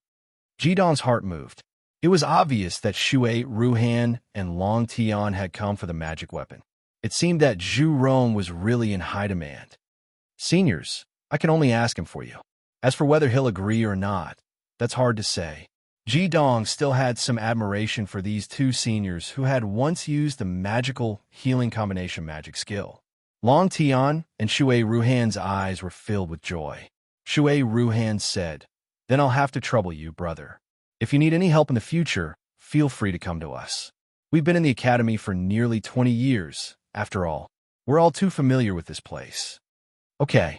Ji Dong's heart moved. It was obvious that Shui Ruhan and Long Tian had come for the magic weapon. It seemed that Zhu Rong was really in high demand. "Seniors, I can only ask him for you. As for whether he'll agree or not, that's hard to say." Ji Dong still had some admiration for these two seniors who had once used the magical healing combination magic skill. Long Tian and Shui Ruhan's eyes were filled with joy. Shui Ruhan said, "Then I'll have to trouble you, brother. If you need any help in the future, feel free to come to us. We've been in the academy for nearly 20 years. After all, we're all too familiar with this place." Okay.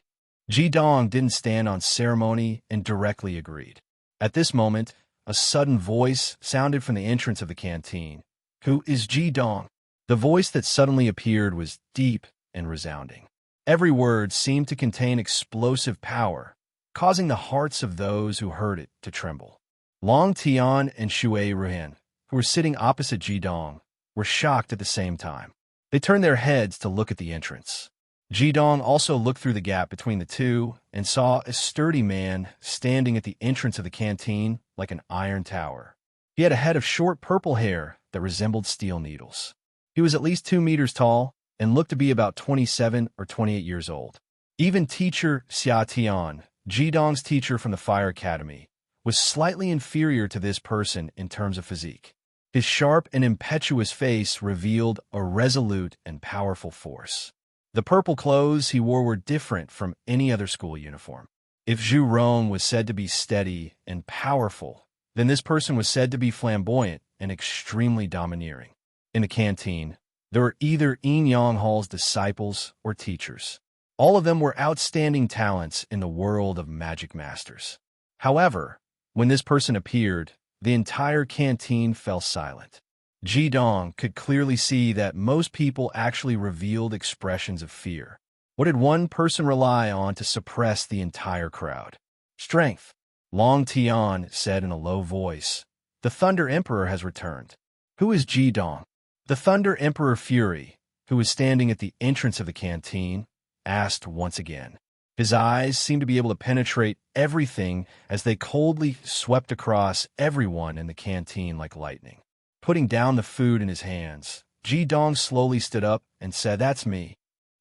Ji Dong didn't stand on ceremony and directly agreed. At this moment, a sudden voice sounded from the entrance of the canteen. "Who is Ji Dong?" The voice that suddenly appeared was deep and resounding. Every word seemed to contain explosive power, causing the hearts of those who heard it to tremble. Long Tian and Shui Ruhan, who were sitting opposite Ji Dong, were shocked at the same time. They turned their heads to look at the entrance. Ji Dong also looked through the gap between the two and saw a sturdy man standing at the entrance of the canteen like an iron tower. He had a head of short purple hair that resembled steel needles. He was at least 2 meters tall and looked to be about 27 or 28 years old. Even teacher Xia Tian, Ji Dong's teacher from the Fire Academy, was slightly inferior to this person in terms of physique. His sharp and impetuous face revealed a resolute and powerful force. The purple clothes he wore were different from any other school uniform. If Zhu Rong was said to be steady and powerful, then this person was said to be flamboyant and extremely domineering. In the canteen, there were either Yin Yang Hall's disciples or teachers. All of them were outstanding talents in the world of magic masters. However, when this person appeared, the entire canteen fell silent. Ji Dong could clearly see that most people actually revealed expressions of fear. What did one person rely on to suppress the entire crowd? Strength. Long Tian said in a low voice, "The Thunder Emperor has returned." "Who is Ji Dong?" The Thunder Emperor Fury, who was standing at the entrance of the canteen, asked once again. His eyes seemed to be able to penetrate everything as they coldly swept across everyone in the canteen like lightning. Putting down the food in his hands, Ji Dong slowly stood up and said, "That's me."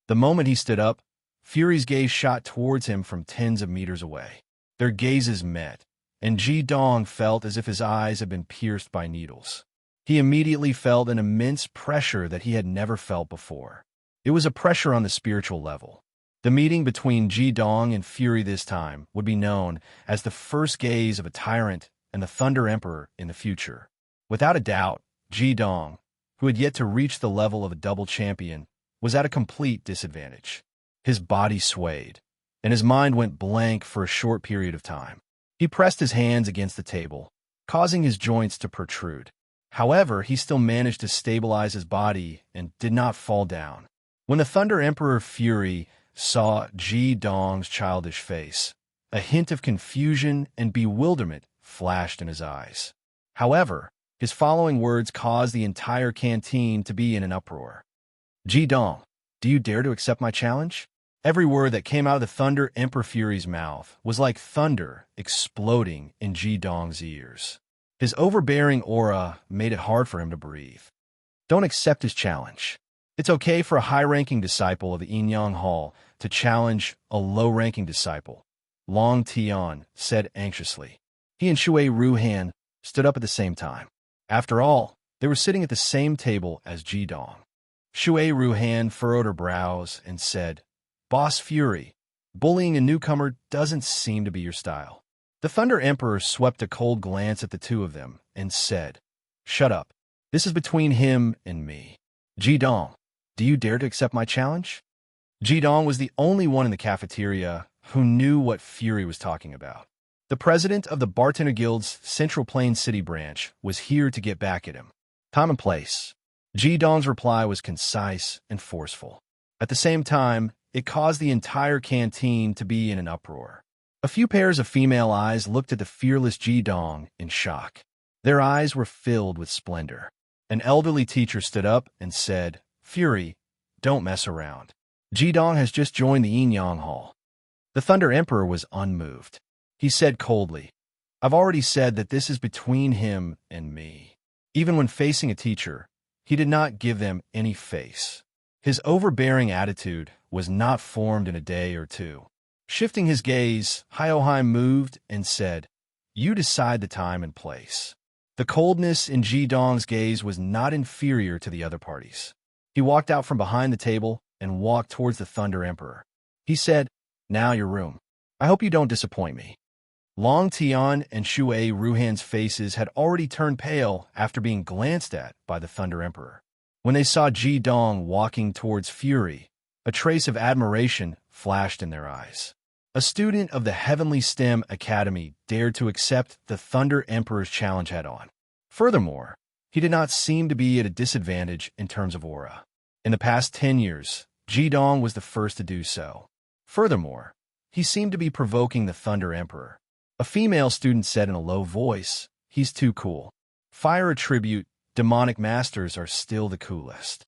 The moment he stood up, Fury's gaze shot towards him from tens of meters away. Their gazes met, and Ji Dong felt as if his eyes had been pierced by needles. He immediately felt an immense pressure that he had never felt before. It was a pressure on the spiritual level. The meeting between Ji Dong and Fury this time would be known as the first gaze of a tyrant and the Thunder Emperor in the future. Without a doubt, Ji Dong, who had yet to reach the level of a double champion, was at a complete disadvantage. His body swayed, and his mind went blank for a short period of time. He pressed his hands against the table, causing his joints to protrude. However, he still managed to stabilize his body and did not fall down. When the Thunder Emperor Fury saw Ji Dong's childish face, a hint of confusion and bewilderment flashed in his eyes. However, his following words caused the entire canteen to be in an uproar. "Ji Dong, do you dare to accept my challenge?" Every word that came out of the Thunder Emperor Fury's mouth was like thunder exploding in Ji Dong's ears. His overbearing aura made it hard for him to breathe. Don't accept his challenge. It's okay for a high-ranking disciple of the Yin Yang Hall to challenge a low-ranking disciple, Long Tian said anxiously. He and Shui Ruhan stood up at the same time. After all, they were sitting at the same table as Ji Dong. Shui Ruhan furrowed her brows and said, "Boss Fury, bullying a newcomer doesn't seem to be your style." The Thunder Emperor swept a cold glance at the two of them and said, "Shut up. This is between him and me. Ji Dong, do you dare to accept my challenge?" Ji Dong was the only one in the cafeteria who knew what Fury was talking about. The president of the Bartender Guild's Central Plains City branch was here to get back at him. Time and place. Ji Dong's reply was concise and forceful. At the same time, it caused the entire canteen to be in an uproar. A few pairs of female eyes looked at the fearless Ji Dong in shock. Their eyes were filled with splendor. An elderly teacher stood up and said, "Fury, don't mess around. Ji Dong has just joined the Yin Yang Hall." The Thunder Emperor was unmoved. He said coldly, "I've already said that this is between him and me." Even when facing a teacher, he did not give them any face. His overbearing attitude was not formed in a day or two. Shifting his gaze, Hyohai moved and said, "You decide the time and place." The coldness in Ji Dong's gaze was not inferior to the other parties. He walked out from behind the table and walked towards the Thunder Emperor. He said, "Now your room. I hope you don't disappoint me." Long Tian and Shui Ruhan's faces had already turned pale after being glanced at by the Thunder Emperor. When they saw Ji Dong walking towards Fury, a trace of admiration flashed in their eyes. A student of the Heavenly STEM Academy dared to accept the Thunder Emperor's challenge head-on. Furthermore, he did not seem to be at a disadvantage in terms of aura. In the past 10 years, Ji Dong was the first to do so. Furthermore, he seemed to be provoking the Thunder Emperor. A female student said in a low voice, "He's too cool. Fire attribute, demonic masters are still the coolest."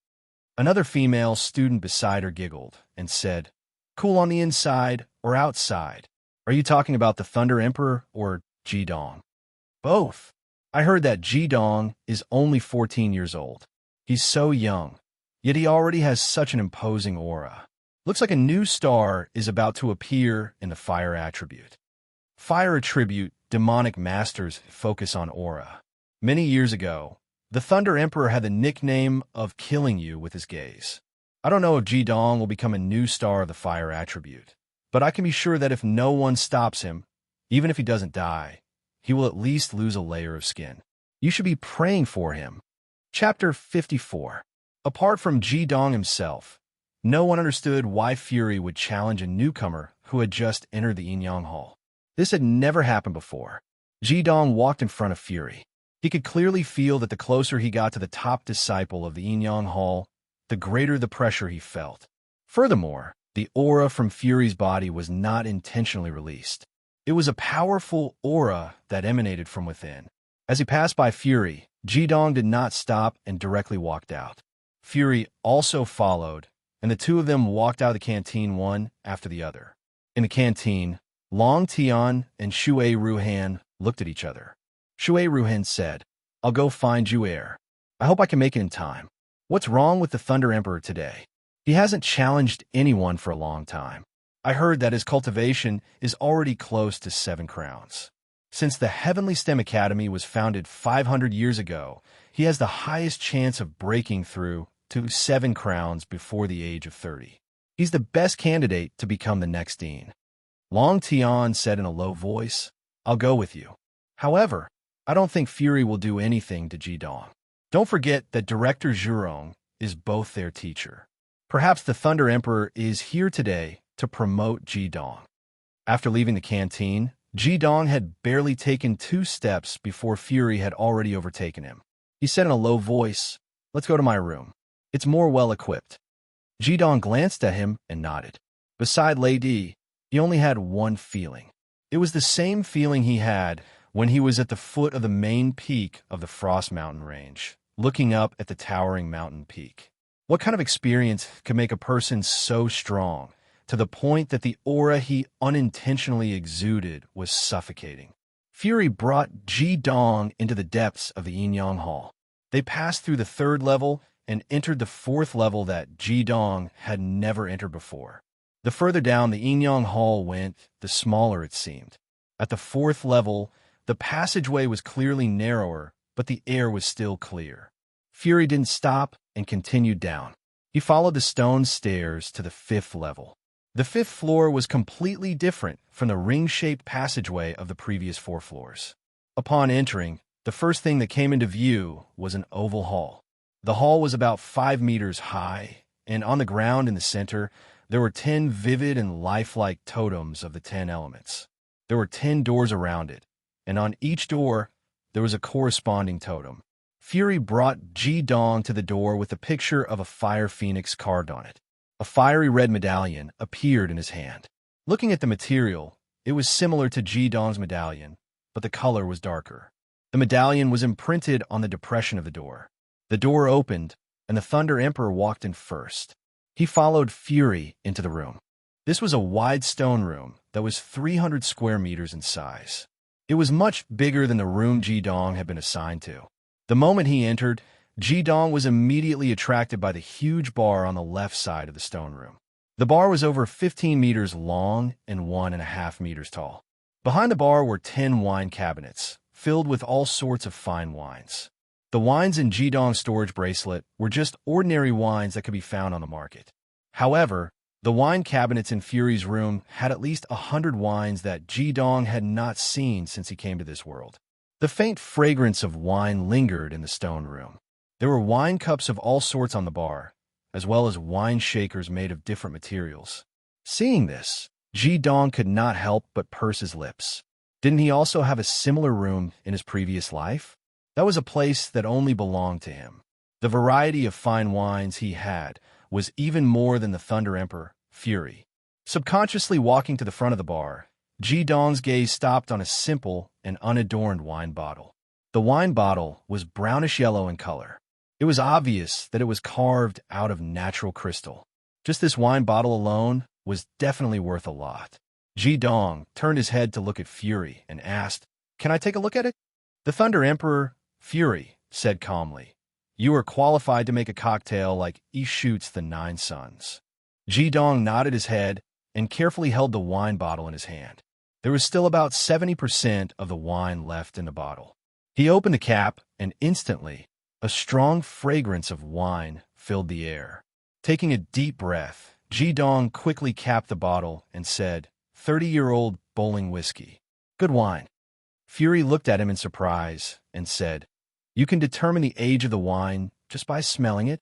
Another female student beside her giggled and said, "Cool on the inside or outside? Are you talking about the Thunder Emperor or Ji Dong?" "Both. I heard that Ji Dong is only 14 years old. He's so young, yet he already has such an imposing aura. Looks like a new star is about to appear in the fire attribute." Fire attribute, demonic masters focus on aura. Many years ago, the Thunder Emperor had the nickname of killing you with his gaze. I don't know if Ji Dong will become a new star of the fire attribute, but I can be sure that if no one stops him, even if he doesn't die, he will at least lose a layer of skin. You should be praying for him. Chapter 54. Apart from Ji Dong himself, no one understood why Fury would challenge a newcomer who had just entered the Yinyang Hall. This had never happened before. Ji Dong walked in front of Fury. He could clearly feel that the closer he got to the top disciple of the Yinyang Hall, the greater the pressure he felt. Furthermore, the aura from Fury's body was not intentionally released. It was a powerful aura that emanated from within. As he passed by Fury, Ji Dong did not stop and directly walked out. Fury also followed, and the two of them walked out of the canteen one after the other. In the canteen, Long Tian and Shui Ruhan looked at each other. Shui Ruhan said, "I'll go find Ju'er. I hope I can make it in time. What's wrong with the Thunder Emperor today? He hasn't challenged anyone for a long time. I heard that his cultivation is already close to 7 crowns. Since the Heavenly STEM Academy was founded 500 years ago, he has the highest chance of breaking through to 7 crowns before the age of 30. He's the best candidate to become the next dean." Long Tian said in a low voice, "I'll go with you. However, I don't think Fury will do anything to Ji Dong. Don't forget that Director Zhurong is both their teacher. Perhaps the Thunder Emperor is here today to promote Ji Dong." After leaving the canteen, Ji Dong had barely taken 2 steps before Fury had already overtaken him. He said in a low voice, "Let's go to my room. It's more well-equipped." Ji Dong glanced at him and nodded. Beside Lady, he only had one feeling. It was the same feeling he had when he was at the foot of the main peak of the Frost Mountain range, looking up at the towering mountain peak. What kind of experience could make a person so strong, to the point that the aura he unintentionally exuded was suffocating? Fury brought Ji Dong into the depths of the Yinyang Hall. They passed through the 3rd level and entered the 4th level that Ji Dong had never entered before. The further down the Yinyang Hall went, the smaller it seemed. At the 4th level, the passageway was clearly narrower, but the air was still clear. Fury didn't stop and continued down. He followed the stone stairs to the 5th level. The 5th floor was completely different from the ring-shaped passageway of the previous 4 floors. Upon entering, the first thing that came into view was an oval hall. The hall was about 5 meters high, and on the ground in the center, there were 10 vivid and lifelike totems of the 10 elements. There were 10 doors around it, and on each door, there was a corresponding totem. Fury brought Ji Dong to the door with a picture of a fire phoenix carved on it. A fiery red medallion appeared in his hand. Looking at the material, it was similar to Ji Dong's medallion, but the color was darker. The medallion was imprinted on the depression of the door. The door opened, and the Thunder Emperor walked in first. He followed Fury into the room. This was a wide stone room that was 300 square meters in size. It was much bigger than the room Ji Dong had been assigned to. The moment he entered, Ji Dong was immediately attracted by the huge bar on the left side of the stone room. The bar was over 15 meters long and 1.5 meters tall. Behind the bar were 10 wine cabinets, filled with all sorts of fine wines. The wines in Ji Dong's storage bracelet were just ordinary wines that could be found on the market. However, the wine cabinets in Fury's room had at least 100 wines that Ji-dong had not seen since he came to this world. The faint fragrance of wine lingered in the stone room. There were wine cups of all sorts on the bar, as well as wine shakers made of different materials. Seeing this, Ji-dong could not help but purse his lips. Didn't he also have a similar room in his previous life? That was a place that only belonged to him. The variety of fine wines he had was even more than the Thunder Emperor, Fury. Subconsciously walking to the front of the bar, Ji-dong's gaze stopped on a simple and unadorned wine bottle. The wine bottle was brownish-yellow in color. It was obvious that it was carved out of natural crystal. Just this wine bottle alone was definitely worth a lot. Ji-dong turned his head to look at Fury and asked, "Can I take a look at it?" The Thunder Emperor, Fury, said calmly, "You are qualified to make a cocktail like Ishut's the Nine Suns." Ji-dong nodded his head and carefully held the wine bottle in his hand. There was still about 70% of the wine left in the bottle. He opened the cap, and instantly, a strong fragrance of wine filled the air. Taking a deep breath, Ji-dong quickly capped the bottle and said, 30-year-old bowling whiskey. Good wine. Fury looked at him in surprise and said, "You can determine the age of the wine just by smelling it?"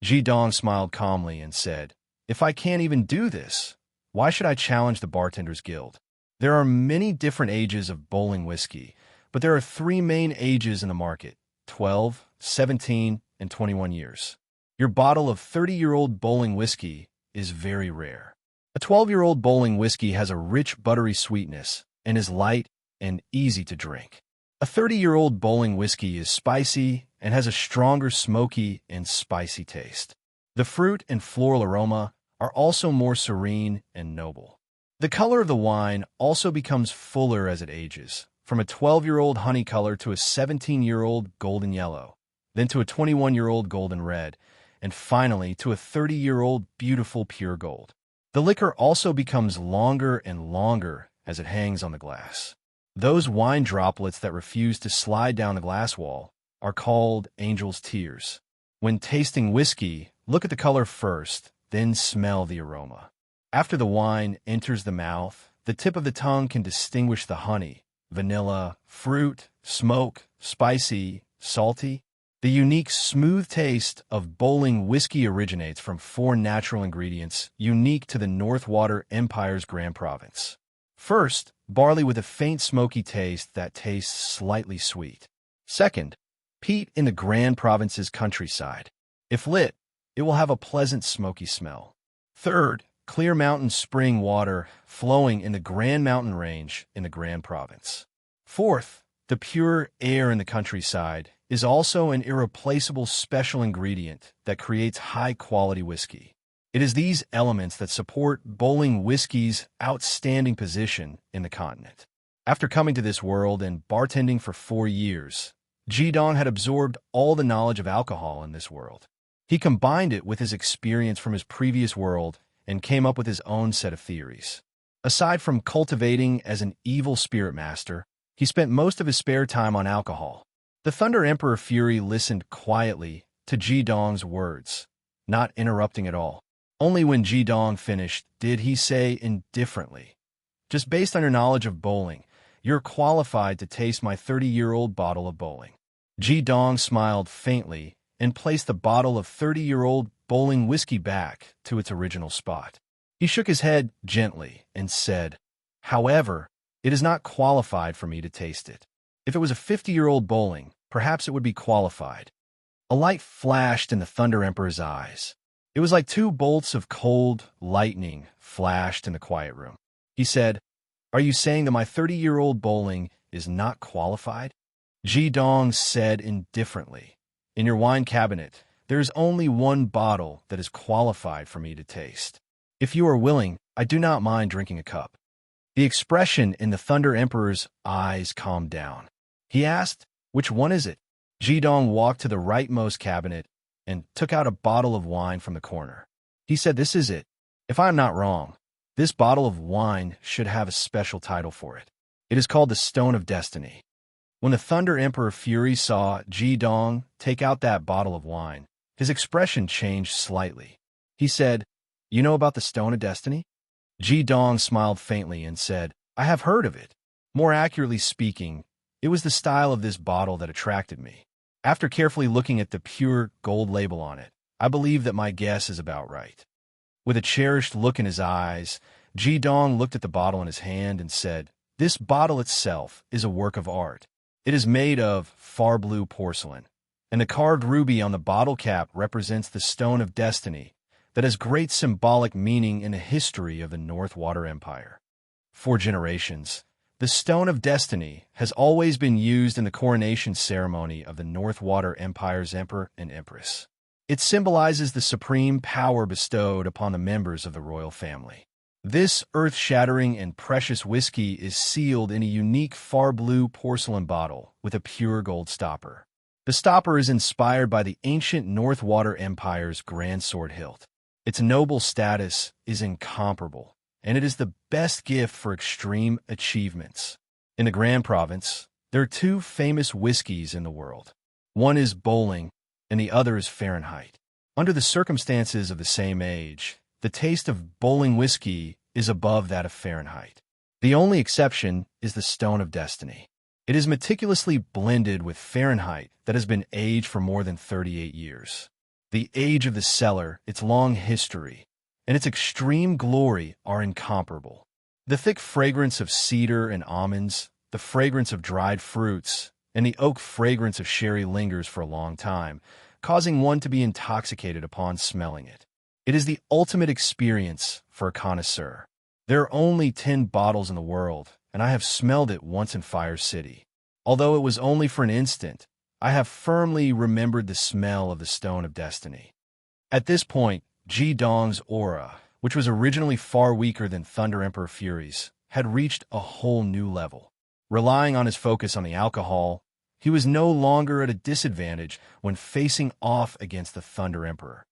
Ji-dong smiled calmly and said, "If I can't even do this, why should I challenge the Bartenders Guild? There are many different ages of bowling whiskey, but there are 3 main ages in the market: 12, 17, and 21 years. Your bottle of 30-year-old bowling whiskey is very rare. A 12-year-old bowling whiskey has a rich, buttery sweetness and is light and easy to drink. A 30-year-old bowling whiskey is spicy and has a stronger smoky and spicy taste. The fruit and floral aroma are also more serene and noble. The color of the wine also becomes fuller as it ages, from a 12-year-old honey color to a 17-year-old golden yellow, then to a 21-year-old golden red, and finally to a 30-year-old beautiful pure gold. The liquor also becomes longer and longer as it hangs on the glass. Those wine droplets that refuse to slide down the glass wall are called angel's tears. When tasting whiskey, look at the color first, then smell the aroma. After the wine enters the mouth, the tip of the tongue can distinguish the honey, vanilla, fruit, smoke, spicy, salty. The unique smooth taste of bowling whiskey originates from 4 natural ingredients unique to the Northwater Empire's Grand Province. First, barley with a faint smoky taste that tastes slightly sweet. Second, peat in the Grand Province's countryside. If lit, it will have a pleasant smoky smell. Third, clear mountain spring water flowing in the Grand Mountain Range in the Grand Province. Fourth, the pure air in the countryside is also an irreplaceable special ingredient that creates high-quality whiskey. It is these elements that support bowling whiskey's outstanding position in the continent. After coming to this world and bartending for 4 years, Ji-dong had absorbed all the knowledge of alcohol in this world. He combined it with his experience from his previous world and came up with his own set of theories. Aside from cultivating as an evil spirit master, he spent most of his spare time on alcohol. The Thunder Emperor Fury listened quietly to Ji-dong's words, not interrupting at all. Only when Ji-dong finished did he say indifferently, "Just based on your knowledge of bowling, you're qualified to taste my 30-year-old bottle of bowling." Ji-dong smiled faintly and placed the bottle of 30-year-old bowling whiskey back to its original spot. He shook his head gently and said, "However, it is not qualified for me to taste it. If it was a 50-year-old bowling, perhaps it would be qualified." A light flashed in the Thunder Emperor's eyes. It was like 2 bolts of cold lightning flashed in the quiet room. He said, "Are you saying that my 30-year-old bowling is not qualified?" Ji-dong said indifferently, "In your wine cabinet, there is only 1 bottle that is qualified for me to taste. If you are willing, I do not mind drinking a cup." The expression in the Thunder Emperor's eyes calmed down. He asked, "Which one is it?" Ji-dong walked to the rightmost cabinet and took out a bottle of wine from the corner. He said, "This is it. If I am not wrong, this bottle of wine should have a special title for it. It is called the Stone of Destiny." When the Thunder Emperor Fury saw Ji-dong take out that bottle of wine, his expression changed slightly. He said, You know about the Stone of Destiny? Ji Dong smiled faintly and said, I have heard of it. More accurately speaking, it was the style of this bottle that attracted me. After carefully looking at the pure gold label on it, I believe that my guess is about right. With a cherished look in his eyes, Ji Dong looked at the bottle in his hand and said, This bottle itself is a work of art. It is made of far blue porcelain, and the carved ruby on the bottle cap represents the Stone of Destiny that has great symbolic meaning in the history of the North Water Empire. For generations, the Stone of Destiny has always been used in the coronation ceremony of the North Water Empire's Emperor and Empress. It symbolizes the supreme power bestowed upon the members of the royal family. This earth-shattering and precious whiskey is sealed in a unique far blue porcelain bottle with a pure gold stopper. The stopper is inspired by the ancient North Water Empire's grand sword hilt. Its noble status is incomparable, and it is the best gift for extreme achievements. In the Grand Province, there are two famous whiskeys in the world. One is bowling, and the other is Fahrenheit. Under the circumstances of the same age, the taste of bowling whiskey is above that of Fahrenheit. The only exception is the Stone of Destiny. It is meticulously blended with Fahrenheit that has been aged for more than 38 years. The age of the cellar, its long history, and its extreme glory are incomparable. The thick fragrance of cedar and almonds, the fragrance of dried fruits, and the oak fragrance of sherry lingers for a long time, causing one to be intoxicated upon smelling it. It is the ultimate experience for a connoisseur. There are only 10 bottles in the world, and I have smelled it once in Fire City. Although it was only for an instant, I have firmly remembered the smell of the Stone of Destiny. At this point, Ji Dong's aura, which was originally far weaker than Thunder Emperor Fury's, had reached a whole new level. Relying on his focus on the alcohol, he was no longer at a disadvantage when facing off against the Thunder Emperor.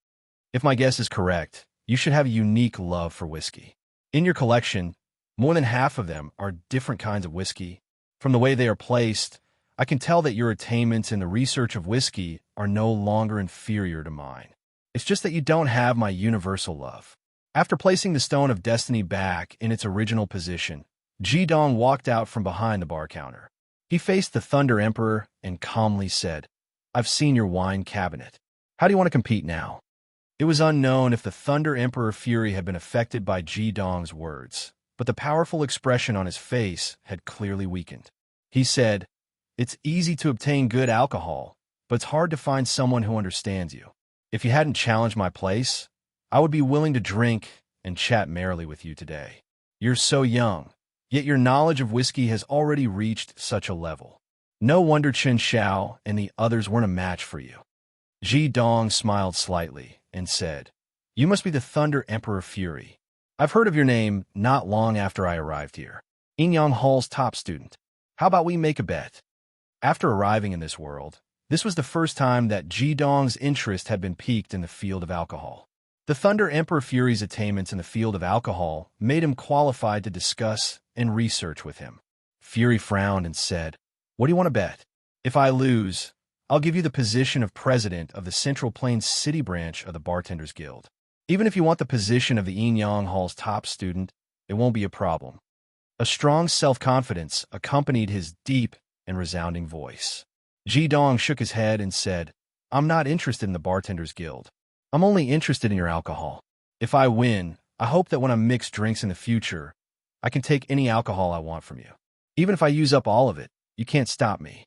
If my guess is correct, you should have a unique love for whiskey. In your collection, more than half of them are different kinds of whiskey. From the way they are placed, I can tell that your attainments in the research of whiskey are no longer inferior to mine. It's just that you don't have my universal love. After placing the Stone of Destiny back in its original position, Ji Dong walked out from behind the bar counter. He faced the Thunder Emperor and calmly said, I've seen your wine cabinet. How do you want to compete now? It was unknown if the Thunder Emperor Fury had been affected by Ji Dong's words, but the powerful expression on his face had clearly weakened. He said, It's easy to obtain good alcohol, but it's hard to find someone who understands you. If you hadn't challenged my place, I would be willing to drink and chat merrily with you today. You're so young, yet your knowledge of whiskey has already reached such a level. No wonder Chen Xiao and the others weren't a match for you. Ji Dong smiled slightly and said, You must be the Thunder Emperor Fury. I've heard of your name not long after I arrived here. Enyang Hall's top student. How about we make a bet? After arriving in this world, this was the first time that Ji Dong's interest had been piqued in the field of alcohol. The Thunder Emperor Fury's attainments in the field of alcohol made him qualified to discuss and research with him. Fury frowned and said, What do you want to bet? If I lose, I'll give you the position of president of the Central Plains City branch of the Bartenders Guild. Even if you want the position of the Enyang Hall's top student, it won't be a problem. A strong self-confidence accompanied his deep and resounding voice. Ji Dong shook his head and said, I'm not interested in the Bartenders Guild. I'm only interested in your alcohol. If I win, I hope that when I mix drinks in the future, I can take any alcohol I want from you. Even if I use up all of it, you can't stop me.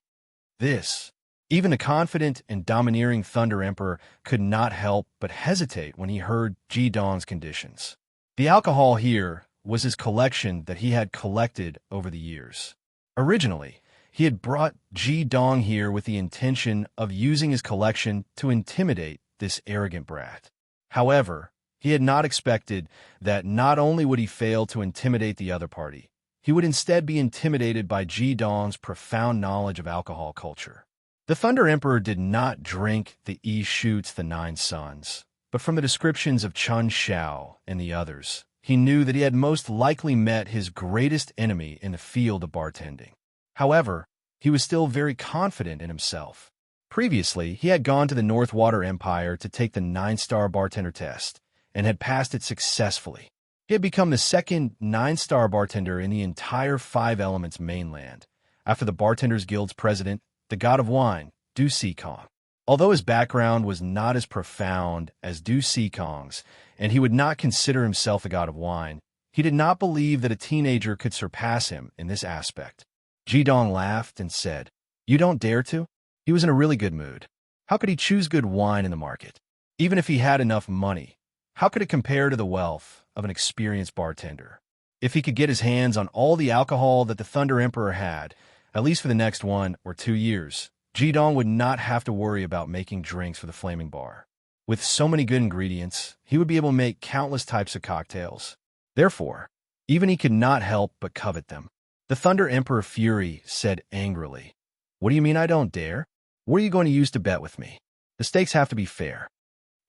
Even the confident and domineering Thunder Emperor could not help but hesitate when he heard Ji Dong's conditions. The alcohol here was his collection that he had collected over the years. Originally, he had brought Ji Dong here with the intention of using his collection to intimidate this arrogant brat. However, he had not expected that not only would he fail to intimidate the other party, he would instead be intimidated by Ji Dong's profound knowledge of alcohol culture. The Thunder Emperor did not drink the Yi Shoots the Nine Sons, but from the descriptions of Chen Xiao and the others, he knew that he had most likely met his greatest enemy in the field of bartending. However, he was still very confident in himself. Previously, he had gone to the North Water Empire to take the 9-star bartender test, and had passed it successfully. He had become the second 9-star bartender in the entire Five Elements mainland, after the Bartenders Guild's president, the god of wine, Du Sikong. Although his background was not as profound as Du Sikong's, and he would not consider himself a god of wine, he did not believe that a teenager could surpass him in this aspect. Jidong laughed and said, "You don't dare to?" He was in a really good mood. How could he choose good wine in the market? Even if he had enough money, how could it compare to the wealth of an experienced bartender? If he could get his hands on all the alcohol that the Thunder Emperor had, at least for the next 1 or 2 years, Jidong would not have to worry about making drinks for the Flaming Bar. With so many good ingredients, he would be able to make countless types of cocktails. Therefore, even he could not help but covet them. The Thunder Emperor Fury said angrily, "What do you mean I don't dare? What are you going to use to bet with me? The stakes have to be fair."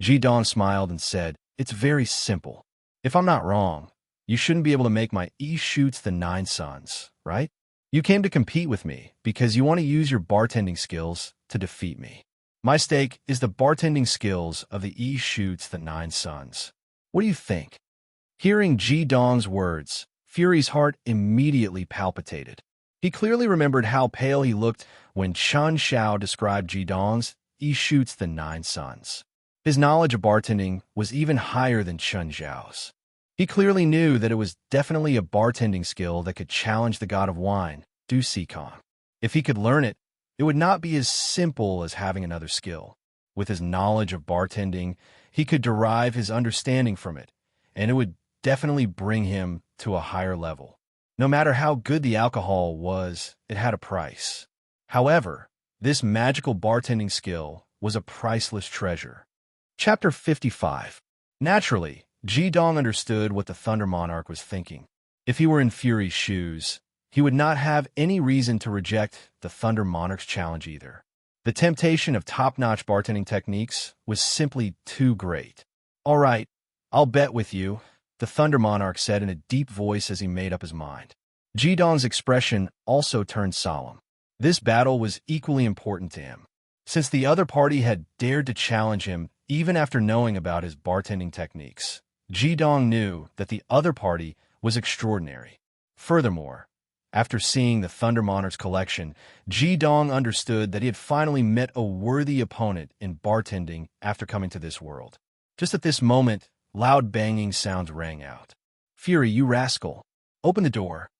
Jidong smiled and said, "It's very simple. If I'm not wrong, you shouldn't be able to make my shoots the 9 suns, right? You came to compete with me because you want to use your bartending skills to defeat me. My stake is the bartending skills of the shoots the 9 suns. What do you think?" Hearing Jidong's words, Fury's heart immediately palpitated. He clearly remembered how pale he looked when Chun Xiao described Jidong's shoots the 9 suns. His knowledge of bartending was even higher than Chun Xiao's. He clearly knew that it was definitely a bartending skill that could challenge the god of wine, Du Sikong. If he could learn it, it would not be as simple as having another skill. With his knowledge of bartending, he could derive his understanding from it, and it would definitely bring him to a higher level. No matter how good the alcohol was, it had a price. However, this magical bartending skill was a priceless treasure. Chapter 55. Naturally, Jidong understood what the Thunder Monarch was thinking. If he were in Fury's shoes, he would not have any reason to reject the Thunder Monarch's challenge either. The temptation of top-notch bartending techniques was simply too great. "All right, I'll bet with you," the Thunder Monarch said in a deep voice as he made up his mind. Jidong's expression also turned solemn. This battle was equally important to him. Since the other party had dared to challenge him even after knowing about his bartending techniques, Jidong knew that the other party was extraordinary. Furthermore, after seeing the Thunder Monarch's collection, Jidong understood that he had finally met a worthy opponent in bartending after coming to this world. Just at this moment, loud banging sounds rang out. "Fury, you rascal! Open the door!"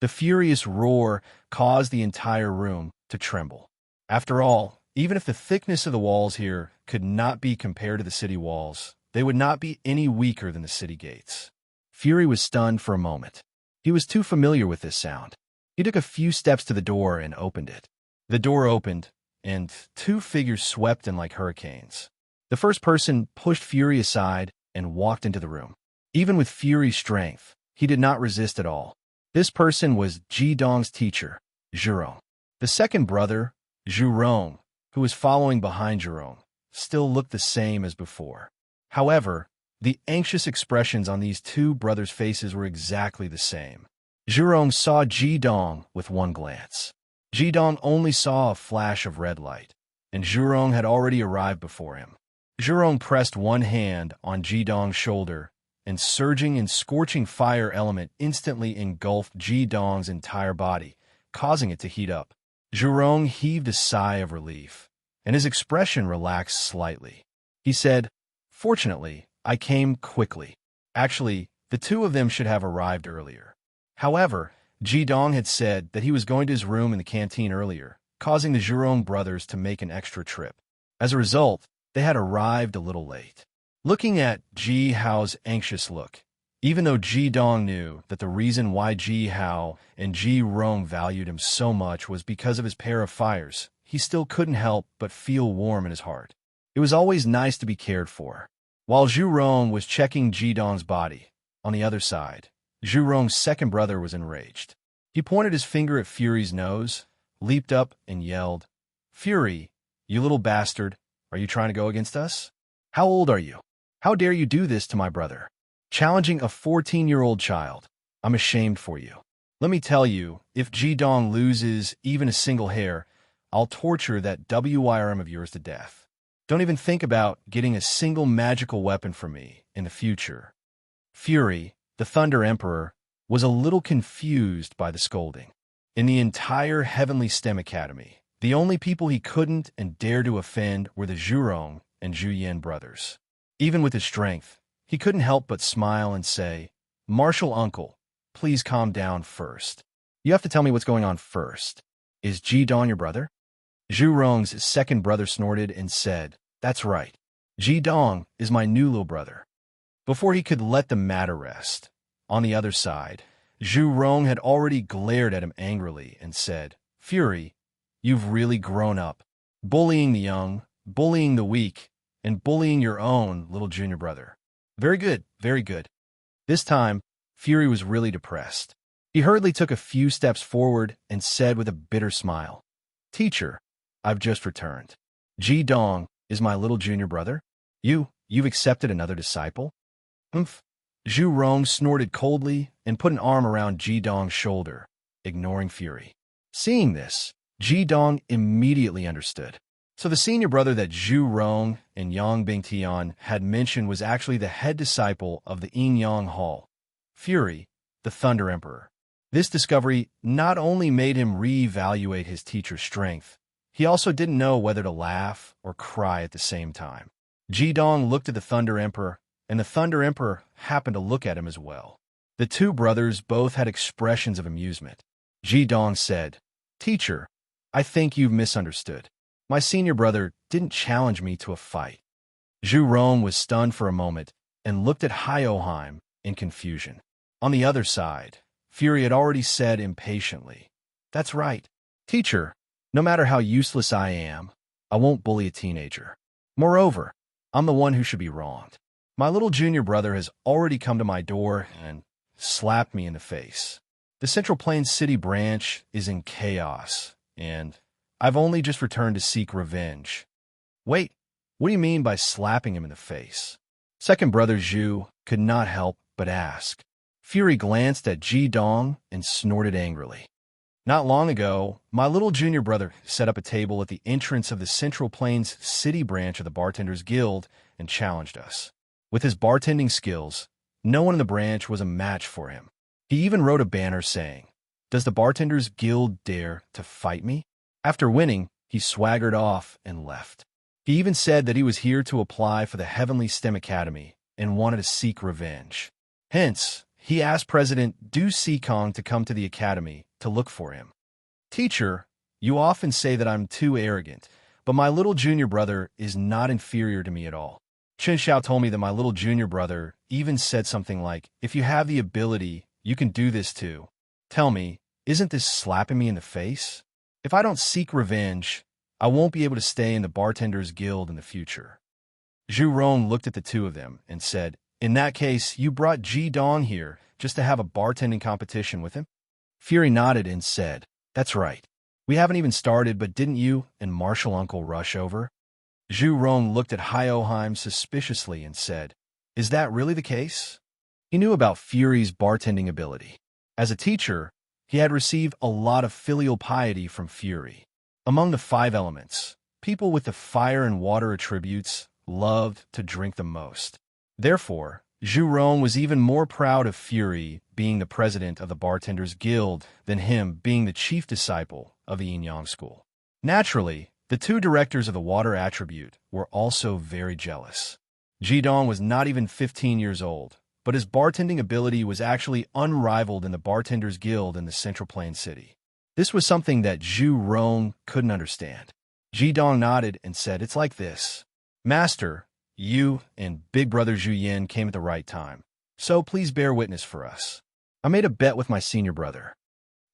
The furious roar caused the entire room to tremble. After all, even if the thickness of the walls here could not be compared to the city walls, they would not be any weaker than the city gates. Fury was stunned for a moment. He was too familiar with this sound. He took a few steps to the door and opened it. The door opened, and 2 figures swept in like hurricanes. The first person pushed Fury aside and walked into the room. Even with Fury's strength, he did not resist at all. This person was Jidong's teacher, Zhurong. The second brother, Zhurong, who was following behind Zhurong, still looked the same as before. However, the anxious expressions on these 2 brothers' faces were exactly the same. Zhurong saw Jidong with one glance. Jidong only saw a flash of red light, and Zhurong had already arrived before him. Zhurong pressed one hand on Jidong's shoulder, and surging and scorching fire element instantly engulfed Jidong's entire body, causing it to heat up. Zhurong heaved a sigh of relief, and his expression relaxed slightly. He said, "Fortunately, I came quickly. Actually, the 2 of them should have arrived earlier." However, Jidong had said that he was going to his room in the canteen earlier, causing the Zhurong brothers to make an extra trip. As a result, they had arrived a little late. Looking at Ji Hao's anxious look, even though Jidong knew that the reason why Ji Hao and Ji Rong valued him so much was because of his pair of fires, he still couldn't help but feel warm in his heart. It was always nice to be cared for. While Zhu Rong was checking Jidong's body, on the other side, Zhu Rong's second brother was enraged. He pointed his finger at Fury's nose, leaped up, and yelled, "Fury, you little bastard, are you trying to go against us? How old are you? How dare you do this to my brother? Challenging a 14-year-old child. I'm ashamed for you. Let me tell you, if Jidong loses even a single hair, I'll torture that WIRM of yours to death." Don't even think about getting a single magical weapon from me in the future. Fury, the Thunder Emperor, was a little confused by the scolding. In the entire Heavenly STEM Academy, the only people he couldn't and dared to offend were the Zhurong and Zhuyan brothers. Even with his strength, he couldn't help but smile and say, "Martial uncle, please calm down first. You have to tell me what's going on first. Is Ji Dong your brother?" Zhurong's second brother snorted and said, "That's right. Ji Dong is my new little brother." Before he could let the matter rest, on the other side, Zhurong had already glared at him angrily and said, "Fury, you've really grown up. Bullying the young, bullying the weak, and bullying your own little junior brother. Very good, very good." This time, Fury was really depressed. He hurriedly took a few steps forward and said with a bitter smile, "Teacher, I've just returned. Ji Dong is my little junior brother? You've accepted another disciple?" "Humph." Zhurong snorted coldly and put an arm around Ji Dong's shoulder, ignoring Fury. Seeing this, Ji Dong immediately understood. So the senior brother that Zhurong and Yang Bingtian had mentioned was actually the head disciple of the Yin Yang Hall, Fury, the Thunder Emperor. This discovery not only made him reevaluate his teacher's strength, he also didn't know whether to laugh or cry at the same time. Ji Dong looked at the Thunder Emperor, and the Thunder Emperor happened to look at him as well. The two brothers both had expressions of amusement. Ji Dong said, "Teacher, I think you've misunderstood. My senior brother didn't challenge me to a fight." Zhurong was stunned for a moment and looked at Hyoheim in confusion. On the other side, Fury had already said impatiently, "That's right. Teacher, no matter how useless I am, I won't bully a teenager. Moreover, I'm the one who should be wronged. My little junior brother has already come to my door and slapped me in the face. The Central Plains City branch is in chaos, and I've only just returned to seek revenge." "Wait, what do you mean by slapping him in the face?" Second brother Zhu could not help but ask. Fury glanced at Ji Dong and snorted angrily. "Not long ago, my little junior brother set up a table at the entrance of the Central Plains City branch of the Bartenders Guild and challenged us. With his bartending skills, no one in the branch was a match for him. He even wrote a banner saying, 'Does the Bartenders Guild dare to fight me?' After winning, he swaggered off and left. He even said that he was here to apply for the Heavenly STEM Academy and wanted to seek revenge. Hence, he asked President Du Sikong to come to the academy to look for him. Teacher, you often say that I'm too arrogant, but my little junior brother is not inferior to me at all. Chen Xiao told me that my little junior brother even said something like, 'If you have the ability, you can do this too.' Tell me, isn't this slapping me in the face? If I don't seek revenge, I won't be able to stay in the Bartenders Guild in the future." Zhurong looked at the two of them and said, "In that case, you brought Ji Dong here just to have a bartending competition with him?" Fury nodded and said, "That's right. We haven't even started, but didn't you and Martial Uncle rush over?" Zhurong looked at Hyoheim suspiciously and said, "Is that really the case?" He knew about Fury's bartending ability. As a teacher, he had received a lot of filial piety from Fury. Among the 5 elements, people with the fire and water attributes loved to drink the most. Therefore, Zhurong was even more proud of Fury being the president of the Bartenders Guild than him being the chief disciple of the Yin Yang School. Naturally, the 2 directors of the water attribute were also very jealous. Ji Dong was not even 15 years old, but his bartending ability was actually unrivaled in the Bartenders Guild in the Central Plains City. This was something that Zhurong couldn't understand. Ji Dong nodded and said, "It's like this. Master, you and big brother Zhuyan came at the right time, so please bear witness for us. I made a bet with my senior brother."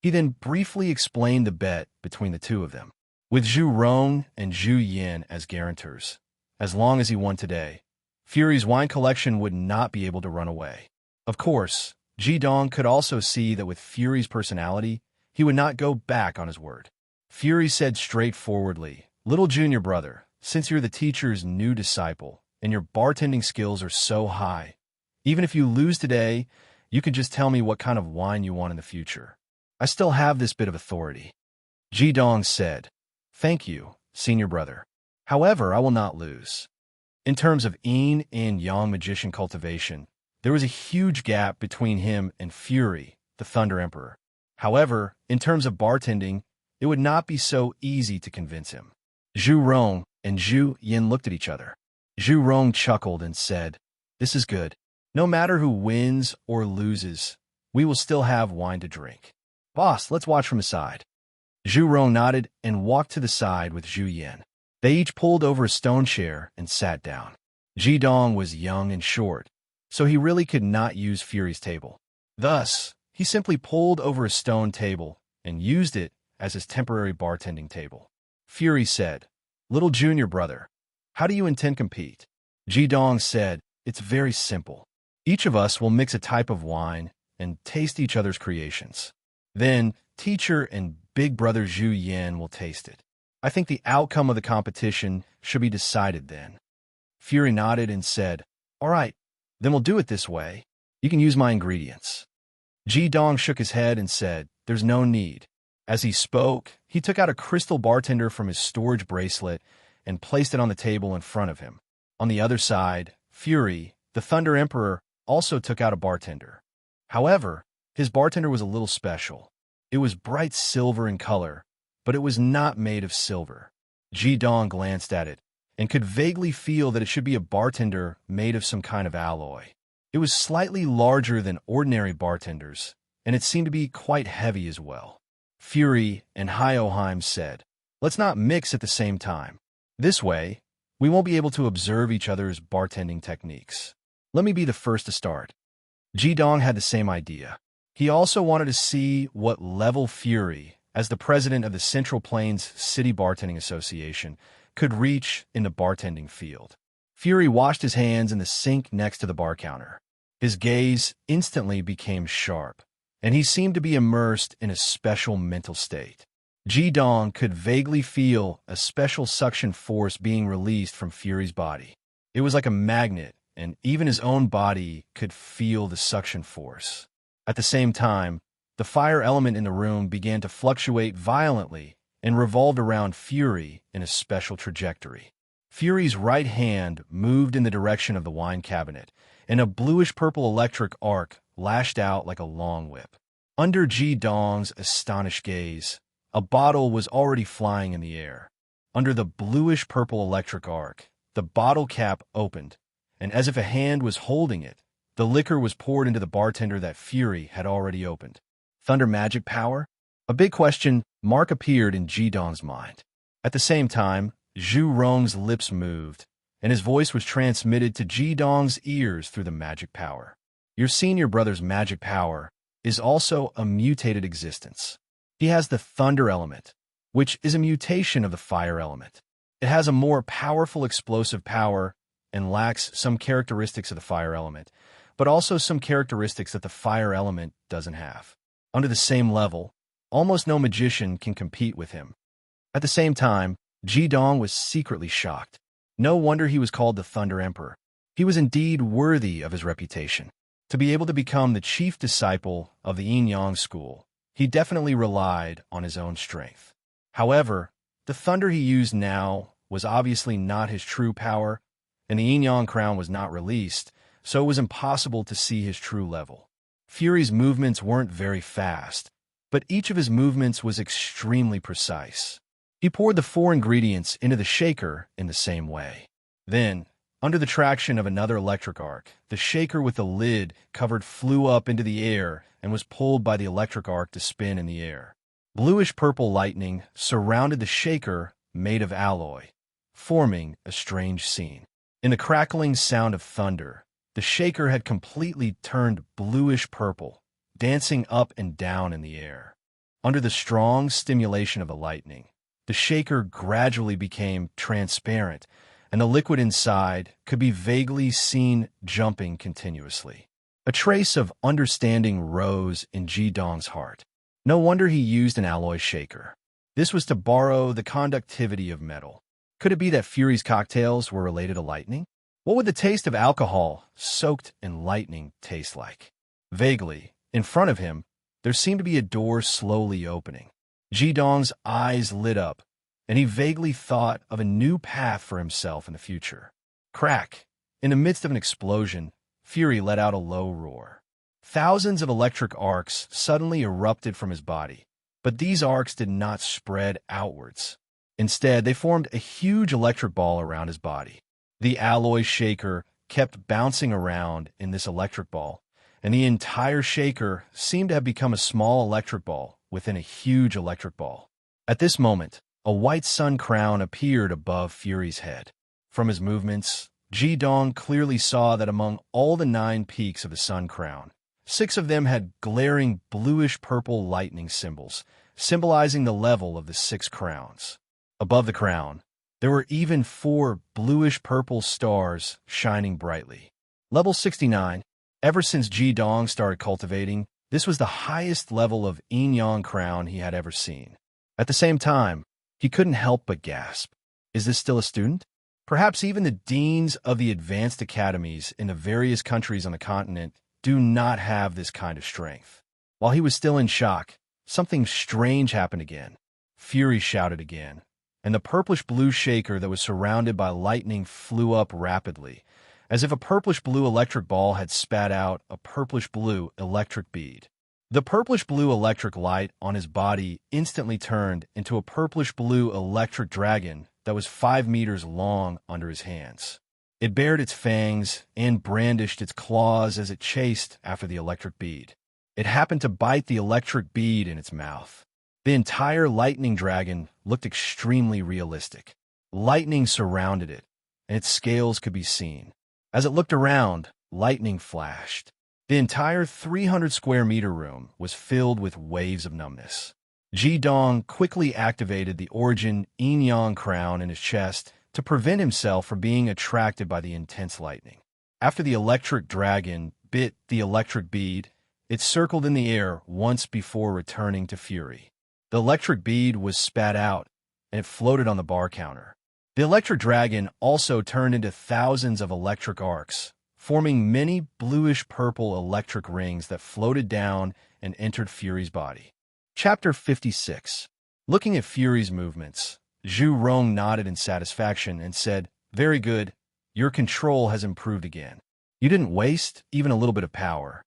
He then briefly explained the bet between the two of them. With Zhurong and Zhuyan as guarantors, as long as he won today, Fury's wine collection would not be able to run away. Of course, Ji Dong could also see that with Fury's personality, he would not go back on his word. Fury said straightforwardly, "Little junior brother, since you're the teacher's new disciple, and your bartending skills are so high, even if you lose today, you can just tell me what kind of wine you want in the future. I still have this bit of authority." Ji Dong said, "Thank you, senior brother. However, I will not lose. In terms of yin and yang magician cultivation, there was a huge gap between him and Fury, the Thunder Emperor. However, in terms of bartending, it would not be so easy to convince him. Zhu Rong and Zhu Yin looked at each other. Zhu Rong chuckled and said, "This is good. No matter who wins or loses, we will still have wine to drink. Boss, let's watch from the side." Zhu Rong nodded and walked to the side with Zhu Yin. They each pulled over a stone chair and sat down. Ji Dong was young and short, so he really could not use Fury's table. Thus, he simply pulled over a stone table and used it as his temporary bartending table. Fury said, "Little junior brother, how do you intend to compete?" Ji Dong said, "It's very simple. Each of us will mix a type of wine and taste each other's creations. Then, teacher and big brother Zhu Yan will taste it. I think the outcome of the competition should be decided then." Fury nodded and said, "All right, then we'll do it this way. You can use my ingredients." Ji Dong shook his head and said, "There's no need." As he spoke, he took out a crystal bartender from his storage bracelet and placed it on the table in front of him. On the other side, Fury, the Thunder Emperor, also took out a bartender. However, his bartender was a little special. It was bright silver in color, but it was not made of silver. Ji Dong glanced at it and could vaguely feel that it should be a bartender made of some kind of alloy. It was slightly larger than ordinary bartenders, and it seemed to be quite heavy as well. Fury and Hyoheim said, "Let's not mix at the same time. This way, we won't be able to observe each other's bartending techniques. Let me be the first to start." Ji Dong had the same idea. He also wanted to see what level Fury, as the president of the Central Plains City Bartending Association, could reach in the bartending field. Fury washed his hands in the sink next to the bar counter. His gaze instantly became sharp, and he seemed to be immersed in a special mental state. Ji Dong could vaguely feel a special suction force being released from Fury's body. It was like a magnet, and even his own body could feel the suction force. At the same time, the fire element in the room began to fluctuate violently and revolved around Fury in a special trajectory. Fury's right hand moved in the direction of the wine cabinet, and a bluish-purple electric arc lashed out like a long whip. Under Ji Dong's astonished gaze, a bottle was already flying in the air. Under the bluish-purple electric arc, the bottle cap opened, and as if a hand was holding it, the liquor was poured into the bartender that Fury had already opened. Thunder magic power? A big question mark appeared in Ji Dong's mind. At the same time, Zhu Rong's lips moved, and his voice was transmitted to Ji Dong's ears through the magic power. Your senior brother's magic power is also a mutated existence. He has the thunder element, which is a mutation of the fire element. It has a more powerful explosive power and lacks some characteristics of the fire element, but also some characteristics that the fire element doesn't have. Under the same level, almost no magician can compete with him. At the same time, Ji Dong was secretly shocked. No wonder he was called the Thunder Emperor. He was indeed worthy of his reputation. To be able to become the chief disciple of the Yin-Yang school, he definitely relied on his own strength. However, the thunder he used now was obviously not his true power, and the Yin-Yang crown was not released, so it was impossible to see his true level. Fury's movements weren't very fast, but each of his movements was extremely precise. He poured the 4 ingredients into the shaker in the same way. Then, under the traction of another electric arc, the shaker with the lid covered flew up into the air and was pulled by the electric arc to spin in the air. Bluish-purple lightning surrounded the shaker made of alloy, forming a strange scene. In the crackling sound of thunder, the shaker had completely turned bluish-purple, dancing up and down in the air. Under the strong stimulation of the lightning, the shaker gradually became transparent, and the liquid inside could be vaguely seen jumping continuously. A trace of understanding rose in Ji Dong's heart. No wonder he used an alloy shaker. This was to borrow the conductivity of metal. Could it be that Fury's cocktails were related to lightning? What would the taste of alcohol soaked in lightning taste like? Vaguely, in front of him, there seemed to be a door slowly opening. Ji Dong's eyes lit up, and he vaguely thought of a new path for himself in the future. Crack! In the midst of an explosion, Fury let out a low roar. Thousands of electric arcs suddenly erupted from his body, but these arcs did not spread outwards. Instead, they formed a huge electric ball around his body. The alloy shaker kept bouncing around in this electric ball, and the entire shaker seemed to have become a small electric ball within a huge electric ball. At this moment, a white sun crown appeared above Fury's head. From his movements, Ji-dong clearly saw that among all the 9 peaks of the sun crown, 6 of them had glaring bluish-purple lightning symbols, symbolizing the level of the 6 crowns. Above the crown, there were even 4 bluish-purple stars shining brightly. Level 69. Ever since Ji-dong started cultivating, this was the highest level of yin-yang crown he had ever seen. At the same time, he couldn't help but gasp. Is this still a student? Perhaps even the deans of the advanced academies in the various countries on the continent do not have this kind of strength. While he was still in shock, something strange happened again. Fury shouted again, and the purplish-blue shaker that was surrounded by lightning flew up rapidly, as if a purplish-blue electric ball had spat out a purplish-blue electric bead. The purplish-blue electric light on his body instantly turned into a purplish-blue electric dragon that was 5 meters long under his hands. It bared its fangs and brandished its claws as it chased after the electric bead. It happened to bite the electric bead in its mouth. The entire lightning dragon looked extremely realistic. Lightning surrounded it, and its scales could be seen. As it looked around, lightning flashed. The entire 300-square-meter room was filled with waves of numbness. Ji-dong quickly activated the origin yin-yang crown in his chest to prevent himself from being attracted by the intense lightning. After the electric dragon bit the electric bead, it circled in the air once before returning to Fury. The electric bead was spat out, and it floated on the bar counter. The electric dragon also turned into thousands of electric arcs, forming many bluish-purple electric rings that floated down and entered Fury's body. Chapter 56. Looking at Fury's movements, Zhu Rong nodded in satisfaction and said, "Very good. Your control has improved again. You didn't waste even a little bit of power."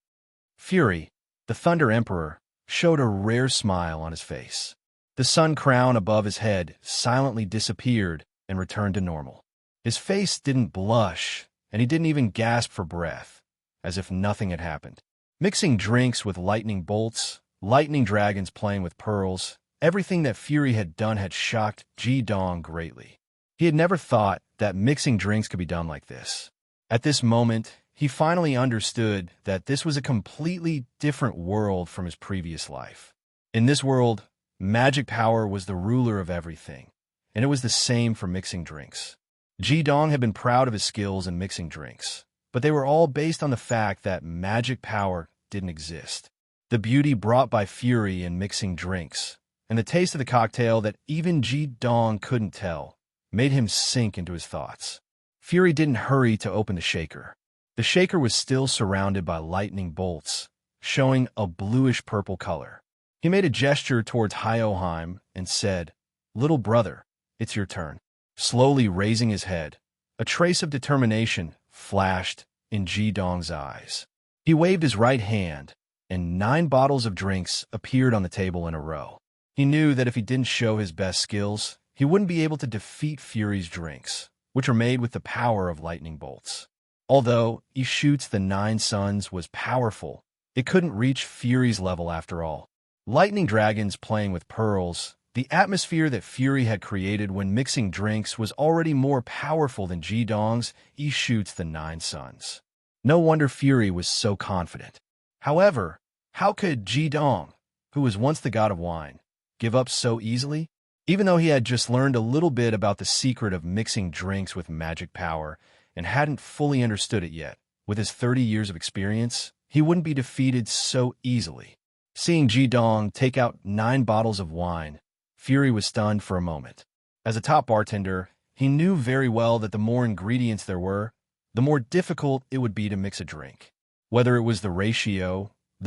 Fury, the Thunder Emperor, showed a rare smile on his face. The sun crown above his head silently disappeared and returned to normal. His face didn't blush, and he didn't even gasp for breath, as if nothing had happened. Mixing drinks with lightning bolts, lightning dragons playing with pearls, everything that Fury had done had shocked Ji-dong greatly. He had never thought that mixing drinks could be done like this. At this moment, he finally understood that this was a completely different world from his previous life. In this world, magic power was the ruler of everything, and it was the same for mixing drinks. Ji-dong had been proud of his skills in mixing drinks, but they were all based on the fact that magic power didn't exist. The beauty brought by Fury in mixing drinks, and the taste of the cocktail that even Ji-dong couldn't tell, made him sink into his thoughts. Fury didn't hurry to open the shaker. The shaker was still surrounded by lightning bolts, showing a bluish-purple color. He made a gesture towards Hyoheim and said, "Little brother, it's your turn." Slowly raising his head, a trace of determination flashed in Ji-dong's eyes. He waved his right hand, and 9 bottles of drinks appeared on the table in a row. He knew that if he didn't show his best skills, he wouldn't be able to defeat Fury's drinks, which are made with the power of lightning bolts. Although Ishut's the 9 Suns was powerful, it couldn't reach Fury's level after all. Lightning dragons playing with pearls, the atmosphere that Fury had created when mixing drinks was already more powerful than Ji-dong's Ishut's the 9 Suns. No wonder Fury was so confident. However, how could Ji-dong, who was once the god of wine, give up so easily? Even though he had just learned a little bit about the secret of mixing drinks with magic power and hadn't fully understood it yet, with his 30 years of experience, he wouldn't be defeated so easily. Seeing Ji-dong take out 9 bottles of wine, Fury was stunned for a moment. As a top bartender, he knew very well that the more ingredients there were, the more difficult it would be to mix a drink. Whether it was the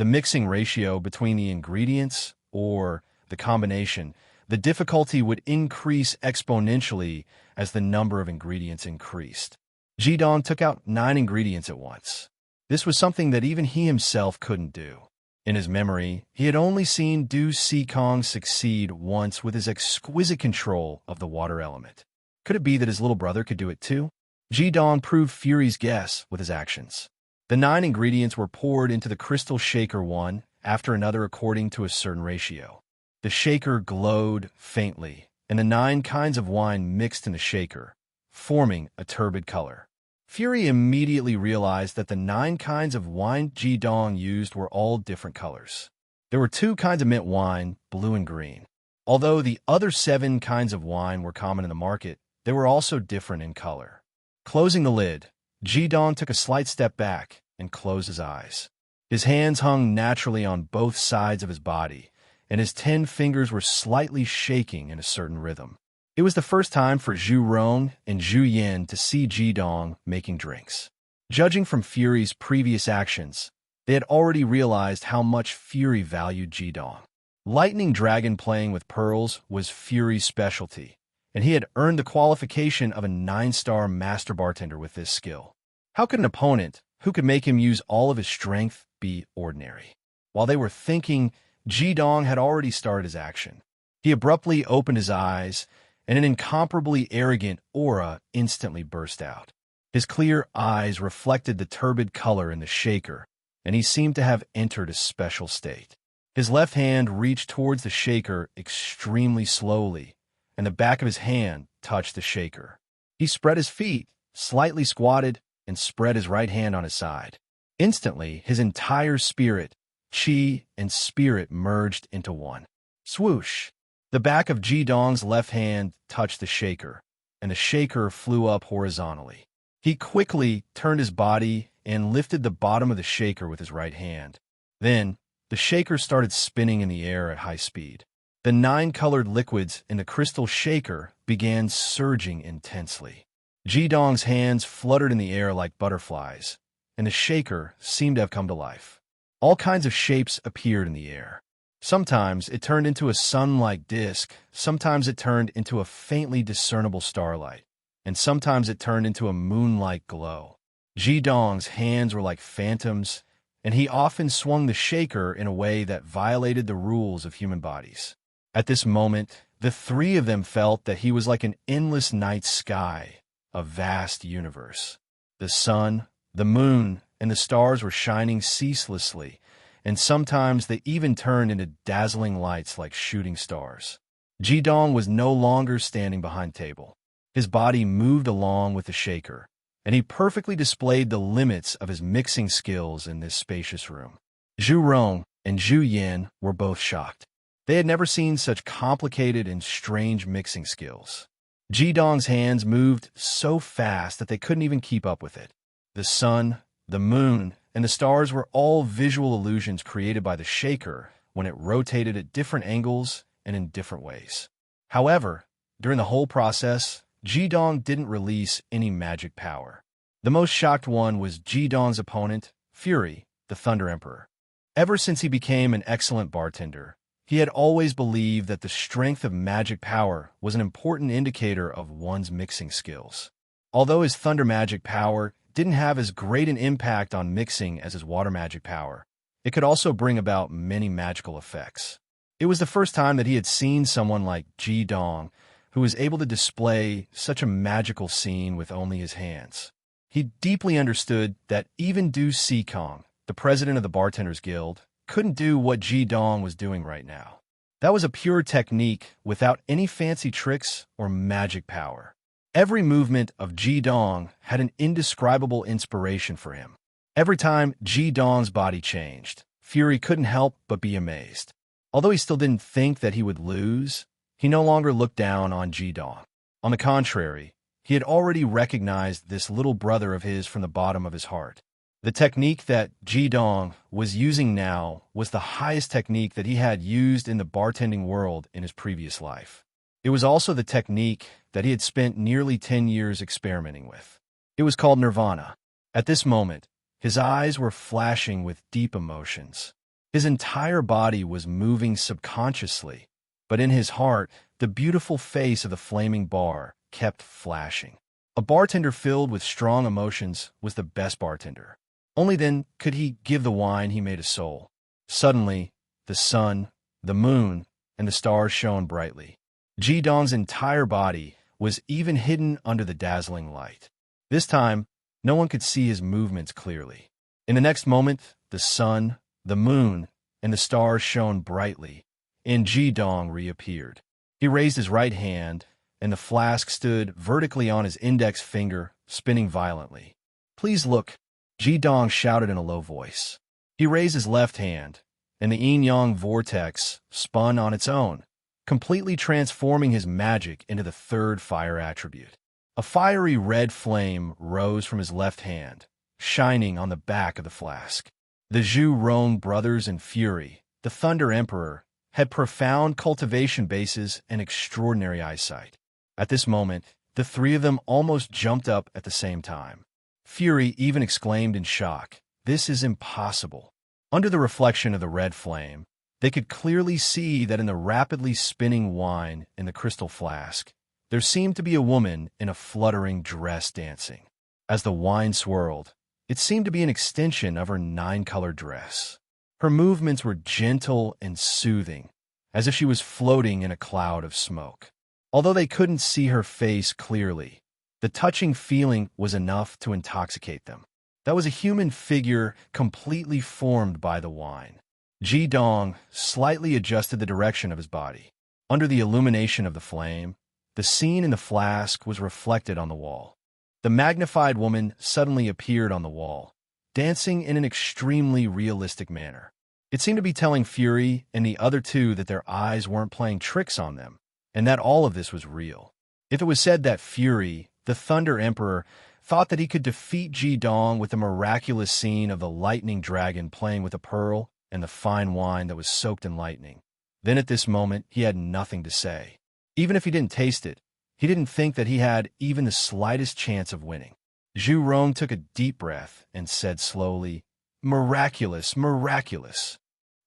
mixing ratio between the ingredients, or the combination, The difficulty would increase exponentially as the number of ingredients increased. Jidong took out 9 ingredients at once. This was something that even he himself couldn't do. In his memory, he had only seen Du Sikong succeed once with his exquisite control of the water element. Could it be that his little brother could do it too? Jidong proved Fury's guess with his actions. The 9 ingredients were poured into the crystal shaker one after another according to a certain ratio. The shaker glowed faintly, and the 9 kinds of wine mixed in the shaker, forming a turbid color. Fury immediately realized that the 9 kinds of wine Jidong used were all different colors. There were 2 kinds of mint wine, blue and green. Although the other 7 kinds of wine were common in the market, they were also different in color. Closing the lid, Jidong took a slight step back and closed his eyes. His hands hung naturally on both sides of his body, and his 10 fingers were slightly shaking in a certain rhythm. It was the first time for Zhu Rong and Zhu Yin to see Jidong making drinks. Judging from Fury's previous actions, they had already realized how much Fury valued Jidong. Lightning Dragon playing with pearls was Fury's specialty, and he had earned the qualification of a 9-star master bartender with this skill. How could an opponent who could make him use all of his strength be ordinary? While they were thinking, Jidong had already started his action. He abruptly opened his eyes, and an incomparably arrogant aura instantly burst out. His clear eyes reflected the turbid color in the shaker, and he seemed to have entered a special state. His left hand reached towards the shaker extremely slowly, and the back of his hand touched the shaker. He spread his feet, slightly squatted, and spread his right hand on his side. Instantly, his entire spirit, chi, and spirit merged into one. Swoosh! The back of Jidong's left hand touched the shaker, and the shaker flew up horizontally. He quickly turned his body and lifted the bottom of the shaker with his right hand. Then, the shaker started spinning in the air at high speed. The 9 colored liquids in the crystal shaker began surging intensely. Jidong's hands fluttered in the air like butterflies, and the shaker seemed to have come to life. All kinds of shapes appeared in the air. Sometimes it turned into a sun-like disk, sometimes it turned into a faintly discernible starlight, and sometimes it turned into a moon-like glow. Jidong's hands were like phantoms, and he often swung the shaker in a way that violated the rules of human bodies. At this moment, the 3 of them felt that he was like an endless night sky, a vast universe. The sun, the moon, and the stars were shining ceaselessly, and sometimes they even turned into dazzling lights like shooting stars. Jidong was no longer standing behind the table. His body moved along with the shaker, and he perfectly displayed the limits of his mixing skills in this spacious room. Zhu Rong and Zhu Yin were both shocked. They had never seen such complicated and strange mixing skills. Jidong's hands moved so fast that they couldn't even keep up with it. The sun, the moon, and the stars were all visual illusions created by the shaker when it rotated at different angles and in different ways. However, during the whole process, Jidong didn't release any magic power. The most shocked one was Jidong's opponent, Fury, the Thunder Emperor. Ever since he became an excellent bartender, he had always believed that the strength of magic power was an important indicator of one's mixing skills. Although his thunder magic power didn't have as great an impact on mixing as his water magic power, it could also bring about many magical effects. It was the first time that he had seen someone like Jidong who was able to display such a magical scene with only his hands. He deeply understood that even Du Sikong, the president of the Bartenders Guild, couldn't do what Jidong was doing right now. That was a pure technique without any fancy tricks or magic power. Every movement of Jidong had an indescribable inspiration for him. Every time Jidong's body changed, Fury couldn't help but be amazed. Although he still didn't think that he would lose, he no longer looked down on Jidong. On the contrary, he had already recognized this little brother of his from the bottom of his heart. The technique that Jidong was using now was the highest technique that he had used in the bartending world in his previous life. It was also the technique that he had spent nearly 10 years experimenting with. It was called Nirvana. At this moment, his eyes were flashing with deep emotions. His entire body was moving subconsciously, but in his heart, the beautiful face of the flaming bar kept flashing. A bartender filled with strong emotions was the best bartender. Only then could he give the wine he made a soul. Suddenly, the sun, the moon, and the stars shone brightly. Ji-dong's entire body was even hidden under the dazzling light. This time, no one could see his movements clearly. In the next moment, the sun, the moon, and the stars shone brightly, and Ji-dong reappeared. He raised his right hand, and the flask stood vertically on his index finger, spinning violently. "Please look," Ji-dong shouted in a low voice. He raised his left hand, and the yin-yang vortex spun on its own, completely transforming his magic into the third fire attribute. A fiery red flame rose from his left hand, shining on the back of the flask. The Zhu Rong brothers in Fury, the Thunder Emperor, had profound cultivation bases and extraordinary eyesight. At this moment, the three of them almost jumped up at the same time. Fury even exclaimed in shock, "This is impossible." Under the reflection of the red flame, they could clearly see that in the rapidly spinning wine in the crystal flask, there seemed to be a woman in a fluttering dress dancing. As the wine swirled, it seemed to be an extension of her nine-colored dress. Her movements were gentle and soothing, as if she was floating in a cloud of smoke. Although they couldn't see her face clearly, the touching feeling was enough to intoxicate them. That was a human figure completely formed by the wine. Ji-dong slightly adjusted the direction of his body. Under the illumination of the flame, the scene in the flask was reflected on the wall. The magnified woman suddenly appeared on the wall, dancing in an extremely realistic manner. It seemed to be telling Fury and the other two that their eyes weren't playing tricks on them, and that all of this was real. If it was said that Fury, the Thunder Emperor, thought that he could defeat Ji-dong with the miraculous scene of the lightning dragon playing with a pearl and the fine wine that was soaked in lightning, then at this moment he had nothing to say. Even if he didn't taste it, he didn't think that he had even the slightest chance of winning. Zhu Rong took a deep breath and said slowly, "Miraculous, miraculous."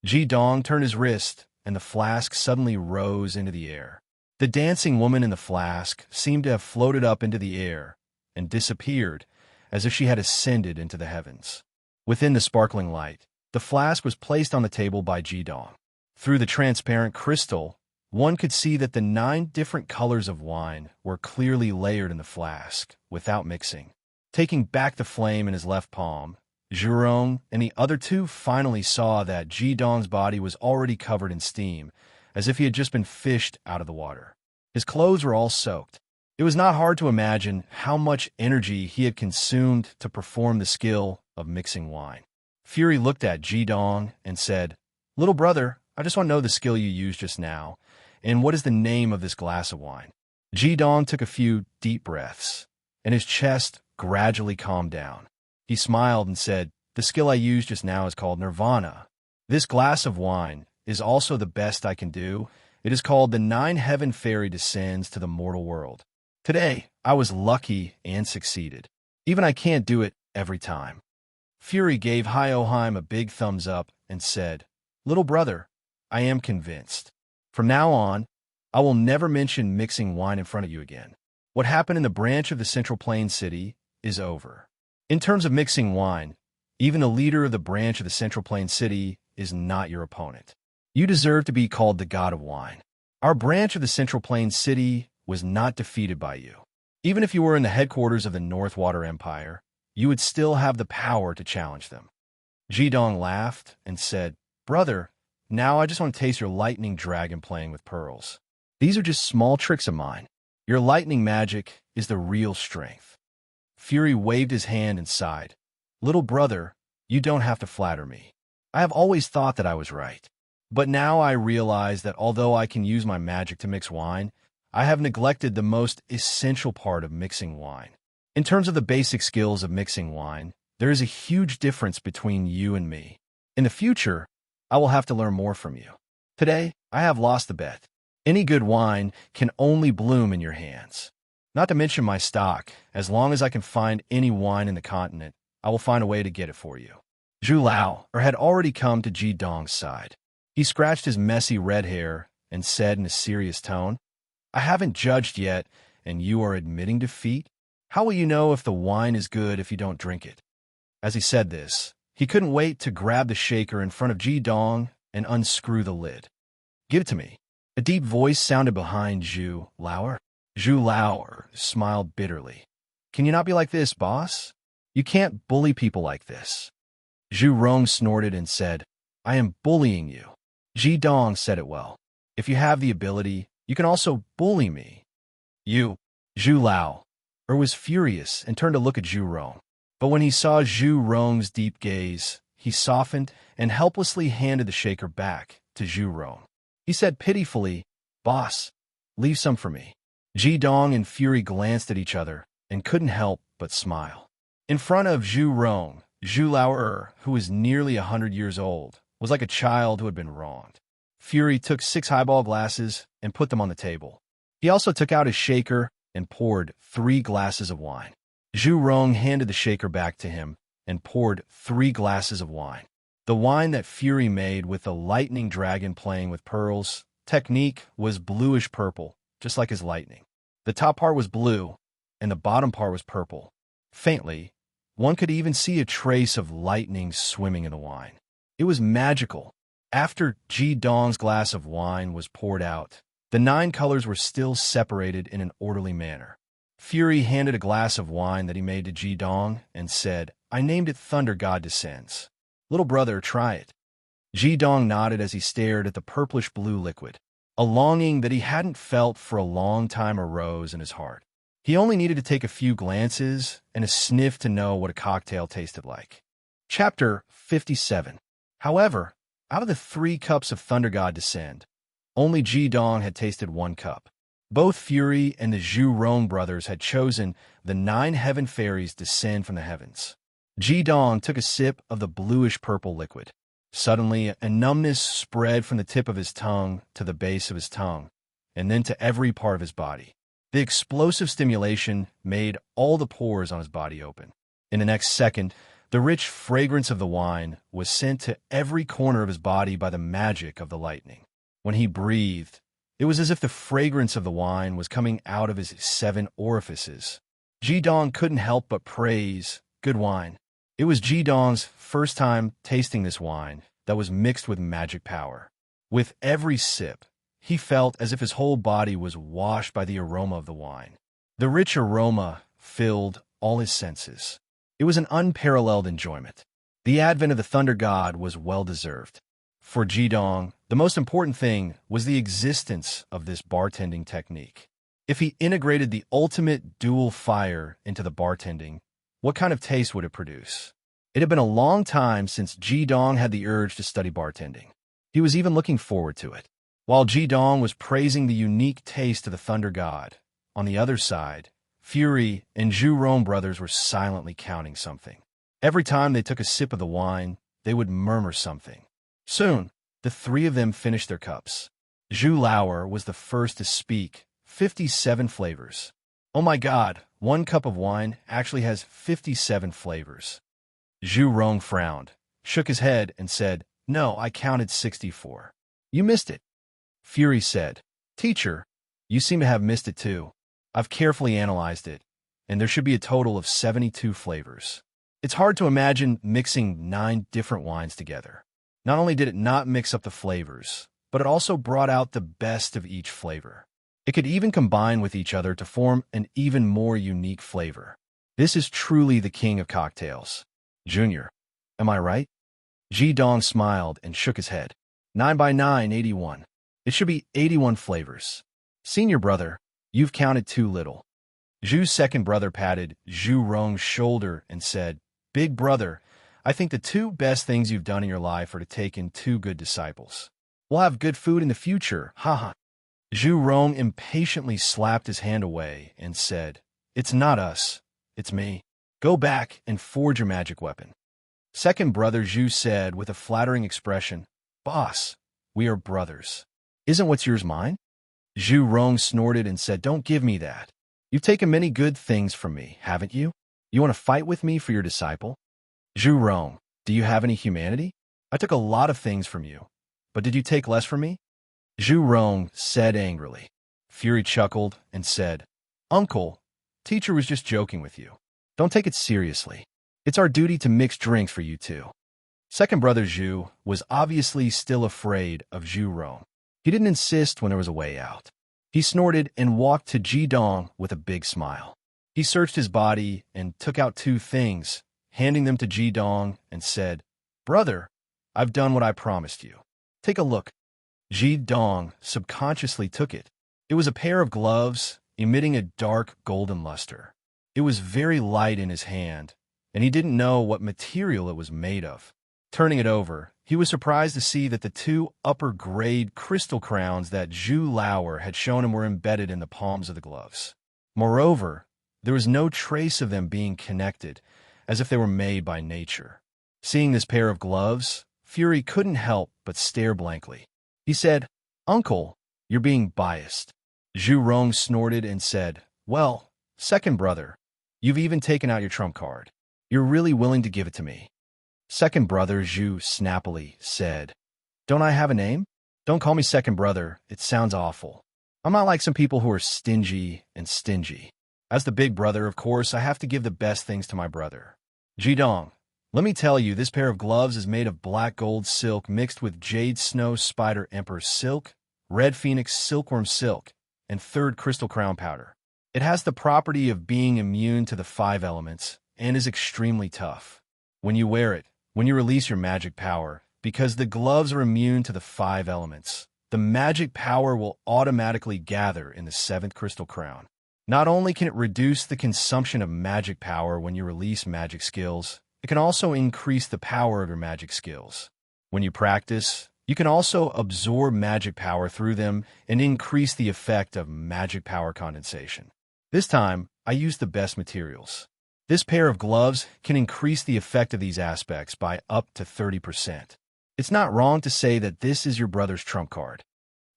Ji-dong turned his wrist, and the flask suddenly rose into the air. The dancing woman in the flask seemed to have floated up into the air and disappeared, as if she had ascended into the heavens. Within the sparkling light, the flask was placed on the table by Ji-dong. Through the transparent crystal, one could see that the 9 different colors of wine were clearly layered in the flask, without mixing. Taking back the flame in his left palm, Zhu Rong and the other two finally saw that Ji-dong's body was already covered in steam, as if he had just been fished out of the water. His clothes were all soaked. It was not hard to imagine how much energy he had consumed to perform the skill of mixing wine. Fury looked at Ji-dong and said, "Little brother, I just want to know the skill you used just now, and what is the name of this glass of wine?" Ji-dong took a few deep breaths, and his chest gradually calmed down. He smiled and said, "The skill I used just now is called Nirvana. This glass of wine is also the best I can do. It is called the 9 Heaven Fairy Descends to the Mortal World. Today, I was lucky and succeeded. Even I can't do it every time." Fury gave Hyoheim a big thumbs up and said, "Little brother, I am convinced. From now on, I will never mention mixing wine in front of you again. What happened in the branch of the Central Plain City is over. In terms of mixing wine, even the leader of the branch of the Central Plain City is not your opponent. You deserve to be called the God of Wine. Our branch of the Central Plain City was not defeated by you. Even if you were in the headquarters of the Northwater Empire, you would still have the power to challenge them." Ji-dong laughed and said, "Brother, now I just want to taste your lightning dragon playing with pearls. These are just small tricks of mine. Your lightning magic is the real strength." Fury waved his hand and sighed. "Little brother, you don't have to flatter me. I have always thought that I was right. But now I realize that although I can use my magic to mix wine, I have neglected the most essential part of mixing wine. In terms of the basic skills of mixing wine, there is a huge difference between you and me. In the future, I will have to learn more from you. Today, I have lost the bet. Any good wine can only bloom in your hands. Not to mention my stock, as long as I can find any wine in the continent, I will find a way to get it for you." Zhu Lao had already come to Ji Dong's side. He scratched his messy red hair and said in a serious tone, I haven't judged yet, and you are admitting defeat? How will you know if the wine is good if you don't drink it? As he said this, he couldn't wait to grab the shaker in front of Ji Dong and unscrew the lid. Give it to me. A deep voice sounded behind Zhu Lauer. Zhu Lauer smiled bitterly. Can you not be like this, boss? You can't bully people like this. Zhu Rong snorted and said, I am bullying you. Ji Dong said it well. If you have the ability, you can also bully me. You, Zhu Lao, was furious and turned to look at Zhu Rong. But when he saw Zhu Rong's deep gaze, he softened and helplessly handed the shaker back to Zhu Rong. He said pitifully, Boss, leave some for me. Ji Dong and Fury glanced at each other and couldn't help but smile. In front of Zhu Rong, Zhu Lao, who was nearly 100 years old, was like a child who had been wronged. Fury took 6 highball glasses and put them on the table. He also took out his shaker and poured 3 glasses of wine. Zhu Rong handed the shaker back to him and poured 3 glasses of wine. The wine that Fury made with the lightning dragon playing with pearls technique was bluish-purple, just like his lightning. The top part was blue, and the bottom part was purple. Faintly, one could even see a trace of lightning swimming in the wine. It was magical. After Ji Dong's glass of wine was poured out, the 9 colors were still separated in an orderly manner. Fury handed a glass of wine that he made to Ji Dong and said, I named it Thunder God Descends. Little brother, try it. Ji Dong nodded as he stared at the purplish-blue liquid. A longing that he hadn't felt for a long time arose in his heart. He only needed to take a few glances and a sniff to know what a cocktail tasted like. Chapter 57. However, out of the 3 cups of Thunder God Descend, only Ji Dong had tasted 1 cup. Both Fury and the Zhu Rong brothers had chosen the 9 heaven fairies descend from the heavens. Ji Dong took a sip of the bluish-purple liquid. Suddenly, a numbness spread from the tip of his tongue to the base of his tongue, and then to every part of his body. The explosive stimulation made all the pores on his body open. In the next second, the rich fragrance of the wine was sent to every corner of his body by the magic of the lightning. When he breathed, it was as if the fragrance of the wine was coming out of his 7 orifices. Ji Dong couldn't help but praise, good wine. It was Ji Dong's first time tasting this wine that was mixed with magic power. With every sip, he felt as if his whole body was washed by the aroma of the wine. The rich aroma filled all his senses. It was an unparalleled enjoyment. The advent of the Thunder God was well-deserved. For Ji Dong, the most important thing was the existence of this bartending technique. If he integrated the ultimate dual fire into the bartending, what kind of taste would it produce? It had been a long time since Ji Dong had the urge to study bartending. He was even looking forward to it. While Ji Dong was praising the unique taste of the Thunder God, on the other side, Fury and Zhu Rong brothers were silently counting something. Every time they took a sip of the wine, they would murmur something. Soon, the 3 of them finished their cups. Zhu Lauer was the first to speak, 57 flavors. Oh my God, 1 cup of wine actually has 57 flavors. Zhu Rong frowned, shook his head, and said, No, I counted 64. You missed it. Fury said, Teacher, you seem to have missed it too. I've carefully analyzed it, and there should be a total of 72 flavors. It's hard to imagine mixing 9 different wines together. Not only did it not mix up the flavors, but it also brought out the best of each flavor. It could even combine with each other to form an even more unique flavor. This is truly the king of cocktails. Junior, am I right? Ji Dong smiled and shook his head. 9 by 9, 81. It should be 81 flavors. Senior brother, you've counted too little. Zhu's second brother patted Zhu Rong's shoulder and said, Big brother, I think the 2 best things you've done in your life are to take in 2 good disciples. We'll have good food in the future, haha. Zhu Rong impatiently slapped his hand away and said, It's not us, it's me. Go back and forge your magic weapon. Second brother Zhu said with a flattering expression, Boss, we are brothers. Isn't what's yours mine? Zhu Rong snorted and said, Don't give me that. You've taken many good things from me, haven't you? You want to fight with me for your disciple? Zhu Rong, do you have any humanity? I took a lot of things from you, but did you take less from me? Zhu Rong said angrily. Fury chuckled and said, Uncle, teacher was just joking with you. Don't take it seriously. It's our duty to mix drinks for you two. Second brother Zhu was obviously still afraid of Zhu Rong. He didn't insist when there was a way out. He snorted and walked to Ji Dong with a big smile. He searched his body and took out two things, handing them to Ji Dong and said, Brother, I've done what I promised you. Take a look. Ji Dong subconsciously took it. It was a pair of gloves emitting a dark golden luster. It was very light in his hand, and he didn't know what material it was made of. Turning it over, he was surprised to see that the two upper-grade crystal crowns that Zhu Lauer had shown him were embedded in the palms of the gloves. Moreover, there was no trace of them being connected, as if they were made by nature. Seeing this pair of gloves, Fury couldn't help but stare blankly. He said, Uncle, you're being biased. Zhu Rong snorted and said, Well, second brother, you've even taken out your trump card. You're really willing to give it to me. Second brother Zhu snappily said, Don't I have a name? Don't call me second brother, it sounds awful. I'm not like some people who are stingy and stingy. As the big brother, of course, I have to give the best things to my brother. Ji Dong, let me tell you, this pair of gloves is made of black gold silk mixed with jade snow spider emperor silk, red phoenix silkworm silk, and third crystal crown powder. It has the property of being immune to the 5 elements and is extremely tough. When you wear it, when you release your magic power, because the gloves are immune to the 5 elements, the magic power will automatically gather in the 7th crystal crown. Not only can it reduce the consumption of magic power when you release magic skills, it can also increase the power of your magic skills. When you practice, you can also absorb magic power through them and increase the effect of magic power condensation. This time, I used the best materials. This pair of gloves can increase the effect of these aspects by up to 30%. It's not wrong to say that this is your brother's trump card.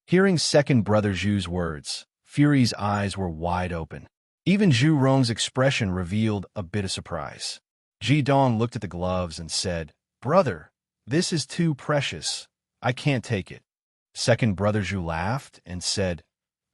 Hearing second brother Zhu's words, Fury's eyes were wide open. Even Zhu Rong's expression revealed a bit of surprise. Ji Dong looked at the gloves and said, Brother, this is too precious. I can't take it. Second brother Zhu laughed and said,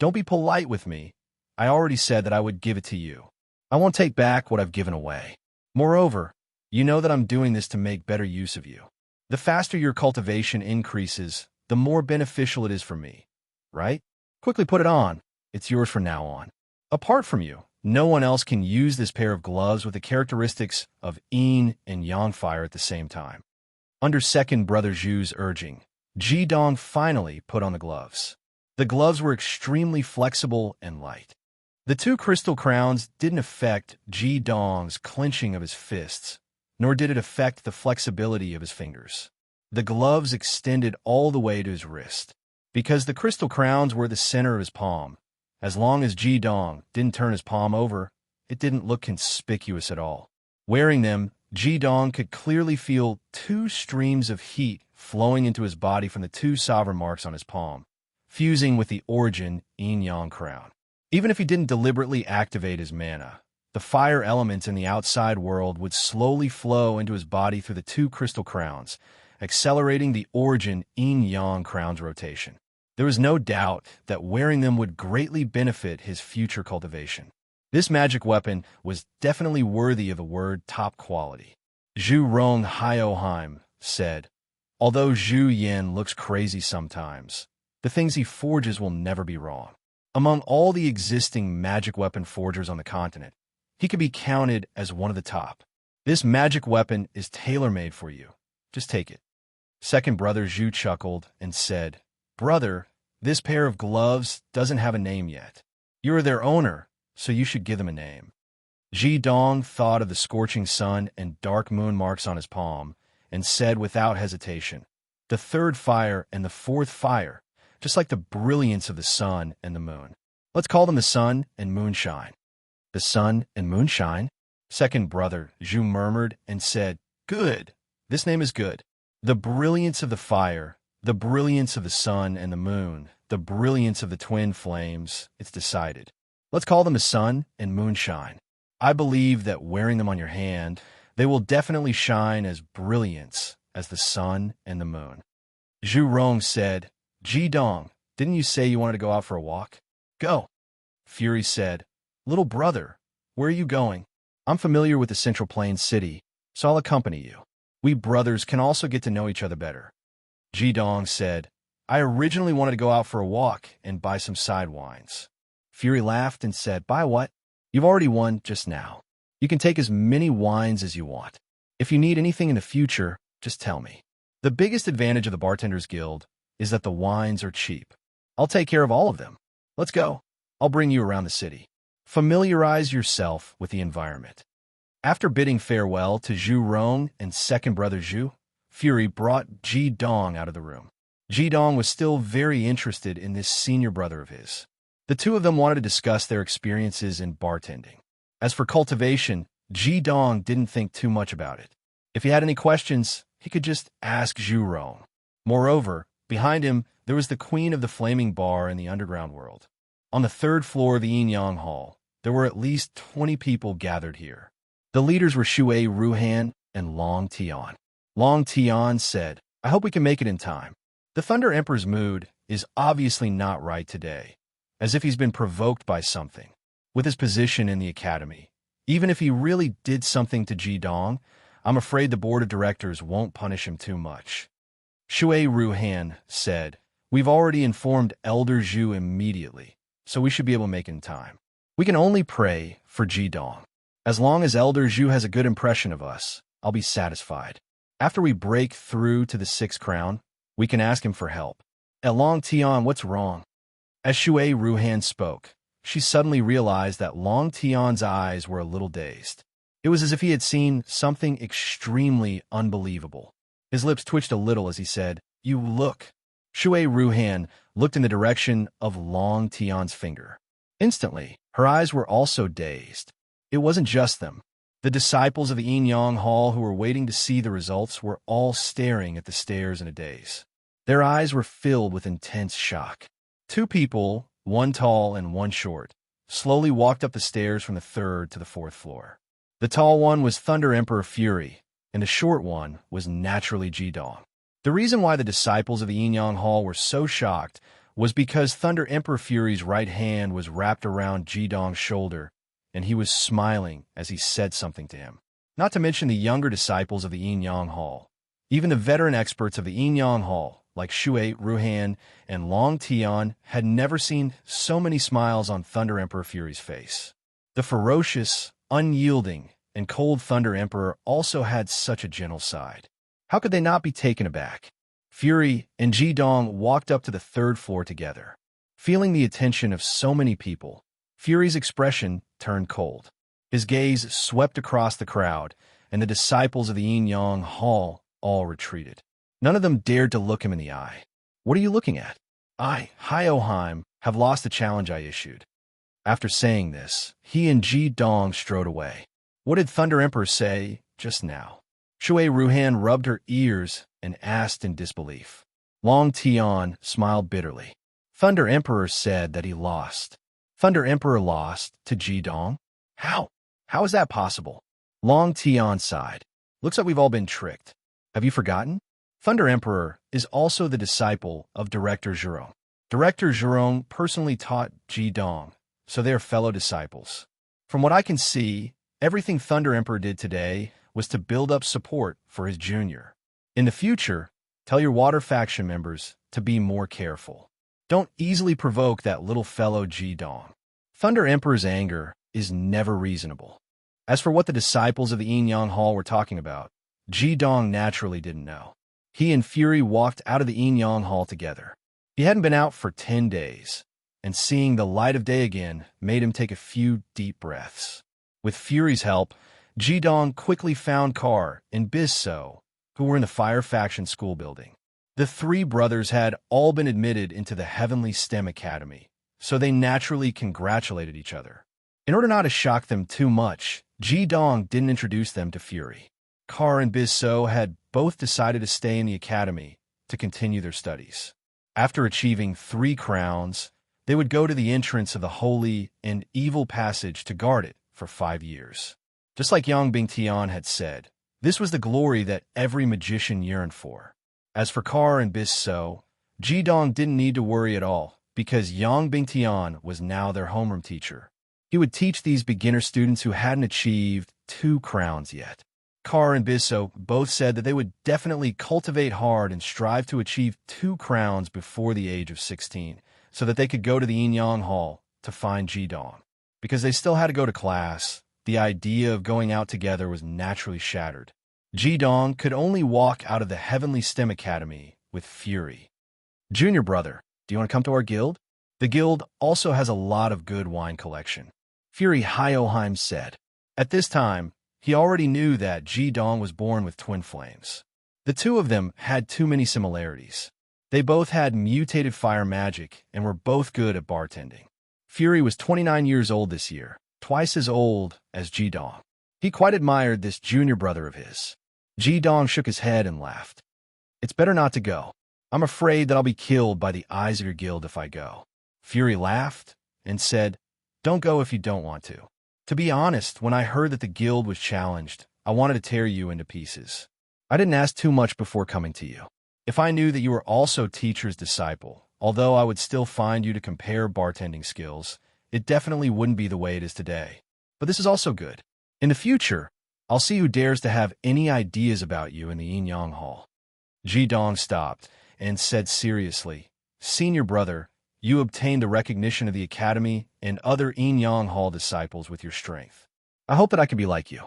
Don't be polite with me. I already said that I would give it to you. I won't take back what I've given away. Moreover, you know that I'm doing this to make better use of you. The faster your cultivation increases, the more beneficial it is for me, right? Quickly put it on. It's yours from now on. Apart from you, no one else can use this pair of gloves with the characteristics of yin and yang fire at the same time. Under second brother Zhu's urging, Ji Dong finally put on the gloves. The gloves were extremely flexible and light. The 2 crystal crowns didn't affect Ji Dong's clenching of his fists, nor did it affect the flexibility of his fingers. The gloves extended all the way to his wrist. Because the crystal crowns were the center of his palm, as long as Ji Dong didn't turn his palm over, it didn't look conspicuous at all. Wearing them, Ji Dong could clearly feel 2 streams of heat flowing into his body from the 2 sovereign marks on his palm, fusing with the origin yin-yang crown. Even if he didn't deliberately activate his mana, the fire elements in the outside world would slowly flow into his body through the 2 crystal crowns, accelerating the origin yin-yang crown's rotation. There was no doubt that wearing them would greatly benefit his future cultivation. This magic weapon was definitely worthy of the word top quality. Zhu Rong Hioheim said, Although Zhu Yin looks crazy sometimes, the things he forges will never be wrong. Among all the existing magic weapon forgers on the continent, he could be counted as one of the top. This magic weapon is tailor-made for you. Just take it. Second brother Zhu chuckled and said, Brother, this pair of gloves doesn't have a name yet. You are their owner, so you should give them a name. Ji Dong thought of the scorching sun and dark moon marks on his palm and said without hesitation, The 3rd fire and the 4th fire, just like the brilliance of the sun and the moon. Let's call them the sun and moonshine. The sun and moonshine? Second brother Zhu murmured and said, Good. This name is good. The brilliance of the fire, the brilliance of the sun and the moon, the brilliance of the twin flames, it's decided. Let's call them the sun and moonshine. I believe that wearing them on your hand, they will definitely shine as brilliance as the sun and the moon. Zhu Rong said, Ji Dong, Didn't you say you wanted to go out for a walk? Go. Fury said, Little brother, where are you going? I'm familiar with the Central Plains city, so I'll accompany you. We brothers can also get to know each other better. Jidong said, I originally wanted to go out for a walk and buy some side wines. Fury laughed and said, Buy what? You've already won just now. You can take as many wines as you want. If you need anything in the future, just tell me. The biggest advantage of the Bartenders Guild is that the wines are cheap. I'll take care of all of them. Let's go. I'll bring you around the city. Familiarize yourself with the environment. After bidding farewell to Zhu Rong and second brother Zhu, Fury brought Ji Dong out of the room. Ji Dong was still very interested in this senior brother of his. The two of them wanted to discuss their experiences in bartending. As for cultivation, Ji Dong didn't think too much about it. If he had any questions, he could just ask Zhu Rong. Moreover, behind him, there was the queen of the flaming bar in the underground world. On the third floor of the Yin Yang Hall, there were at least 20 people gathered here. The leaders were Shui Ruhan and Long Tian. Long Tian said, I hope we can make it in time. The Thunder Emperor's mood is obviously not right today, as if he's been provoked by something. With his position in the academy, even if he really did something to Ji Dong, I'm afraid the board of directors won't punish him too much. Shui Ruhan said, We've already informed Elder Zhu immediately, so we should be able to make it in time. We can only pray for Ji Dong. As long as Elder Zhu has a good impression of us, I'll be satisfied. After we break through to the Sixth Crown, we can ask him for help. At Long Tian, what's wrong? As Shui Ruhan spoke, she suddenly realized that Long Tian's eyes were a little dazed. It was as if he had seen something extremely unbelievable. His lips twitched a little as he said, You look. Shui Ruhan looked in the direction of Long Tian's finger. Instantly, her eyes were also dazed. It wasn't just them. The disciples of the Yin Yang Hall who were waiting to see the results were all staring at the stairs in a daze. Their eyes were filled with intense shock. Two people, one tall and one short, slowly walked up the stairs from the third to the fourth floor. The tall one was Thunder Emperor Fury, and the short one was naturally Ji Dong. The reason why the disciples of the Yin Yang Hall were so shocked was because Thunder Emperor Fury's right hand was wrapped around Ji Dong's shoulder, and he was smiling as he said something to him. Not to mention the younger disciples of the Yin Yang Hall. Even the veteran experts of the Yin Yang Hall, like Shui Ruhan and Long Tian, had never seen so many smiles on Thunder Emperor Fury's face. The ferocious, unyielding, and cold Thunder Emperor also had such a gentle side. How could they not be taken aback? Fury and Ji Dong walked up to the third floor together. Feeling the attention of so many people, Fury's expression turned cold. His gaze swept across the crowd, and the disciples of the Yin Yang Hall all retreated. None of them dared to look him in the eye. What are you looking at? I, Hyoheim, have lost the challenge I issued. After saying this, he and Ji Dong strode away. What did Thunder Emperor say just now? Shui Ruhan rubbed her ears and asked in disbelief. Long Tian smiled bitterly. Thunder Emperor said that he lost. Thunder Emperor lost to Ji Dong? How? How is that possible? Long Tian sighed. Looks like we've all been tricked. Have you forgotten? Thunder Emperor is also the disciple of Director Zhurong. Director Zhurong personally taught Ji Dong, so they are fellow disciples. From what I can see, everything Thunder Emperor did today was to build up support for his junior. In the future, tell your Water Faction members to be more careful. Don't easily provoke that little fellow Ji Dong. Thunder Emperor's anger is never reasonable. As for what the disciples of the Yin Yang Hall were talking about, Ji Dong naturally didn't know. He and Fury walked out of the Yin Yang Hall together. He hadn't been out for 10 days, and seeing the light of day again made him take a few deep breaths. With Fury's help, Ji Dong quickly found Kar and Bizso, who were in the Fire Faction school building. The three brothers had all been admitted into the Heavenly STEM Academy, so they naturally congratulated each other. In order not to shock them too much, Ji Dong didn't introduce them to Fury. Kar and Bizso had both decided to stay in the academy to continue their studies. After achieving 3 crowns, they would go to the entrance of the holy and evil passage to guard it for 5 years. Just like Yang Bingtian had said, this was the glory that every magician yearned for. As for Kar and Bizso, Jidong didn't need to worry at all, because Yang Bingtian was now their homeroom teacher. He would teach these beginner students who hadn't achieved 2 crowns yet. Carr and Bisso both said that they would definitely cultivate hard and strive to achieve 2 crowns before the age of 16, so that they could go to the Inyang Hall to find Jidong. Because they still had to go to class, the idea of going out together was naturally shattered. Jidong could only walk out of the Heavenly STEM Academy with fury. "Junior brother, do you want to come to our guild? The guild also has a lot of good wine collection," Fury Hyoheim said. At this time, he already knew that Jidong was born with twin flames. The two of them had too many similarities. They both had mutated fire magic and were both good at bartending. Fury was 29 years old this year, twice as old as Jidong. He quite admired this junior brother of his. Jidong shook his head and laughed. "It's better not to go. I'm afraid that I'll be killed by the eyes of your guild if I go." Fury laughed and said, "Don't go if you don't want to. To be honest, when I heard that the guild was challenged, I wanted to tear you into pieces. I didn't ask too much before coming to you. If I knew that you were also teacher's disciple, although I would still find you to compare bartending skills, it definitely wouldn't be the way it is today. But this is also good. In the future, I'll see who dares to have any ideas about you in the Yin Yang Hall." Jidong stopped and said seriously, "Senior brother, you obtained the recognition of the Academy and other Yin Yang Hall disciples with your strength. I hope that I can be like you."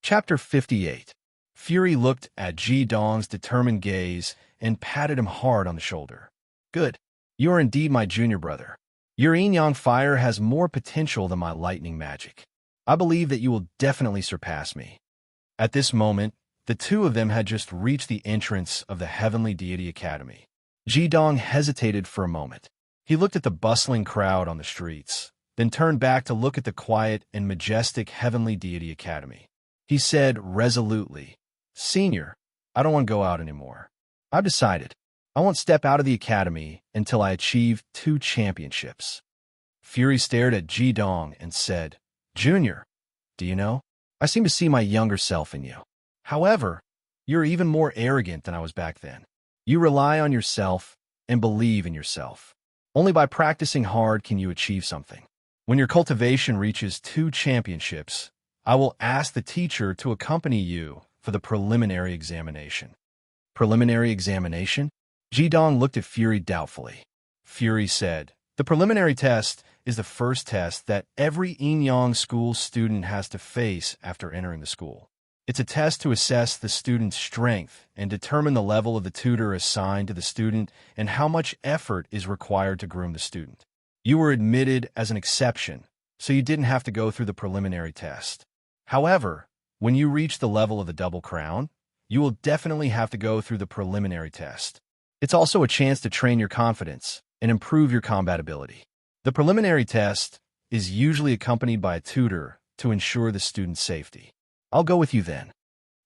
Chapter 58. Fury looked at Jidong's determined gaze and patted him hard on the shoulder. "Good. You are indeed my junior brother. Your Yin Yang fire has more potential than my lightning magic. I believe that you will definitely surpass me." At this moment, the two of them had just reached the entrance of the Heavenly Deity Academy. Jidong hesitated for a moment. He looked at the bustling crowd on the streets, then turned back to look at the quiet and majestic Heavenly Deity Academy. He said resolutely, "Senior, I don't want to go out anymore. I've decided. I won't step out of the academy until I achieve 2 championships." Fury stared at Jidong and said, "Junior, do you know? I seem to see my younger self in you. However, you're even more arrogant than I was back then. You rely on yourself and believe in yourself. Only by practicing hard can you achieve something. When your cultivation reaches 2 championships, I will ask the teacher to accompany you for the preliminary examination." "Preliminary examination?" Jidong looked at Fury doubtfully. Fury said, "The preliminary test is the first test that every Yin Yang school student has to face after entering the school. It's a test to assess the student's strength and determine the level of the tutor assigned to the student and how much effort is required to groom the student. You were admitted as an exception, so you didn't have to go through the preliminary test. However, when you reach the level of the double crown, you will definitely have to go through the preliminary test. It's also a chance to train your confidence and improve your combat ability. The preliminary test is usually accompanied by a tutor to ensure the student's safety. I'll go with you then."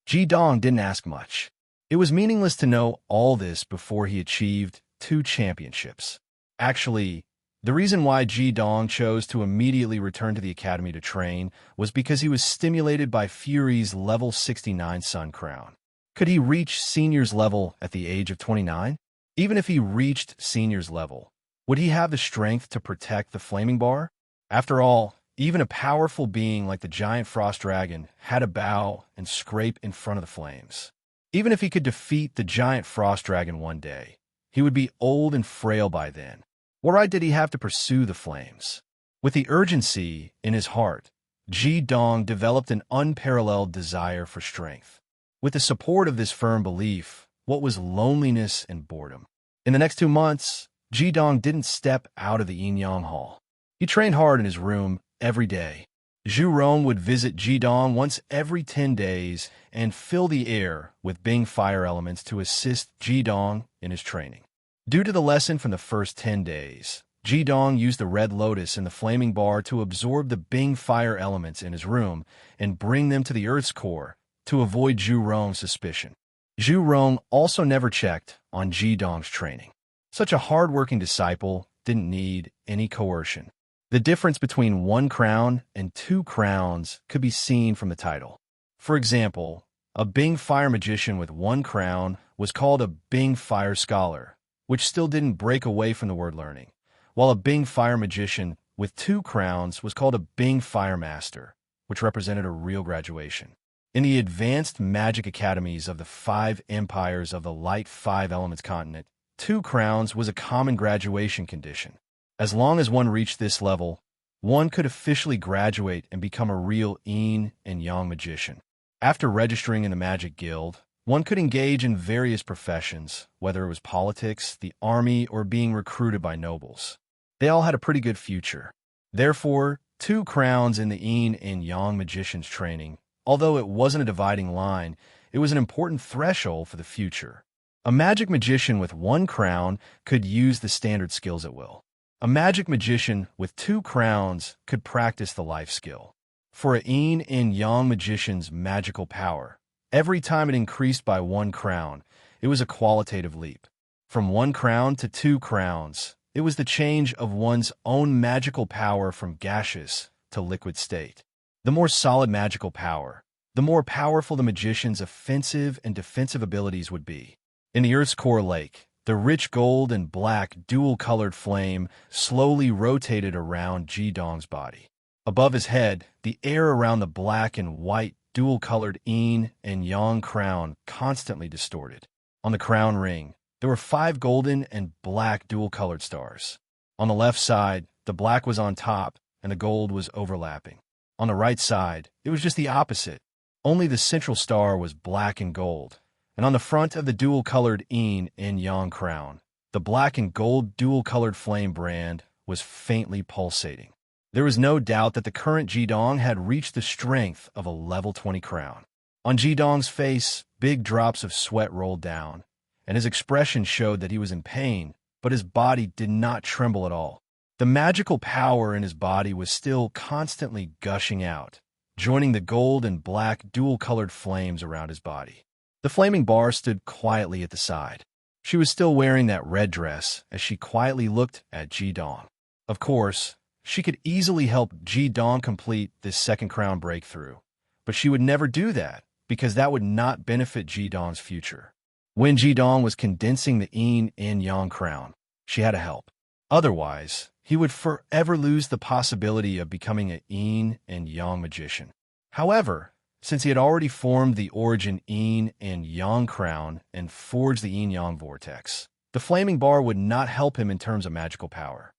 Jidong didn't ask much. It was meaningless to know all this before he achieved 2 championships. Actually, the reason why Jidong chose to immediately return to the academy to train was because he was stimulated by Fury's level 69 Sun Crown. Could he reach senior's level at the age of 29? Even if he reached senior's level, would he have the strength to protect the flaming bar? After all, even a powerful being like the giant frost dragon had to bow and scrape in front of the flames. Even if he could defeat the giant frost dragon one day, he would be old and frail by then. What right did he have to pursue the flames? With the urgency in his heart, Jidong developed an unparalleled desire for strength. With the support of this firm belief, what was loneliness and boredom? In the next 2 months, Jidong didn't step out of the Yin Yang Hall. He trained hard in his room every day. Zhu Rong would visit Jidong once every 10 days and fill the air with Bing fire elements to assist Jidong in his training. Due to the lesson from the first 10 days, Jidong used the red lotus in the flaming bar to absorb the Bing fire elements in his room and bring them to the Earth's core to avoid Zhu Rong's suspicion. Zhu Rong also never checked on Jidong's training. Such a hard-working disciple didn't need any coercion. The difference between 1 crown and 2 crowns could be seen from the title. For example, a Bing fire magician with 1 crown was called a Bing fire scholar, which still didn't break away from the word learning, while a Bing fire magician with 2 crowns was called a Bing Fire Master, which represented a real graduation. In the advanced magic academies of the 5 empires of the light 5 elements continent, 2 crowns was a common graduation condition. As long as one reached this level, one could officially graduate and become a real yin and yang magician. After registering in the Magic Guild, one could engage in various professions, whether it was politics, the army, or being recruited by nobles. They all had a pretty good future. Therefore, 2 crowns in the yin and yang magician's training, although it wasn't a dividing line, it was an important threshold for the future. A magic magician with 1 crown could use the standard skills at will. A magic magician with 2 crowns could practice the life skill. For a yin and yang magician's magical power, every time it increased by 1 crown, it was a qualitative leap. From 1 crown to 2 crowns, it was the change of one's own magical power from gaseous to liquid state. The more solid magical power, the more powerful the magician's offensive and defensive abilities would be. In the Earth's core lake, the rich gold and black dual-colored flame slowly rotated around Ji-Dong's body. Above his head, the air around the black and white dual-colored yin and yang crown constantly distorted. On the crown ring, there were 5 golden and black dual-colored stars. On the left side, the black was on top and the gold was overlapping. On the right side, it was just the opposite. Only the central star was black and gold. And on the front of the dual-colored yin and yang crown, the black and gold dual-colored flame brand was faintly pulsating. There was no doubt that the current Ji-Dong had reached the strength of a level 20 crown. On Ji-Dong's face, big drops of sweat rolled down, and his expression showed that he was in pain, but his body did not tremble at all. The magical power in his body was still constantly gushing out, joining the gold and black dual-colored flames around his body. The flaming bar stood quietly at the side. She was still wearing that red dress as she quietly looked at Ji-Dong. Of course, she could easily help Ji-Dong complete this 2nd crown breakthrough, but she would never do that because that would not benefit Ji-Dong's future. When Ji-Dong was condensing the yin and yang crown, she had to help. Otherwise, he would forever lose the possibility of becoming a yin and yang magician. However, since he had already formed the origin yin and yang crown and forged the yin-yang vortex, the flaming bar would not help him in terms of magical power.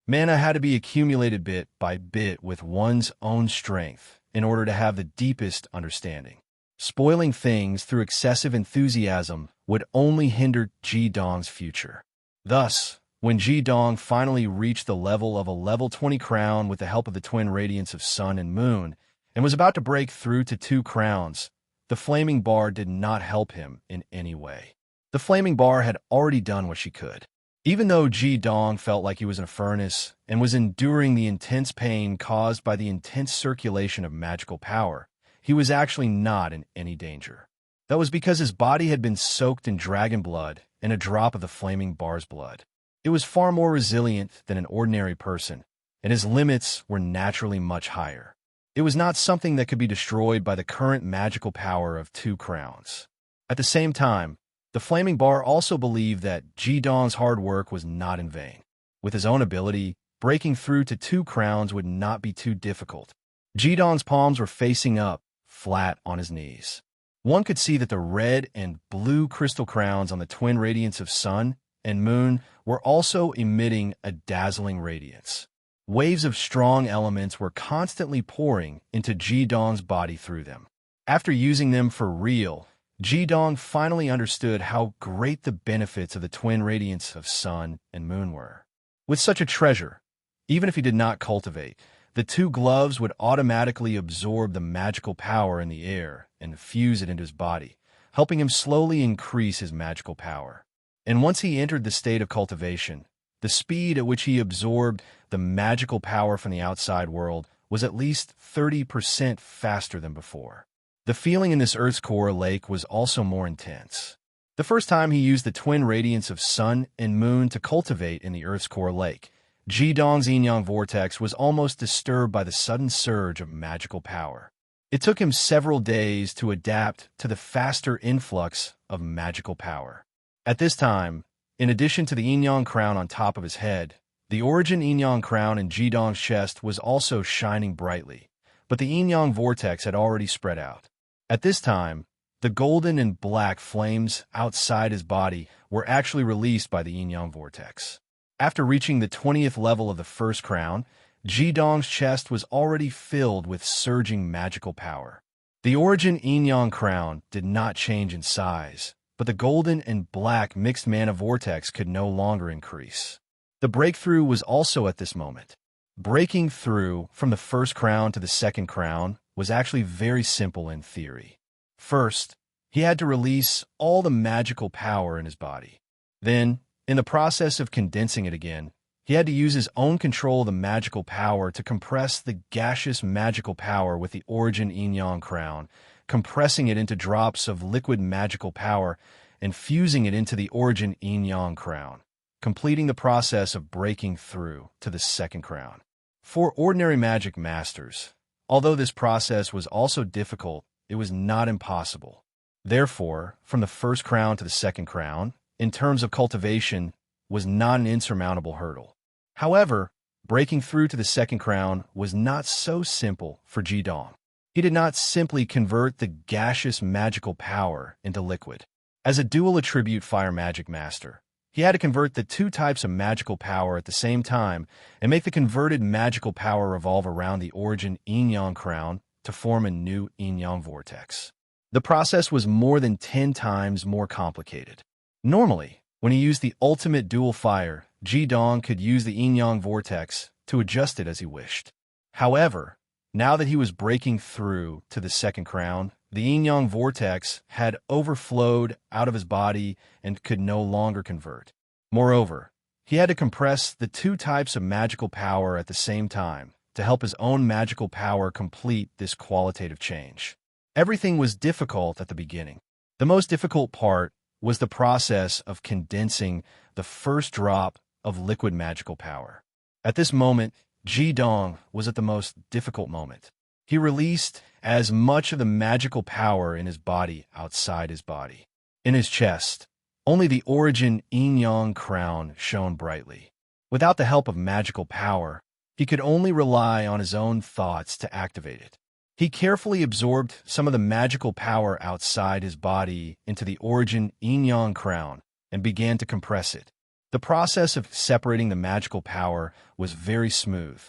Mana had to be accumulated bit by bit with one's own strength in order to have the deepest understanding. Spoiling things through excessive enthusiasm would only hinder Ji-Dong's future. Thus, when Ji-Dong finally reached the level of a level 20 crown with the help of the twin radiance of sun and moon, and was about to break through to 2 crowns, the flaming bar did not help him in any way. The flaming bar had already done what she could. Even though Ji-Dong felt like he was in a furnace and was enduring the intense pain caused by the intense circulation of magical power, he was actually not in any danger. That was because his body had been soaked in dragon blood and a drop of the flaming bar's blood. It was far more resilient than an ordinary person, and his limits were naturally much higher. It was not something that could be destroyed by the current magical power of 2 crowns. At the same time, the flaming bar also believed that Ji-Dong's hard work was not in vain. With his own ability, breaking through to 2 crowns would not be too difficult. Ji-Dong's palms were facing up, flat on his knees. One could see that the red and blue crystal crowns on the twin radiance of sun and moon were also emitting a dazzling radiance. Waves of strong elements were constantly pouring into Ji-Dong's body through them. After using them for real, Ji-Dong finally understood how great the benefits of the twin radiance of sun and moon were. With such a treasure, even if he did not cultivate, the 2 gloves would automatically absorb the magical power in the air and fuse it into his body, helping him slowly increase his magical power. And once he entered the state of cultivation, the speed at which he absorbed the magical power from the outside world was at least 30% faster than before. The feeling in this Earth's core lake was also more intense. The first time he used the twin radiance of sun and moon to cultivate in the Earth's core lake, Ji-Dong's yin-yang vortex was almost disturbed by the sudden surge of magical power. It took him several days to adapt to the faster influx of magical power. At this time, In addition to the yin-yang crown on top of his head, the origin yin-yang crown in Jidong's chest was also shining brightly, but the yin-yang vortex had already spread out. At this time, the golden and black flames outside his body were actually released by the yin-yang vortex. After reaching the 20th level of the first crown, Jidong's chest was already filled with surging magical power. The origin yin-yang crown did not change in size, but the golden and black mixed mana vortex could no longer increase. The breakthrough was also at this moment. Breaking through from the first crown to the second crown was actually very simple in theory. First, he had to release all the magical power in his body. Then, in the process of condensing it again, he had to use his own control of the magical power to compress the gaseous magical power with the origin yin-yang crown, compressing it into drops of liquid magical power and fusing it into the origin yin-yang crown, completing the process of breaking through to the second crown. For ordinary magic masters, although this process was also difficult, it was not impossible. Therefore, from the first crown to the second crown, in terms of cultivation, was not an insurmountable hurdle. However, breaking through to the second crown was not so simple for Jidong. He did not simply convert the gaseous magical power into liquid. As a dual attribute fire magic master, he had to convert the two types of magical power at the same time and make the converted magical power revolve around the origin yin-yang crown to form a new yin-yang vortex. The process was more than 10 times more complicated. Normally, when he used the ultimate dual fire, Jidong could use the yin-yang vortex to adjust it as he wished. However, now that he was breaking through to the second crown, the yin-yang vortex had overflowed out of his body and could no longer convert. Moreover, he had to compress the two types of magical power at the same time to help his own magical power complete this qualitative change. Everything was difficult at the beginning. The most difficult part was the process of condensing the first drop of liquid magical power. At this moment, Jidong was at the most difficult moment. He released as much of the magical power in his body outside his body. In his chest, only the origin yin-yang crown shone brightly. Without the help of magical power, he could only rely on his own thoughts to activate it. He carefully absorbed some of the magical power outside his body into the origin yin-yang crown and began to compress it. The process of separating the magical power was very smooth.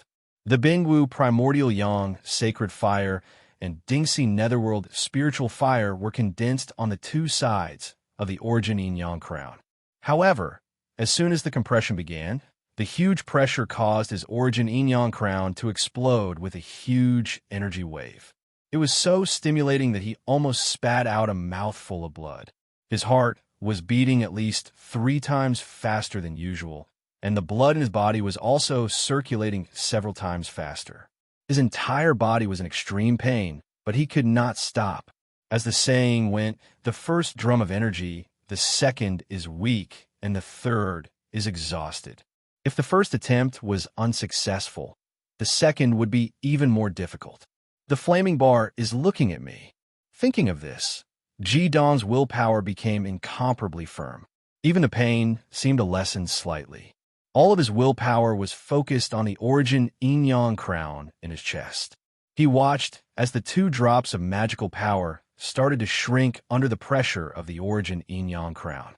The Bingwu primordial yang, sacred fire, and Dingxi netherworld spiritual fire were condensed on the two sides of the origin yin-yang crown. However, as soon as the compression began, the huge pressure caused his origin yin-yang crown to explode with a huge energy wave. It was so stimulating that he almost spat out a mouthful of blood. His heart was beating at least 3 times faster than usual, and the blood in his body was also circulating several times faster. His entire body was in extreme pain, but he could not stop. As the saying went, the first drum of energy, the second is weak, and the third is exhausted. If the first attempt was unsuccessful, the second would be even more difficult. The flaming bar is looking at me. Thinking of this, Jidong's willpower became incomparably firm. Even the pain seemed to lessen slightly. All of his willpower was focused on the origin yin-yang crown in his chest. He watched as the 2 drops of magical power started to shrink under the pressure of the origin yin-yang crown.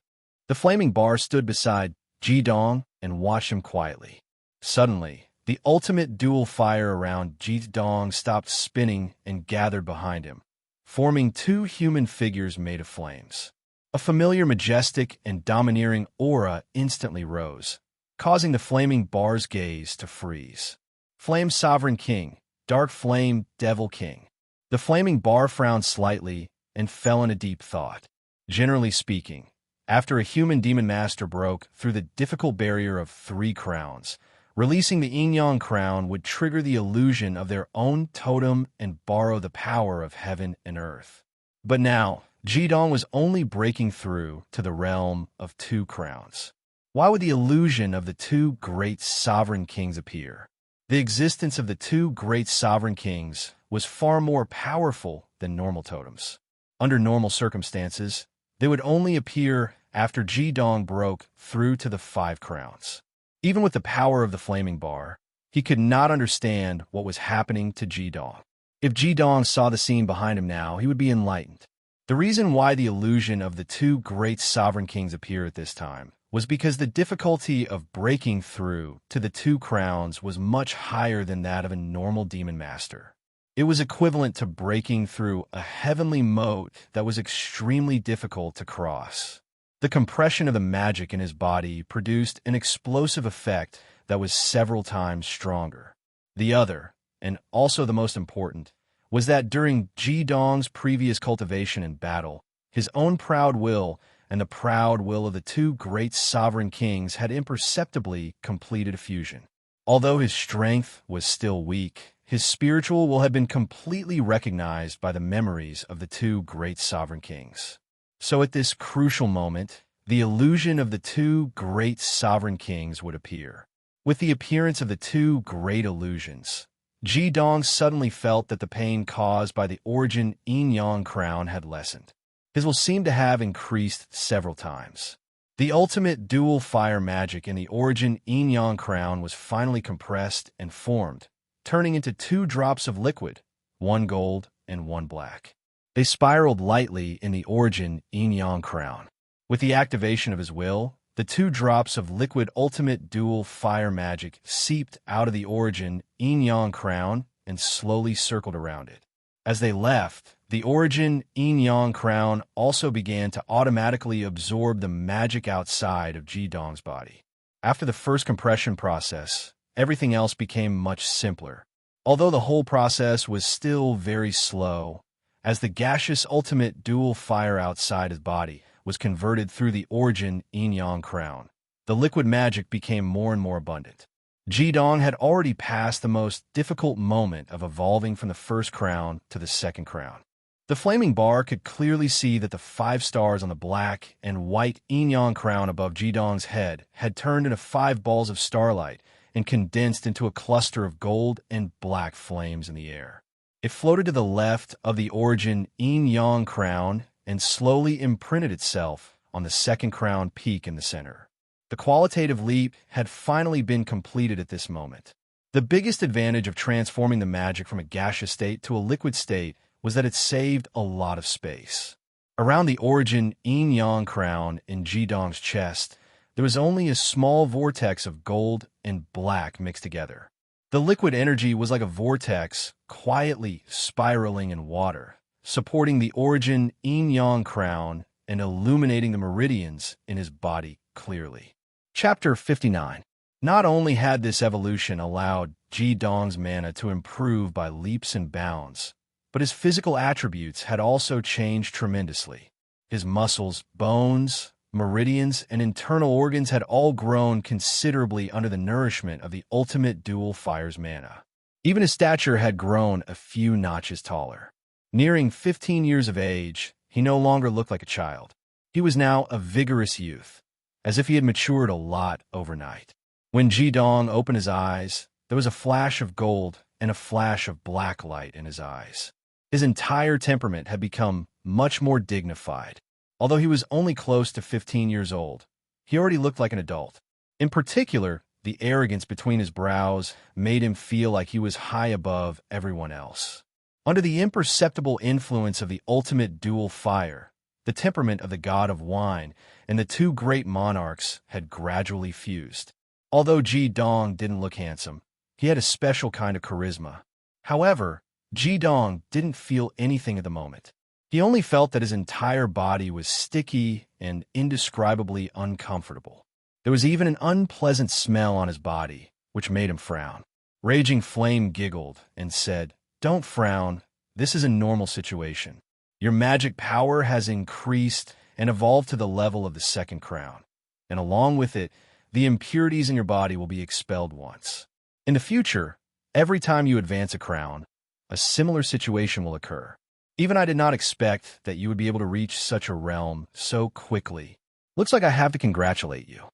The flaming bar stood beside Jidong and watched him quietly. Suddenly, the ultimate dual fire around Jidong stopped spinning and gathered behind him, forming 2 human figures made of flames. A familiar, majestic, and domineering aura instantly rose, causing the flaming bar's gaze to freeze. Flame Sovereign King, Dark Flame Devil King. The flaming bar frowned slightly and fell in a deep thought. Generally speaking, after a human demon master broke through the difficult barrier of 3 crowns, releasing the yin-yang crown would trigger the illusion of their own totem and borrow the power of heaven and earth. But now, Jidong was only breaking through to the realm of 2 crowns. Why would the illusion of the 2 great sovereign kings appear? The existence of the 2 great sovereign kings was far more powerful than normal totems. Under normal circumstances, they would only appear after Ji-dong broke through to the 5 crowns. Even with the power of the flaming bar, he could not understand what was happening to Ji-dong. If Ji-dong saw the scene behind him now, he would be enlightened. The reason why the illusion of the 2 great sovereign kings appear at this time was because the difficulty of breaking through to the 2 crowns was much higher than that of a normal demon master. It was equivalent to breaking through a heavenly moat that was extremely difficult to cross. The compression of the magic in his body produced an explosive effect that was several times stronger. The other, and also the most important, was that during Ji-dong's previous cultivation and battle, his own proud will and the proud will of the 2 great sovereign kings had imperceptibly completed a fusion. Although his strength was still weak, his spiritual will had been completely recognized by the memories of the 2 great sovereign kings. So at this crucial moment, the illusion of the 2 great sovereign kings would appear. With the appearance of the 2 great illusions, Ji-dong suddenly felt that the pain caused by the origin yin-yang crown had lessened. His will seemed to have increased several times. The ultimate dual fire magic in the origin yin-yang crown was finally compressed and formed, turning into 2 drops of liquid, 1 gold and 1 black. They spiraled lightly in the origin yin-yang crown. With the activation of his will, the 2 drops of liquid ultimate dual fire magic seeped out of the origin yin-yang crown and slowly circled around it. As they left, the origin yin-yang crown also began to automatically absorb the magic outside of Ji-dong's body. After the first compression process, everything else became much simpler, although the whole process was still very slow, as the gaseous ultimate dual fire outside his body was converted through the origin yin-yang crown. The liquid magic became more and more abundant. Ji-dong had already passed the most difficult moment of evolving from the first crown to the second crown. The flaming bar could clearly see that the 5 stars on the black and white yin-yang crown above Ji-dong's head had turned into 5 balls of starlight and condensed into a cluster of gold and black flames in the air. It floated to the left of the origin yin-yang crown and slowly imprinted itself on the second crown peak in the center. The qualitative leap had finally been completed at this moment. The biggest advantage of transforming the magic from a gaseous state to a liquid state was that it saved a lot of space. Around the origin yin-yang crown in Ji-dong's chest, there was only a small vortex of gold and black mixed together. The liquid energy was like a vortex, quietly spiraling in water, supporting the origin yin-yang crown and illuminating the meridians in his body clearly. Chapter 59. Not only had this evolution allowed Ji-dong's mana to improve by leaps and bounds, but his physical attributes had also changed tremendously. His muscles, bones, meridians, and internal organs had all grown considerably under the nourishment of the ultimate dual fire's mana. Even his stature had grown a few notches taller. Nearing 15 years of age, he no longer looked like a child. He was now a vigorous youth, as if he had matured a lot overnight. When Ji-dong opened his eyes, there was a flash of gold and a flash of black light in his eyes. His entire temperament had become much more dignified. Although he was only close to 15 years old, he already looked like an adult. In particular, the arrogance between his brows made him feel like he was high above everyone else. Under the imperceptible influence of the ultimate dual fire, the temperament of the god of wine and the 2 great monarchs had gradually fused. Although Ji-dong didn't look handsome, he had a special kind of charisma. However, Ji-dong didn't feel anything at the moment. He only felt that his entire body was sticky and indescribably uncomfortable. There was even an unpleasant smell on his body, which made him frown. Raging Flame giggled and said, "Don't frown. This is a normal situation. Your magic power has increased and evolved to the level of the second crown, and along with it, the impurities in your body will be expelled once. In the future, every time you advance a crown, a similar situation will occur. Even I did not expect that you would be able to reach such a realm so quickly. Looks like I have to congratulate you."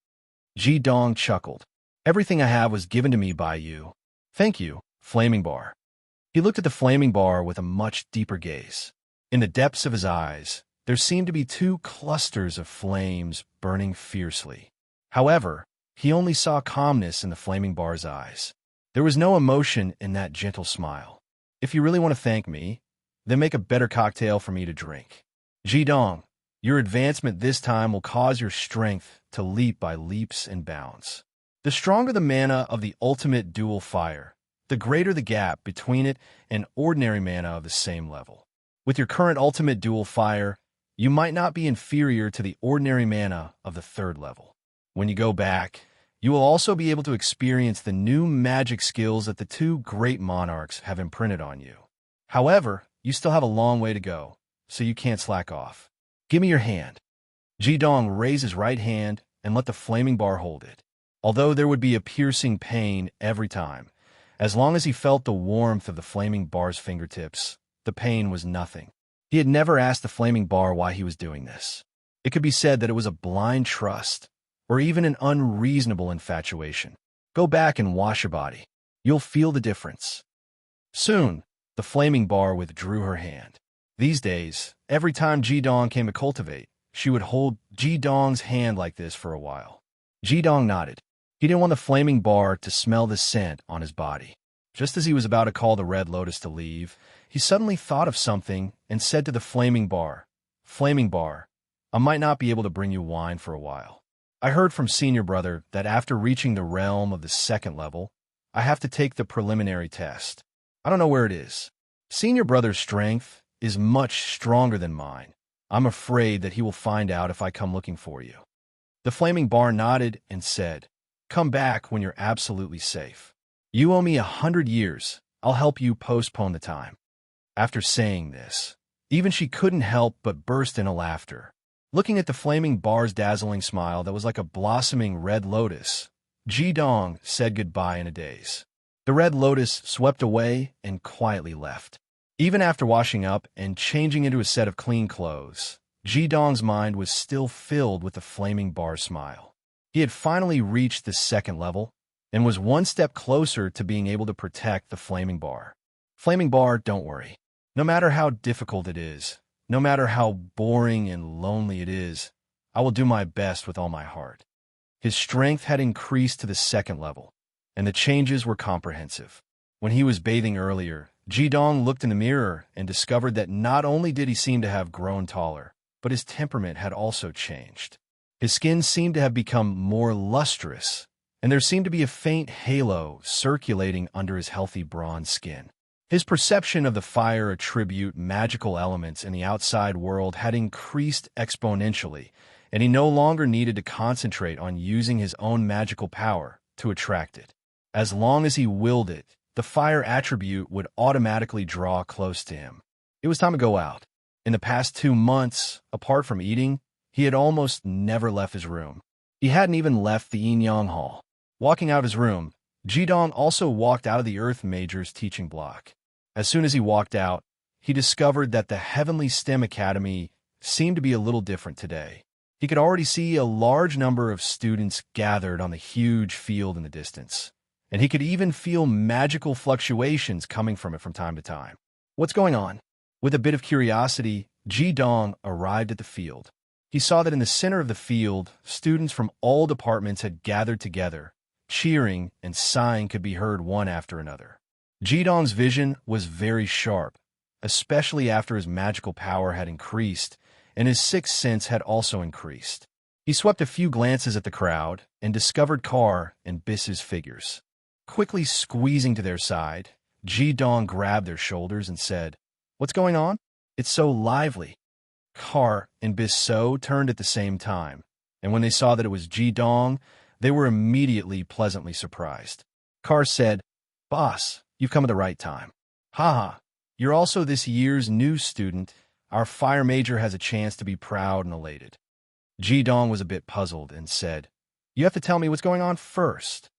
Ji-dong chuckled. "Everything I have was given to me by you. Thank you, Flaming Bar." He looked at the Flaming Bar with a much deeper gaze. In the depths of his eyes, there seemed to be two clusters of flames burning fiercely. However, he only saw calmness in the flaming bar's eyes. There was no emotion in that gentle smile. If you really want to thank me, then make a better cocktail for me to drink. Jidong, your advancement this time will cause your strength to leap by leaps and bounds. The stronger the mana of the ultimate dual fire, the greater the gap between it and ordinary mana of the same level. With your current ultimate dual fire, you might not be inferior to the ordinary mana of the third level. When you go back, you will also be able to experience the new magic skills that the two great monarchs have imprinted on you. However, you still have a long way to go, so you can't slack off. Give me your hand. Jidong raised his right hand and let the flaming bar hold it. Although there would be a piercing pain every time, as long as he felt the warmth of the flaming bar's fingertips, the pain was nothing. He had never asked the flaming bar why he was doing this. It could be said that it was a blind trust, or even an unreasonable infatuation. Go back and wash your body. You'll feel the difference. Soon, the flaming bar withdrew her hand. These days, every time Jidong came to cultivate, she would hold Jidong's hand like this for a while. Jidong nodded. He didn't want the flaming bar to smell the scent on his body. Just as he was about to call the Red Lotus to leave, he suddenly thought of something and said to the flaming bar, "Flaming bar, I might not be able to bring you wine for a while. I heard from Senior Brother that after reaching the realm of the second level, I have to take the preliminary test. I don't know where it is. Senior Brother's strength is much stronger than mine. I'm afraid that he will find out if I come looking for you." The flaming bar nodded and said, "Come back when you're absolutely safe. You owe me 100 years. I'll help you postpone the time." After saying this, even she couldn't help but burst into laughter. Looking at the flaming bar's dazzling smile that was like a blossoming red lotus, Jidong said goodbye in a daze. The red lotus swept away and quietly left. Even after washing up and changing into a set of clean clothes, Jidong's mind was still filled with the flaming bar smile. He had finally reached the second level and was one step closer to being able to protect the flaming bar. Flaming bar, don't worry. No matter how difficult it is, no matter how boring and lonely it is, I will do my best with all my heart. His strength had increased to the second level, and the changes were comprehensive. When he was bathing earlier, Jidong looked in the mirror and discovered that not only did he seem to have grown taller, but his temperament had also changed. His skin seemed to have become more lustrous, and there seemed to be a faint halo circulating under his healthy bronze skin. His perception of the fire attribute magical elements in the outside world had increased exponentially, and he no longer needed to concentrate on using his own magical power to attract it. As long as he willed it, the fire attribute would automatically draw close to him. It was time to go out. In the past 2 months, apart from eating, he had almost never left his room. He hadn't even left the Yin-Yang Hall. Walking out of his room, Jidong also walked out of the Earth Major's teaching block. As soon as he walked out, he discovered that the Heavenly STEM Academy seemed to be a little different today. He could already see a large number of students gathered on the huge field in the distance, and he could even feel magical fluctuations coming from it from time to time. What's going on? With a bit of curiosity, Jidong arrived at the field. He saw that in the center of the field, students from all departments had gathered together. Cheering and sighing could be heard one after another. Jidong's vision was very sharp, especially after his magical power had increased, and his sixth sense had also increased. He swept a few glances at the crowd and discovered Carr and Biss's figures. Quickly squeezing to their side, Jidong grabbed their shoulders and said, "What's going on? It's so lively." Carr and Bisso turned at the same time, and when they saw that it was Jidong, they were immediately pleasantly surprised. Carr said, "Boss, you've come at the right time. Haha, you're also this year's new student. Our fire major has a chance to be proud and elated." Jidong was a bit puzzled and said, "You have to tell me what's going on first."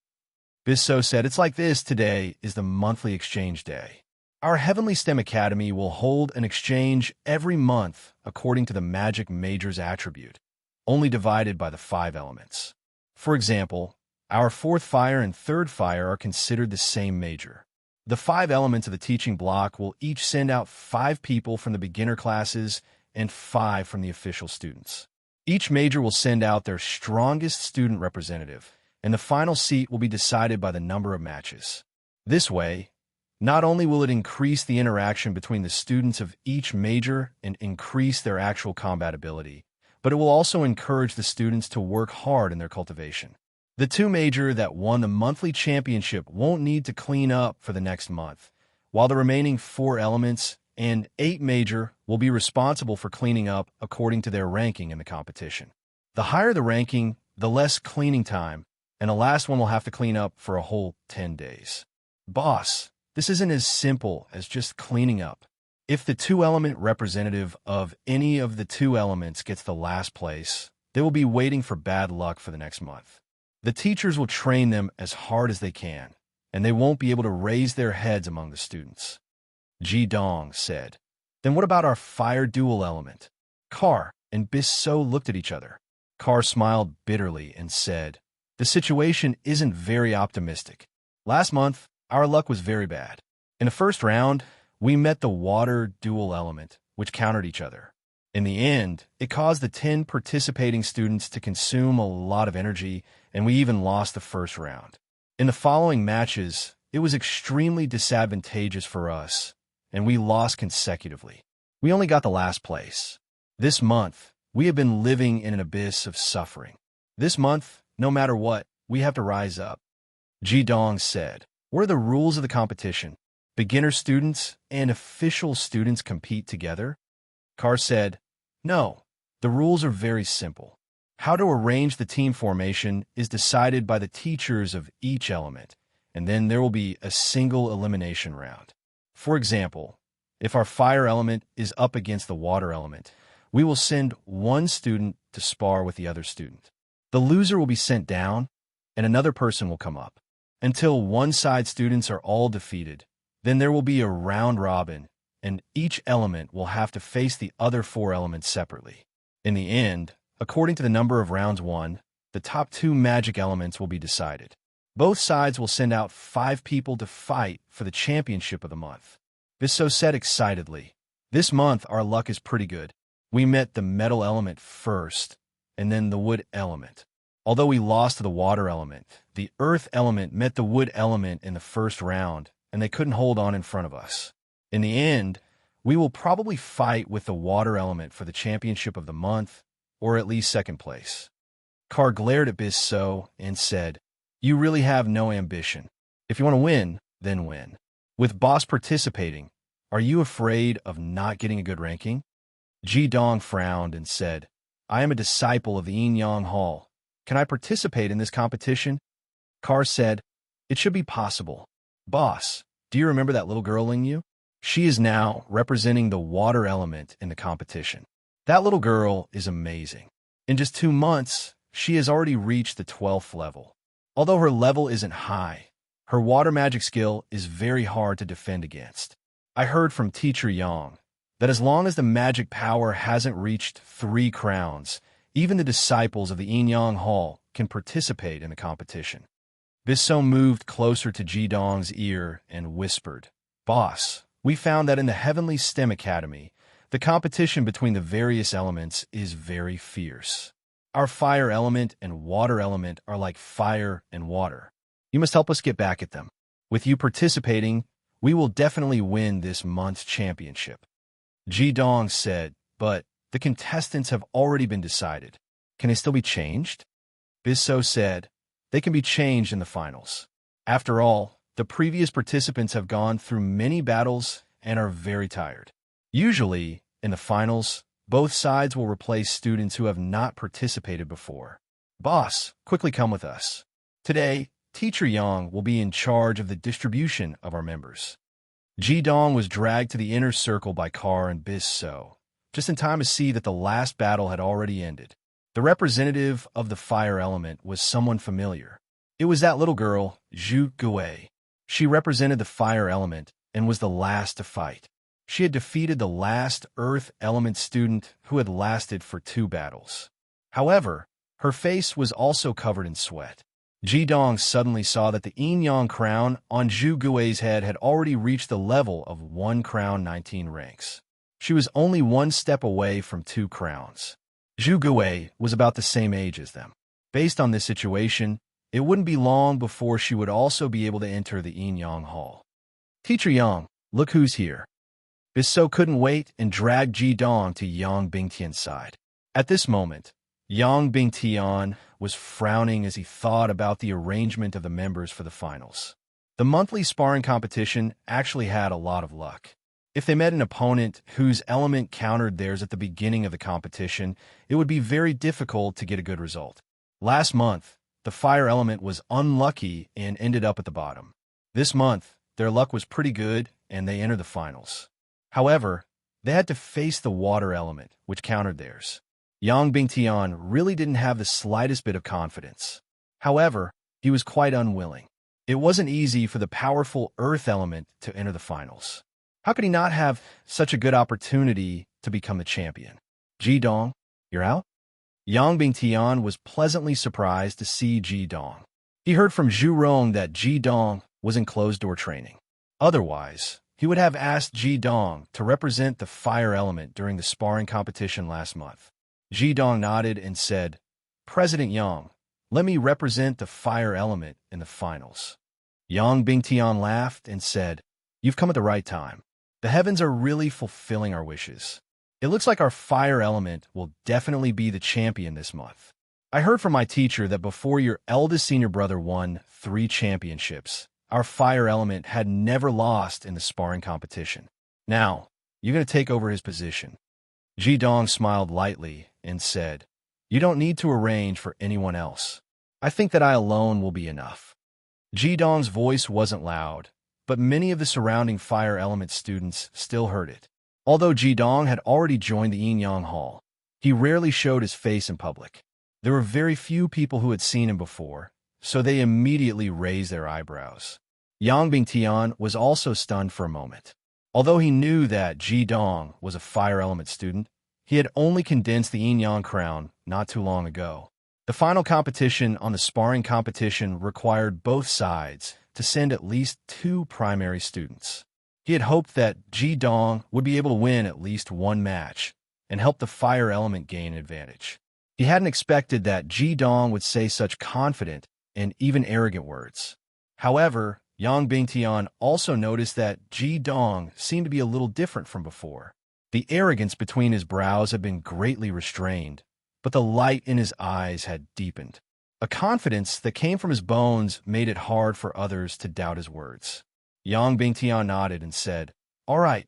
Bisso said, "It's like this. Today is the monthly exchange day. Our Heavenly STEM Academy will hold an exchange every month according to the Magic Major's attribute, only divided by the 5 elements. For example, our 4th fire and 3rd fire are considered the same major. The 5 elements of the teaching block will each send out 5 people from the beginner classes and 5 from the official students. Each major will send out their strongest student representative, and the final seat will be decided by the number of matches. This way, not only will it increase the interaction between the students of each major and increase their actual combat ability, but it will also encourage the students to work hard in their cultivation. The 2 major that won the monthly championship won't need to clean up for the next month, while the remaining 4 elements and 8 major will be responsible for cleaning up according to their ranking in the competition. The higher the ranking, the less cleaning time, and the last one will have to clean up for a whole 10 days. Boss, this isn't as simple as just cleaning up. If the 2-element representative of any of the 2 elements gets the last place, they will be waiting for bad luck for the next month. The teachers will train them as hard as they can, and they won't be able to raise their heads among the students. Ji Dong said. Then what about our fire dual element? Kar and Bisso looked at each other. Kar smiled bitterly and said, the situation isn't very optimistic. Last month, our luck was very bad. In the first round, we met the water dual element, which countered each other. In the end, it caused the 10 participating students to consume a lot of energy, and we even lost the first round. In the following matches, it was extremely disadvantageous for us, and we lost consecutively. We only got the last place. This month, we have been living in an abyss of suffering. This month, no matter what, we have to rise up. Ji Dong said, what are the rules of the competition? Beginner students and official students compete together? Kar said, no, the rules are very simple. How to arrange the team formation is decided by the teachers of each element, and then there will be a single elimination round. For example, if our fire element is up against the water element, we will send one student to spar with the other student. The loser will be sent down, and another person will come up. Until one-side students are all defeated, then there will be a round robin, and each element will have to face the other 4 elements separately. In the end, according to the number of rounds won, the top 2 magic elements will be decided. Both sides will send out 5 people to fight for the championship of the month. Bisso said excitedly, this month our luck is pretty good. We met the metal element first, and then the wood element. Although we lost to the water element, the earth element met the wood element in the first round, and they couldn't hold on in front of us. In the end, we will probably fight with the water element for the championship of the month, or at least second place. Kar glared at Bisso and said, you really have no ambition. If you want to win, then win. With boss participating, are you afraid of not getting a good ranking? Ji Dong frowned and said, I am a disciple of the Yin Yang Hall. Can I participate in this competition? Kar said, it should be possible. Boss, do you remember that little girl in you? She is now representing the water element in the competition. That little girl is amazing. In just 2 months, she has already reached the 12th level. Although her level isn't high, her water magic skill is very hard to defend against. I heard from Teacher Yang that as long as the magic power hasn't reached 3 crowns, even the disciples of the Yin Yang Hall can participate in the competition. Bisso moved closer to Ji Dong's ear and whispered, Boss, we found that in the Heavenly STEM Academy, the competition between the various elements is very fierce. Our fire element and water element are like fire and water. You must help us get back at them. With you participating, we will definitely win this month's championship. Ji Dong said, but the contestants have already been decided. Can they still be changed? Bisso said, they can be changed in the finals. After all, the previous participants have gone through many battles and are very tired. Usually, in the finals, both sides will replace students who have not participated before. Boss, quickly come with us. Today, Teacher Yang will be in charge of the distribution of our members. Ji Dong was dragged to the inner circle by Kar and Bisso, just in time to see that the last battle had already ended. The representative of the fire element was someone familiar. It was that little girl, Zhu Gui. She represented the fire element and was the last to fight. She had defeated the last earth element student who had lasted for 2 battles. However, her face was also covered in sweat. Ji Dong suddenly saw that the yin yang crown on Zhu Gui's head had already reached the level of 1 crown 19 ranks. She was only one step away from 2 crowns. Zhu Gui was about the same age as them. Based on this situation, it wouldn't be long before she would also be able to enter the Yin Yang Hall. Teacher Yang, look who's here. Bissot couldn't wait and dragged Ji Dong to Yang Bingtian's side. At this moment, Yang Bingtian was frowning as he thought about the arrangement of the members for the finals. The monthly sparring competition actually had a lot of luck. If they met an opponent whose element countered theirs at the beginning of the competition, it would be very difficult to get a good result. Last month, the fire element was unlucky and ended up at the bottom. This month, their luck was pretty good and they entered the finals. However, they had to face the water element, which countered theirs. Yang Bingtian really didn't have the slightest bit of confidence. However, he was quite unwilling. It wasn't easy for the powerful earth element to enter the finals. How could he not have such a good opportunity to become the champion? Ji Dong, you're out? Yang Bingtian was pleasantly surprised to see Ji Dong. He heard from Zhu Rong that Ji Dong was in closed-door training. Otherwise, he would have asked Ji Dong to represent the fire element during the sparring competition last month. Ji Dong nodded and said, President Yang, let me represent the fire element in the finals. Yang Bingtian laughed and said, You've come at the right time. The heavens are really fulfilling our wishes. It looks like our fire element will definitely be the champion this month. I heard from my teacher that before your eldest senior brother won 3 championships, our fire element had never lost in the sparring competition. Now, you're going to take over his position. Ji Dong smiled lightly and said, You don't need to arrange for anyone else. I think that I alone will be enough. Ji Dong's voice wasn't loud, but many of the surrounding fire element students still heard it. Although Ji Dong had already joined the Yin Yang Hall, he rarely showed his face in public. There were very few people who had seen him before, so they immediately raised their eyebrows. Yang Bingtian was also stunned for a moment. Although he knew that Ji Dong was a fire element student, he had only condensed the Yin Yang crown not too long ago. The final competition on the sparring competition required both sides to send at least 2 primary students. He had hoped that Ji Dong would be able to win at least 1 match and help the fire element gain an advantage. He hadn't expected that Ji Dong would say such confident and even arrogant words. However, Yang Bingtian also noticed that Ji Dong seemed to be a little different from before. The arrogance between his brows had been greatly restrained, but the light in his eyes had deepened. A confidence that came from his bones made it hard for others to doubt his words. Yang Bingtian nodded and said, All right,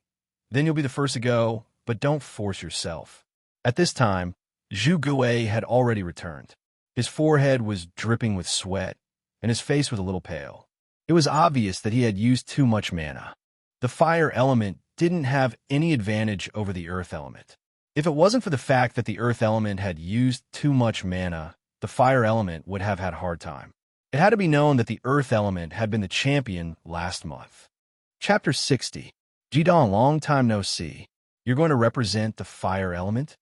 then you'll be the first to go, but don't force yourself. At this time, Zhu Gui had already returned. His forehead was dripping with sweat, and his face was a little pale. It was obvious that he had used too much mana. The fire element didn't have any advantage over the earth element. If it wasn't for the fact that the earth element had used too much mana, the fire element would have had a hard time. It had to be known that the earth element had been the champion last month. Chapter 60. Ji Dong, long time no see. You're going to represent the fire element?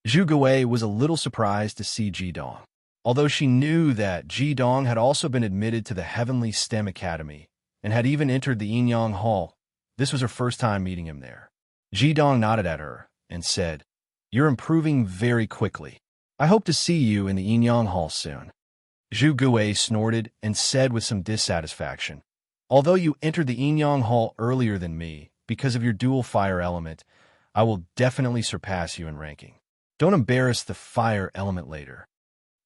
Zhu Gui was a little surprised to see Ji Dong. Although she knew that Ji Dong had also been admitted to the Heavenly STEM Academy and had even entered the Yin Yang Hall, this was her first time meeting him there. Ji Dong nodded at her and said, You're improving very quickly. I hope to see you in the Yin Yang Hall soon. Zhu Gui snorted and said with some dissatisfaction, Although you entered the Yin Yang Hall earlier than me because of your dual fire element, I will definitely surpass you in ranking. Don't embarrass the fire element later.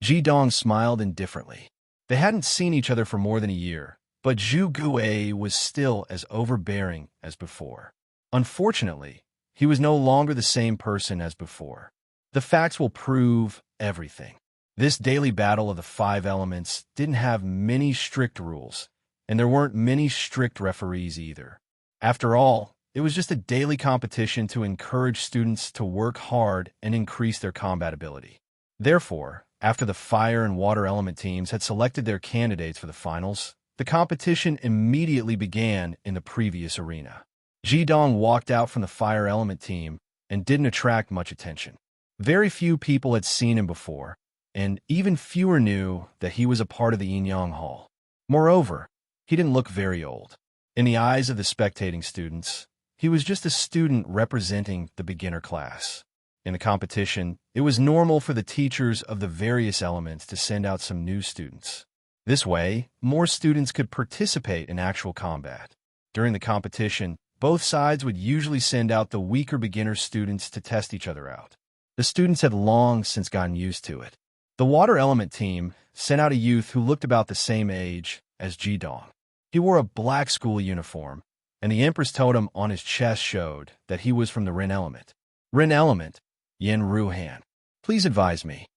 Ji Dong smiled indifferently. They hadn't seen each other for more than a year, but Zhu Gui was still as overbearing as before. Unfortunately, he was no longer the same person as before. The facts will prove everything. This daily battle of the 5 elements didn't have many strict rules, and there weren't many strict referees either. After all, it was just a daily competition to encourage students to work hard and increase their combat ability. Therefore, after the fire and water element teams had selected their candidates for the finals, the competition immediately began in the previous arena. Ji Dong walked out from the fire element team and didn't attract much attention. Very few people had seen him before, and even fewer knew that he was a part of the Yin Yang Hall. Moreover, he didn't look very old. In the eyes of the spectating students, He was just a student representing the beginner class. In the competition, it was normal for the teachers of the various elements to send out some new students. This way, more students could participate in actual combat. During the competition, both sides would usually send out the weaker beginner students to test each other out. The students had long since gotten used to it. The water element team sent out a youth who looked about the same age as Jidong. He wore a black school uniform, and the Empress totem on his chest showed that he was from the Ren element. Ren element, Yin Ruhan. Please advise me.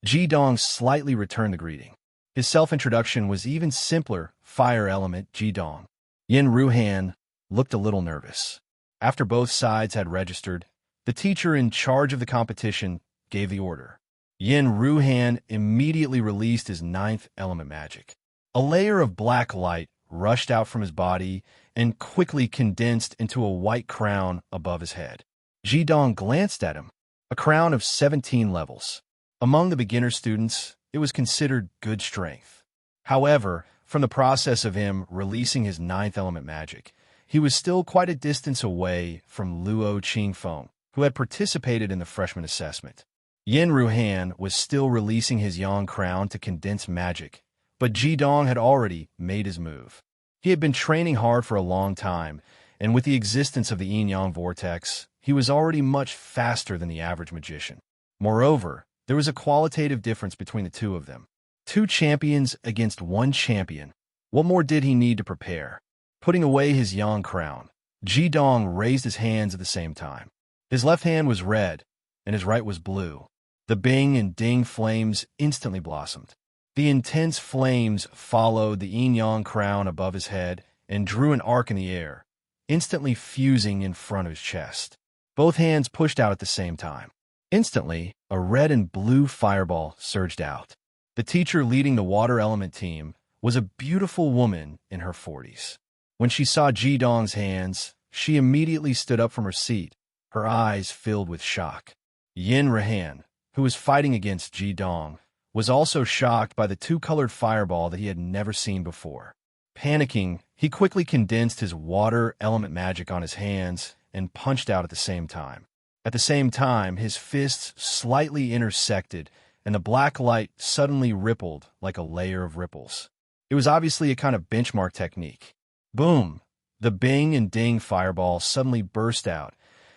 Jidong slightly returned the greeting. His self-introduction was even simpler, fire element Jidong. Yin Ruhan looked a little nervous. After both sides had registered, the teacher in charge of the competition gave the order. Yin Ruhan immediately released his 9th element magic. A layer of black light rushed out from his body and quickly condensed into a white crown above his head. Jidong glanced at him, a crown of 17 levels. Among the beginner students, it was considered good strength. However, from the process of him releasing his 9th element magic, he was still quite a distance away from Luo Qingfeng, who had participated in the freshman assessment. Yin Ruhan was still releasing his Yang crown to condense magic, but Jidong had already made his move. He had been training hard for a long time, and with the existence of the yin-yang vortex, he was already much faster than the average magician. Moreover, there was a qualitative difference between the two of them. 2 champions against 1 champion. What more did he need to prepare? Putting away his yang crown, Jidong raised his hands at the same time. His left hand was red, and his right was blue. The Bing and Ding flames instantly blossomed. The intense flames followed the yin-yang crown above his head and drew an arc in the air, instantly fusing in front of his chest. Both hands pushed out at the same time. Instantly, a red and blue fireball surged out. The teacher leading the water element team was a beautiful woman in her 40s. When she saw Jidong's hands, she immediately stood up from her seat, her eyes filled with shock. Yin Ruhan, who was fighting against Jidong, was also shocked by the 2-colored fireball that he had never seen before. Panicking, he quickly condensed his water element magic on his hands and punched out at the same time. At the same time, his fists slightly intersected, and the black light suddenly rippled like a layer of ripples. It was obviously a kind of benchmark technique. Boom! The Bing and Ding fireball suddenly burst out,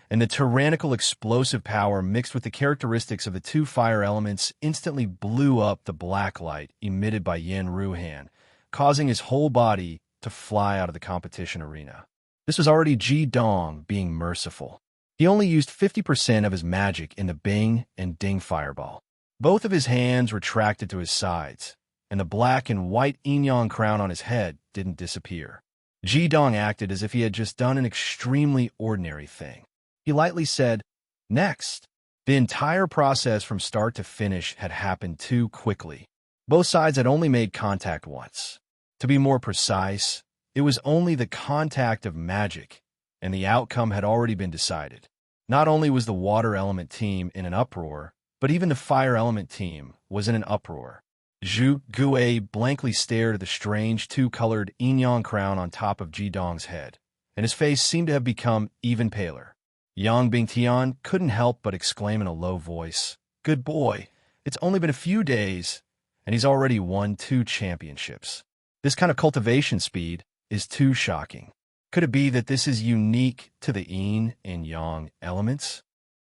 and the tyrannical explosive power mixed with the characteristics of the 2 fire elements instantly blew up the black light emitted by Yin Ruhan, causing his whole body to fly out of the competition arena. This was already Jidong being merciful. He only used 50% of his magic in the Bing and Ding fireball. Both of his hands retracted to his sides, and the black and white yin-yang crown on his head didn't disappear. Jidong acted as if he had just done an extremely ordinary thing. He lightly said, "Next." The entire process from start to finish had happened too quickly. Both sides had only made contact once. To be more precise, it was only the contact of magic, and the outcome had already been decided. Not only was the water element team in an uproar, but even the fire element team was in an uproar. Zhu Gui blankly stared at the strange 2-colored yin-yang crown on top of Jidong's head, and his face seemed to have become even paler. Yang Bingtian couldn't help but exclaim in a low voice, "Good boy, it's only been a few days, and he's already won 2 championships. This kind of cultivation speed is too shocking. Could it be that this is unique to the yin and yang elements?"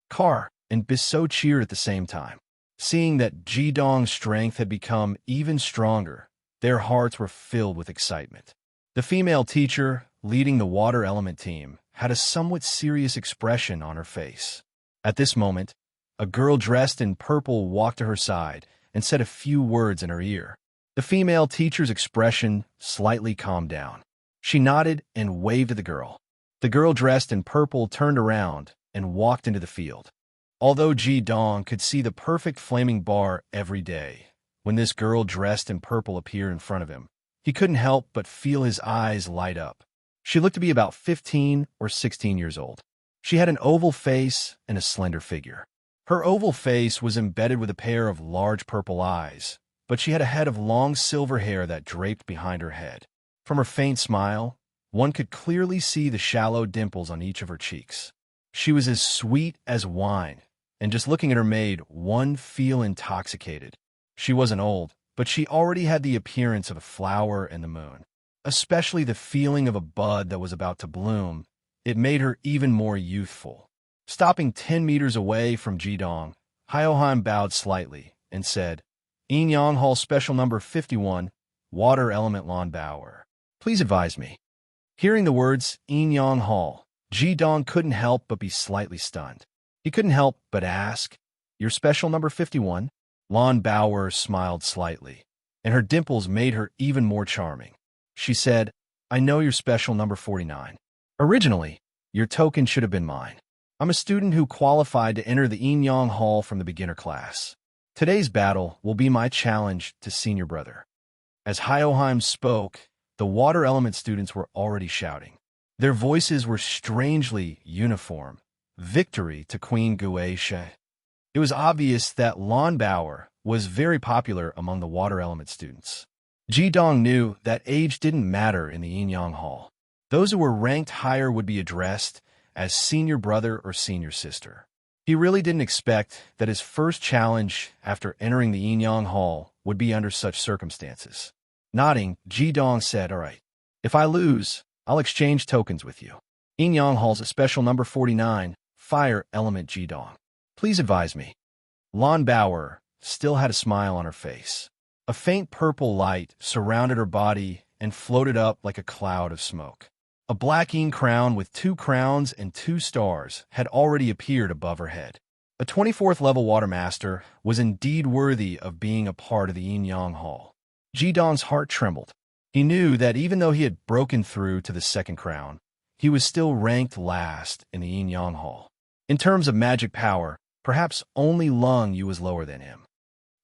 Kar and Bissot cheered at the same time. Seeing that Jidong's strength had become even stronger, their hearts were filled with excitement. The female teacher, leading the water element team, had a somewhat serious expression on her face. At this moment, a girl dressed in purple walked to her side and said a few words in her ear. The female teacher's expression slightly calmed down. She nodded and waved at the girl. The girl dressed in purple turned around and walked into the field. Although Jidong could see the perfect flaming bar every day, when this girl dressed in purple appeared in front of him, he couldn't help but feel his eyes light up. She looked to be about 15 or 16 years old. She had an oval face and a slender figure. Her oval face was embedded with a pair of large purple eyes, but she had a head of long silver hair that draped behind her head. From her faint smile, One could clearly see the shallow dimples on each of her cheeks. She was as sweet as wine, and just looking at her made one feel intoxicated. She wasn't old, but she already had the appearance of a flower in the moon. Especially the feeling of a bud that was about to bloom. It made her even more youthful. Stopping 10 meters away from Jidong, Hyoheim bowed slightly and said, "Yin Yang Hall Special Number 51, Water Element Lawn Bower. Please advise me." Hearing the words Yin Yang Hall, Jidong couldn't help but be slightly stunned. He couldn't help but ask, "Your special number 51? Lawn Bower smiled slightly, and her dimples made her even more charming. She said, "I know your special number 49. Originally, your token should have been mine. I'm a student who qualified to enter the Yin Yang Hall from the beginner class. Today's battle will be my challenge to senior brother." As Hyoheim spoke, the water element students were already shouting. Their voices were strangely uniform. Victory to Queen Guishe. It was obvious that Lawn Bower was very popular among the water element students. Jidong knew that age didn't matter in the Yin Yang Hall. Those who were ranked higher would be addressed as senior brother or senior sister. He really didn't expect that his first challenge after entering the Yin Yang Hall would be under such circumstances. Nodding, Jidong said, "All right, if I lose, I'll exchange tokens with you. Yin Yang Hall's a special number 49, Fire Element Jidong. Please advise me." Lawn Bower still had a smile on her face. A faint purple light surrounded her body and floated up like a cloud of smoke. A black yin crown with 2 crowns and 2 stars had already appeared above her head. A 24th level water master was indeed worthy of being a part of the Yin Yang Hall. Jidong's heart trembled. He knew that even though he had broken through to the 2nd crown, he was still ranked last in the Yin Yang Hall. In terms of magic power, perhaps only Lung Yu was lower than him.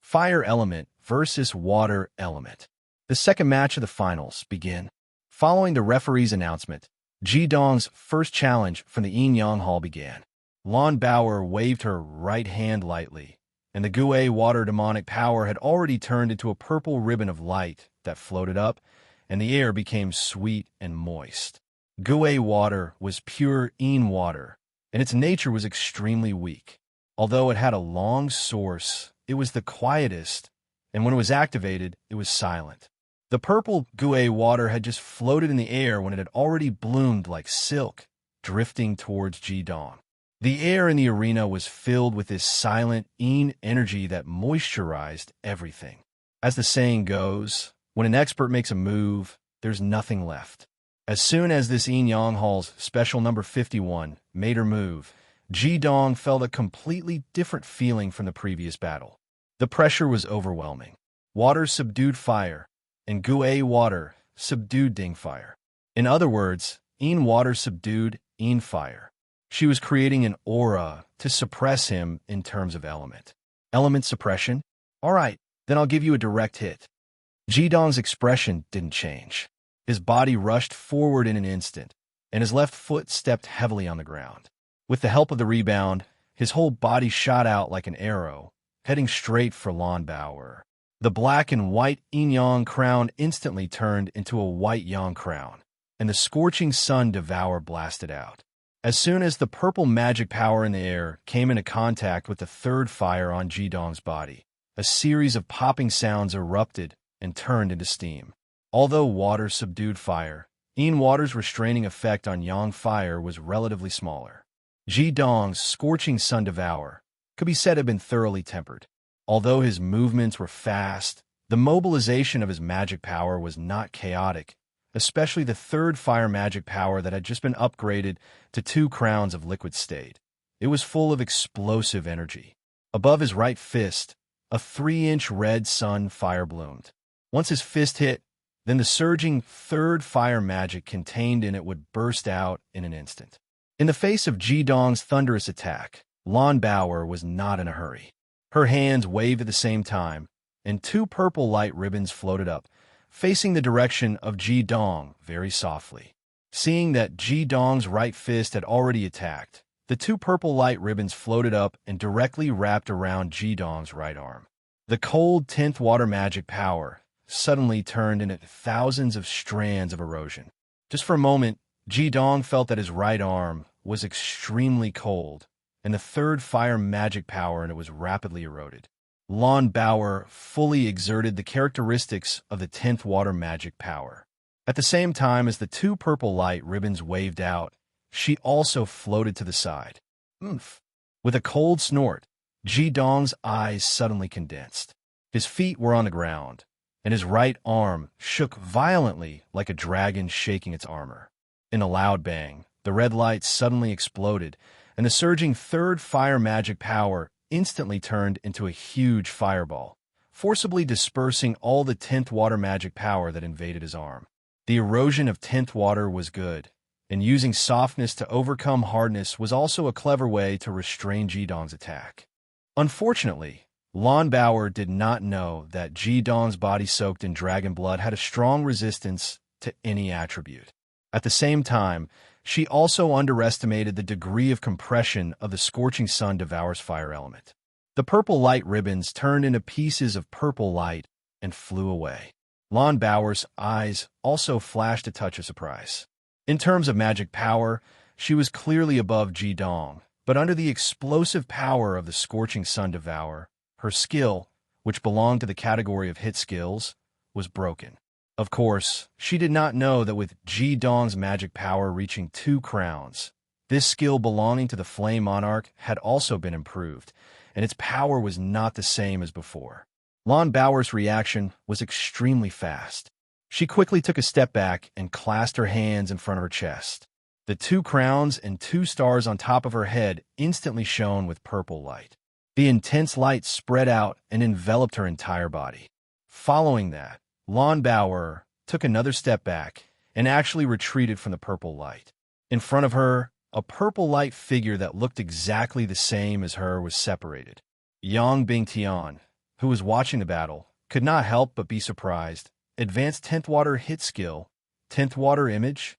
Fire Element versus Water Element. The second match of the finals began. Following the referee's announcement, Jidong's first challenge from the Yin Yang Hall began. Lawn Bower waved her right hand lightly, and the Gue water demonic power had already turned into a purple ribbon of light that floated up, and the air became sweet and moist. Gue water was pure Yin water, and its nature was extremely weak. Although it had a long source, it was the quietest, and when it was activated, it was silent. The purple Gue water had just floated in the air when it had already bloomed like silk, drifting towards Jidong. The air in the arena was filled with this silent Yin energy that moisturized everything. As the saying goes, when an expert makes a move, there's nothing left. As soon as this Yin Yang Hall's special number 51 made her move, Jidong felt a completely different feeling from the previous battle. The pressure was overwhelming. Water subdued fire, and Gue water subdued Ding fire. In other words, Yin water subdued Yin fire. She was creating an aura to suppress him in terms of element. Element suppression? All right, then I'll give you a direct hit. Jidong's expression didn't change. His body rushed forward in an instant, and his left foot stepped heavily on the ground. With the help of the rebound, his whole body shot out like an arrow, heading straight for Lawn Bower. The black and white Yin Yang crown instantly turned into a white Yang crown, and the scorching sun devour blasted out. As soon as the purple magic power in the air came into contact with the third fire on Jidong's body, a series of popping sounds erupted and turned into steam. Although water subdued fire, Yin water's restraining effect on Yang fire was relatively smaller. Jidong's scorching sun devour could be said to have been thoroughly tempered. Although his movements were fast, the mobilization of his magic power was not chaotic, especially the third fire magic power that had just been upgraded to 2 crowns of liquid state. It was full of explosive energy. Above his right fist, a 3-inch red sun fire bloomed. Once his fist hit, then the surging third fire magic contained in it would burst out in an instant. In the face of Jidong's thunderous attack, Lawn Bower was not in a hurry. Her hands waved at the same time, and 2 purple light ribbons floated up, facing the direction of Jidong very softly. Seeing that Jidong's right fist had already attacked, the 2 purple light ribbons floated up and directly wrapped around Jidong's right arm. The cold 10th water magic power suddenly turned into thousands of strands of erosion. Just for a moment, Ji Dong felt that his right arm was extremely cold, and the third fire magic power in it was rapidly eroded. Lon Bauer fully exerted the characteristics of the 10th water magic power. At the same time as the two purple light ribbons waved out, she also floated to the side. Oomph! With a cold snort, Ji Dong's eyes suddenly condensed. His feet were on the ground, and his right arm shook violently like a dragon shaking its armor. In a loud bang, the red light suddenly exploded, and the surging third fire magic power instantly turned into a huge fireball, forcibly dispersing all the 10th water magic power that invaded his arm. The erosion of 10th water was good, and using softness to overcome hardness was also a clever way to restrain Ji Dong's attack. Unfortunately, Lon Bauer did not know that Ji Dong's body soaked in dragon blood had a strong resistance to any attribute. At the same time, she also underestimated the degree of compression of the scorching sun devour's fire element. The purple light ribbons turned into pieces of purple light and flew away. Lon Bauer's eyes also flashed a touch of surprise. In terms of magic power, she was clearly above Ji Dong, but under the explosive power of the scorching sun devour, her skill, which belonged to the category of hit skills, was broken. Of course, she did not know that with Ji Dong's magic power reaching 2 crowns, this skill belonging to the Flame Monarch had also been improved, and its power was not the same as before. Lon Bauer's reaction was extremely fast. She quickly took a step back and clasped her hands in front of her chest. The 2 crowns and 2 stars on top of her head instantly shone with purple light. The intense light spread out and enveloped her entire body. Following that, Lon Bauer took another step back and actually retreated from the purple light. In front of her, a purple light figure that looked exactly the same as her was separated. Yang Bingtian, who was watching the battle, could not help but be surprised. Advanced 10th water hit skill, 10th water image.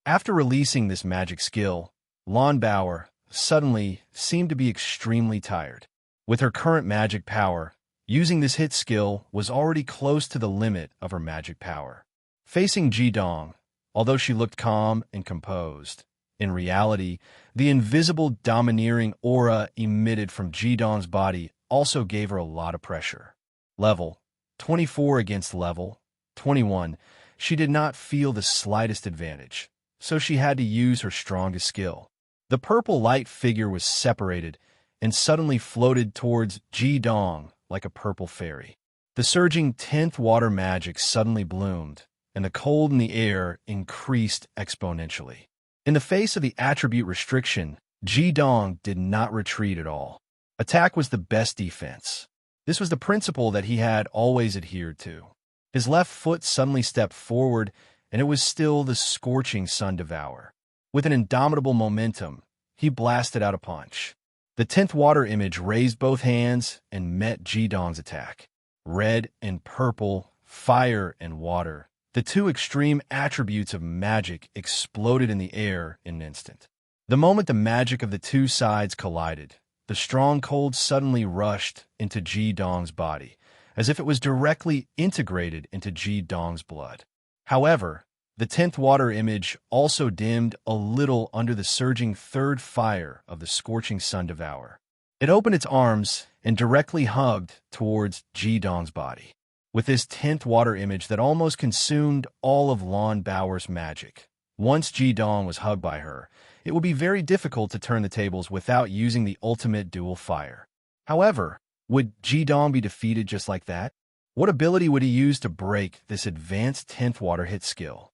After releasing this magic skill, Lon Bauer suddenly seemed to be extremely tired. With her current magic power, using this hit skill was already close to the limit of her magic power. Facing Ji Dong, although she looked calm and composed, in reality, the invisible domineering aura emitted from Ji Dong's body also gave her a lot of pressure. Level 24 against level 21, she did not feel the slightest advantage, so she had to use her strongest skill. The purple light figure was separated and suddenly floated towards Ji Dong like a purple fairy. The surging 10th water magic suddenly bloomed, and the cold in the air increased exponentially. In the face of the attribute restriction, Ji Dong did not retreat at all. Attack was the best defense. This was the principle that he had always adhered to. His left foot suddenly stepped forward, and it was still the scorching sun devour. With an indomitable momentum, he blasted out a punch. The 10th water image raised both hands and met Ji Dong's attack. Red and purple, fire and water, the 2 extreme attributes of magic exploded in the air in an instant. The moment the magic of the 2 sides collided, the strong cold suddenly rushed into Ji Dong's body, as if it was directly integrated into Ji Dong's blood. However, the 10th water image also dimmed a little under the surging third fire of the scorching sun devour. It opened its arms and directly hugged towards Ji Dong's body. With this 10th water image that almost consumed all of Lon Bauer's magic, once Ji Dong was hugged by her, it would be very difficult to turn the tables without using the ultimate dual fire. However, would Ji Dong be defeated just like that? What ability would he use to break this advanced 10th water hit skill?